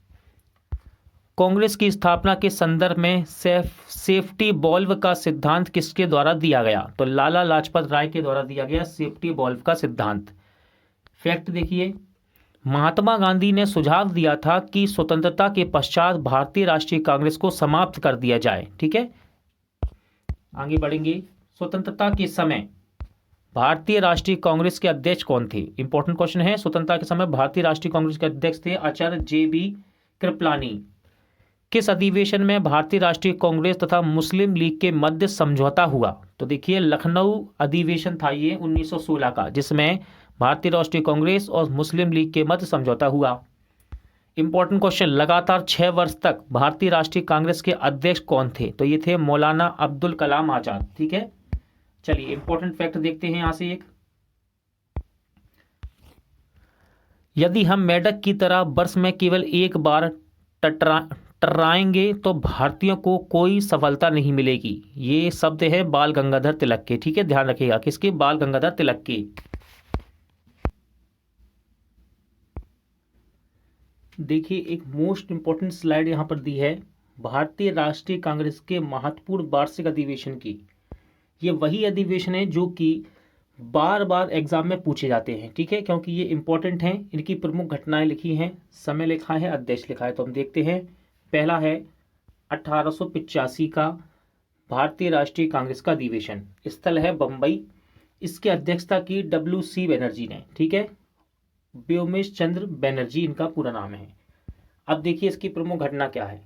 कांग्रेस की स्थापना के संदर्भ में सेफ्टी वॉल्व का सिद्धांत किसके द्वारा दिया गया? तो लाला लाजपत राय के द्वारा दिया गया सेफ्टी वॉल्व का सिद्धांत। फैक्ट देखिए, महात्मा गांधी ने सुझाव दिया था कि स्वतंत्रता के पश्चात भारतीय राष्ट्रीय कांग्रेस को समाप्त कर दिया जाए। ठीक है, आगे बढ़ेंगे। स्वतंत्रता के समय भारतीय राष्ट्रीय कांग्रेस के अध्यक्ष कौन थे? इंपॉर्टेंट क्वेश्चन है। स्वतंत्रता के समय भारतीय राष्ट्रीय कांग्रेस के अध्यक्ष थे आचार्य JB कृपलानी। किस अधिवेशन में भारतीय राष्ट्रीय कांग्रेस तथा मुस्लिम लीग के मध्य समझौता हुआ? तो देखिए, लखनऊ अधिवेशन था ये 1916 का, जिसमें भारतीय राष्ट्रीय कांग्रेस और मुस्लिम लीग के मध्य समझौता हुआ। इंपॉर्टेंट क्वेश्चन, लगातार 6 वर्ष तक भारतीय राष्ट्रीय कांग्रेस के अध्यक्ष कौन थे? तो ये थे मौलाना अब्दुल कलाम आजाद। ठीक है, चलिए इंपॉर्टेंट फैक्ट देखते हैं यहां से एक। यदि हम मेंढक की तरह वर्ष में केवल एक बार टर्राएंगे तो भारतीयों को कोई सफलता नहीं मिलेगी। ये शब्द है बाल गंगाधर तिलक के। ठीक है, ध्यान रखिएगा, किसके? बाल गंगाधर तिलक के। देखिए, एक मोस्ट इंपॉर्टेंट स्लाइड यहां पर दी है भारतीय राष्ट्रीय कांग्रेस के महत्वपूर्ण वार्षिक अधिवेशन की। ये वही अधिवेशन है जो कि बार बार एग्जाम में पूछे जाते हैं। ठीक है, क्योंकि ये इंपॉर्टेंट हैं। इनकी प्रमुख घटनाएं लिखी हैं, समय लिखा है, अध्यक्ष लिखा है। तो हम देखते हैं। पहला है 1885 का भारतीय राष्ट्रीय कांग्रेस का अधिवेशन, स्थल है बंबई। इसकी अध्यक्षता की WC बनर्जी ने। ठीक है, व्योमेश चंद्र बनर्जी इनका पूरा नाम है। अब देखिए इसकी प्रमुख घटना क्या है।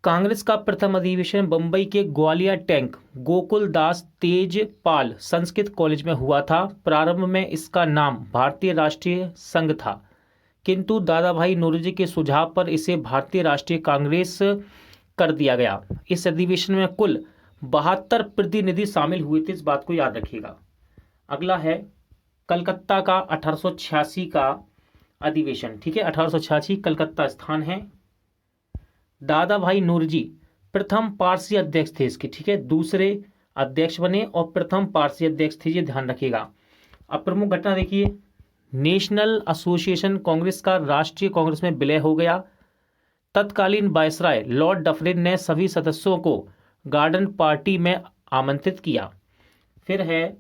कांग्रेस का प्रथम अधिवेशन बंबई के ग्वालियर टैंक गोकुल दास तेजपाल संस्कृत कॉलेज में हुआ था। प्रारंभ में इसका नाम भारतीय राष्ट्रीय संघ था, किंतु दादा भाई नौरोजी के सुझाव पर इसे भारतीय राष्ट्रीय कांग्रेस कर दिया गया। इस अधिवेशन में कुल 72 प्रतिनिधि शामिल हुए थे, इस बात को याद रखिएगा। अगला है कलकत्ता का 1886 का अधिवेशन। ठीक है, 1886 कलकत्ता स्थान है। दादा भाई नौरोजी प्रथम पारसी अध्यक्ष थे इसके। ठीक है, दूसरे अध्यक्ष बने और प्रथम पारसी अध्यक्ष थे, ये ध्यान रखिएगा। अब प्रमुख घटना देखिए, नेशनल एसोसिएशन कांग्रेस का राष्ट्रीय कांग्रेस में विलय हो गया। तत्कालीन वायसराय लॉर्ड डफरिन ने सभी सदस्यों को गार्डन पार्टी में आमंत्रित किया। फिर है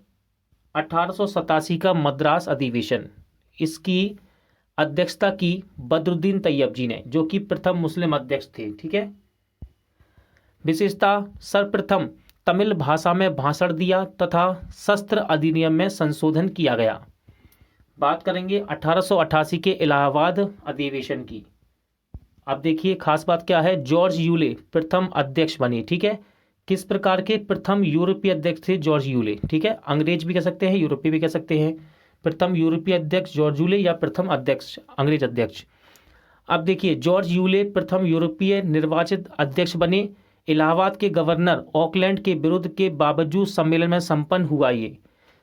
1887 का मद्रास अधिवेशन, इसकी अध्यक्षता की बदरुद्दीन तैयब जी ने, जो कि प्रथम मुस्लिम अध्यक्ष थे। ठीक है, विशेषता सर्वप्रथम तमिल भाषा में भाषण दिया तथा शस्त्र अधिनियम में संशोधन किया गया। बात करेंगे 1888 के इलाहाबाद अधिवेशन की। अब देखिए खास बात क्या है, जॉर्ज यूले प्रथम अध्यक्ष बने। ठीक है, किस प्रकार के? प्रथम यूरोपीय अध्यक्ष थे जॉर्ज यूले। ठीक है, अंग्रेज भी कह सकते हैं, यूरोपीय भी कह सकते हैं। प्रथम यूरोपीय अध्यक्ष जॉर्ज यूले या प्रथम अध्यक्ष अंग्रेज अध्यक्ष। अब देखिए, जॉर्ज यूले प्रथम यूरोपीय निर्वाचित अध्यक्ष बने। इलाहाबाद के गवर्नर ऑकलैंड के विरोध के बावजूद सम्मेलन में संपन्न हुआ। ये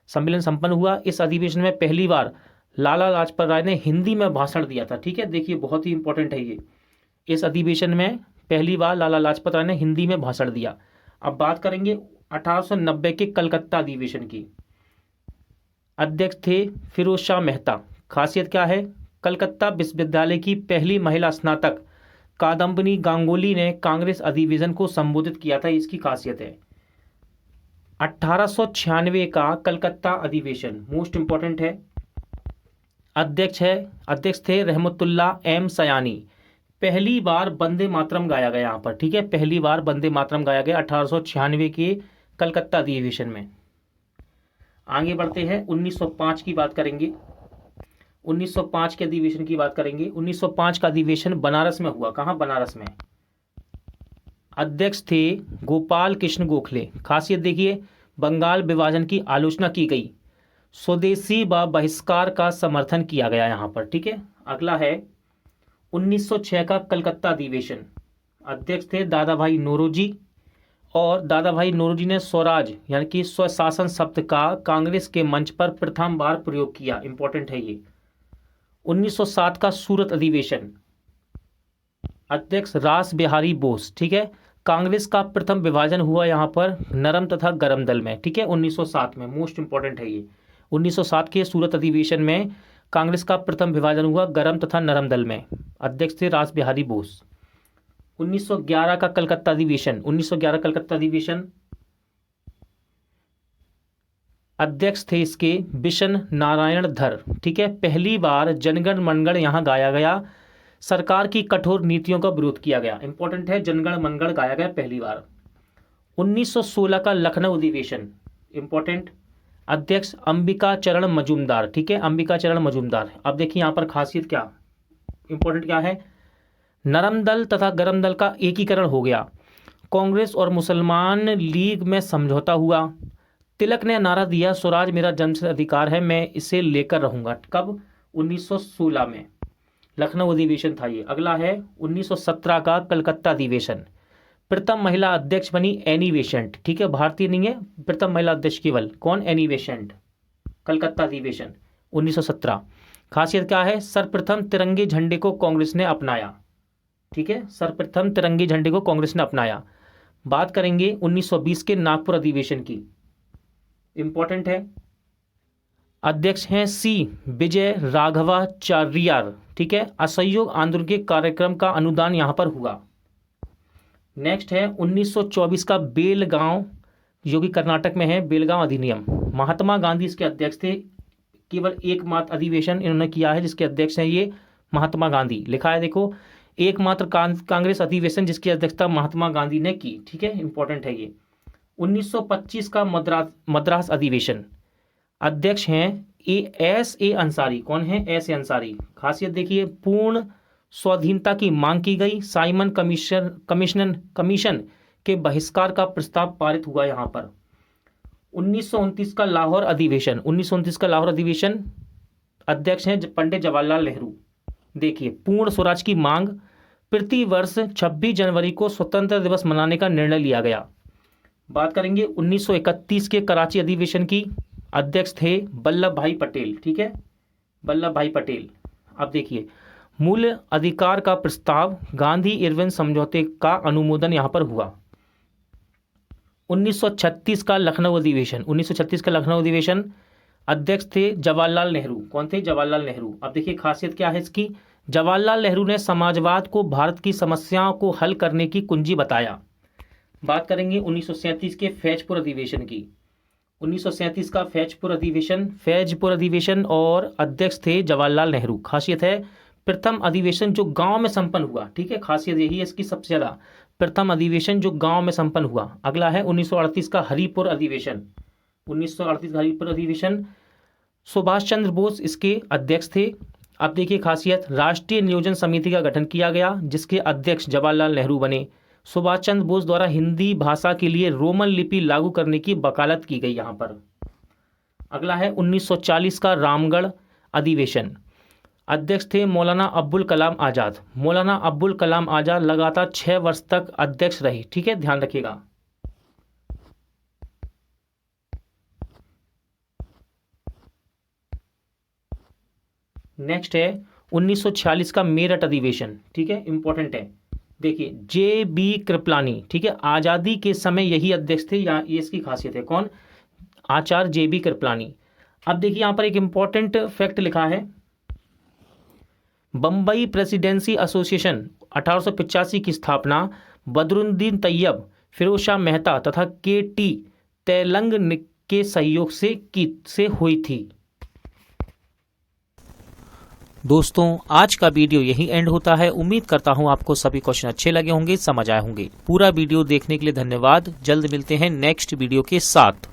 सम्मेलन संपन्न हुआ। इस अधिवेशन में पहली बार लाला लाजपत राय ने हिंदी में भाषण दिया था। ठीक है, देखिए बहुत ही इंपॉर्टेंट है ये। इस अधिवेशन में पहली बार लाला लाजपत राय ने हिंदी में भाषण दिया। अब बात करेंगे 1890 के कलकत्ता अधिवेशन की। अध्यक्ष थे फिरोज शाह मेहता। खासियत क्या है? कलकत्ता विश्वविद्यालय की पहली महिला स्नातक कादम्बिनी गांगुली ने कांग्रेस अधिवेशन को संबोधित किया था, इसकी खासियत है। 1896 का कलकत्ता अधिवेशन मोस्ट इंपॉर्टेंट है। अध्यक्ष थे रहमतुल्ला एम सयानी। पहली बार वंदे मातरम गाया गया यहाँ पर। ठीक है, पहली बार वंदे मातरम गाया गया 1896 के कलकत्ता अधिवेशन में। आगे बढ़ते हैं, 1905 की बात करेंगे। 1905 के अधिवेशन की बात करेंगे। 1905 का अधिवेशन बनारस में हुआ। कहाँ? बनारस में। अध्यक्ष थे गोपाल कृष्ण गोखले। खासियत देखिए, बंगाल विभाजन की आलोचना की गई, स्वदेशी व बहिष्कार का समर्थन किया गया यहाँ पर। ठीक है, अगला है 1906 का कलकत्ता अधिवेशन। अध्यक्ष थे दादा भाई नौरोजी और दादा भाई नौरोजी ने स्वराज यानी कि स्वशासन शब्द का कांग्रेस के मंच पर प्रथम बार प्रयोग किया। इंपॉर्टेंट है ये। 1907 का सूरत अधिवेशन। अध्यक्ष रास बिहारी बोस। ठीक है, कांग्रेस का प्रथम विभाजन हुआ यहाँ पर नरम तथा गरम दल में, ठीक है, 1907 में। मोस्ट इंपॉर्टेंट है ये। 1907 के सूरत अधिवेशन में कांग्रेस का प्रथम विभाजन हुआ गरम तथा नरम दल में। अध्यक्ष थे रास बिहारी बोस। 1911 का कलकत्ता अधिवेशन, 1911 कलकत्ता अधिवेशन, अध्यक्ष थे इसके बिशन नारायण धर, ठीक है। पहली बार जनगण मनगण यहाँ गाया गया, सरकार की कठोर नीतियों का विरोध किया गया। इंपॉर्टेंट है, जनगण मनगण गाया गया पहली बार। 1916 का लखनऊ अधिवेशन, इंपॉर्टेंट, अध्यक्ष अंबिका चरण मजूमदार, ठीक है, अंबिका चरण मजूमदार। अब देखिए यहाँ पर खासियत क्या, इंपॉर्टेंट क्या है, नरम दल तथा गरम दल का एकीकरण हो गया, कांग्रेस और मुसलमान लीग में समझौता हुआ, तिलक ने नारा दिया स्वराज मेरा जन्मसिद्ध अधिकार है, मैं इसे लेकर रहूंगा। कब? 1916 में लखनऊ अधिवेशन था ये। अगला है 1917 का कलकत्ता अधिवेशन, प्रथम महिला अध्यक्ष बनी एनी बेसेंट, ठीक है, भारतीय नहीं है, प्रथम महिला अध्यक्ष केवल, कौन? Annie Besant. कलकत्ता अधिवेशन 1917। खासियत क्या है, सर्वप्रथम तिरंगे झंडे को कांग्रेस ने अपनाया, ठीक है, सर्वप्रथम तिरंगे झंडे को कांग्रेस ने अपनाया। बात करेंगे 1920 के नागपुर अधिवेशन की, इंपॉर्टेंट है, अध्यक्ष हैं सी विजय राघवाचार्यार, ठीक है। असहयोग आंदोलन के कार्यक्रम का अनुदान यहां पर हुआ। नेक्स्ट है 1924 का बेलगांव, जो कि कर्नाटक में है, बेलगांव अधिनियम। महात्मा गांधी इसके अध्यक्ष थे। केवल एकमात्र अधिवेशन इन्होंने किया है जिसके अध्यक्ष हैं ये महात्मा गांधी, लिखा है देखो, एकमात्र कांग्रेस अधिवेशन जिसकी अध्यक्षता महात्मा गांधी ने की, ठीक है, इंपॉर्टेंट है ये। 1925 का मद्रास अधिवेशन, अध्यक्ष हैं एस ए अंसारी, कौन है? S A Ansari. खासियत देखिए, पूर्ण स्वाधीनता की मांग की गई, साइमन कमीशन के बहिष्कार का प्रस्ताव पारित हुआ यहाँ पर। 1929 का लाहौर अधिवेशन, 1929 का लाहौर अधिवेशन, अध्यक्ष हैं पंडित जवाहरलाल नेहरू। देखिए, पूर्ण स्वराज की मांग, प्रति वर्ष 26 जनवरी को स्वतंत्रता दिवस मनाने का निर्णय लिया गया। बात करेंगे 1931 के कराची अधिवेशन की, अध्यक्ष थे वल्लभ भाई पटेल, ठीक है, वल्लभ भाई पटेल। अब देखिए, मूल अधिकार का प्रस्ताव, गांधी इरविन समझौते का अनुमोदन यहां पर हुआ। 1936 का लखनऊ अधिवेशन, 1936 का लखनऊ अधिवेशन, अध्यक्ष थे जवाहरलाल नेहरू, कौन थे? जवाहरलाल नेहरू। अब देखिए खासियत क्या है इसकी, जवाहरलाल नेहरू ने समाजवाद को भारत की समस्याओं को हल करने की कुंजी बताया। बात करेंगे 1937 के फैजपुर अधिवेशन की, 1937 का फैजपुर अधिवेशन और अध्यक्ष थे जवाहरलाल नेहरू। खासियत है, प्रथम अधिवेशन जो गांव में संपन्न हुआ, ठीक है, खासियत यही है इसकी सबसे ज्यादा, प्रथम अधिवेशन जो गांव में संपन्न हुआ। अगला है 1938 का हरिपुर अधिवेशन, 1938 का हरिपुर अधिवेशन, सुभाष चंद्र बोस इसके अध्यक्ष थे। अब देखिए खासियत, राष्ट्रीय नियोजन समिति का गठन किया गया जिसके अध्यक्ष जवाहरलाल नेहरू बने। सुभाष चंद्र बोस द्वारा हिंदी भाषा के लिए रोमन लिपि लागू करने की वकालत की गई यहाँ पर। अगला है 1940 का रामगढ़ अधिवेशन, अध्यक्ष थे मौलाना अब्दुल कलाम आज़ाद। मौलाना अब्दुल कलाम आज़ाद लगातार 6 वर्ष तक अध्यक्ष रहे, ठीक है, ध्यान रखिएगा। नेक्स्ट है 1946 का मेरठ अधिवेशन, ठीक है, इंपॉर्टेंट है। देखिए, जे बी कृपलानी, ठीक है, आज़ादी के समय यही अध्यक्ष थे, यहाँ ये इसकी खासियत है, कौन? आचार्य जे बी कृपलानी। अब देखिए यहाँ पर एक इंपॉर्टेंट फैक्ट लिखा है, बम्बई प्रेसिडेंसी एसोसिएशन 1885 की स्थापना बदरुद्दीन तैयब, फिरोज शाह मेहता तथा के टी तेलंग के सहयोग से हुई थी। दोस्तों, आज का वीडियो यही एंड होता है। उम्मीद करता हूं आपको सभी क्वेश्चन अच्छे लगे होंगे, समझ आए होंगे। पूरा वीडियो देखने के लिए धन्यवाद। जल्द मिलते हैं नेक्स्ट वीडियो के साथ।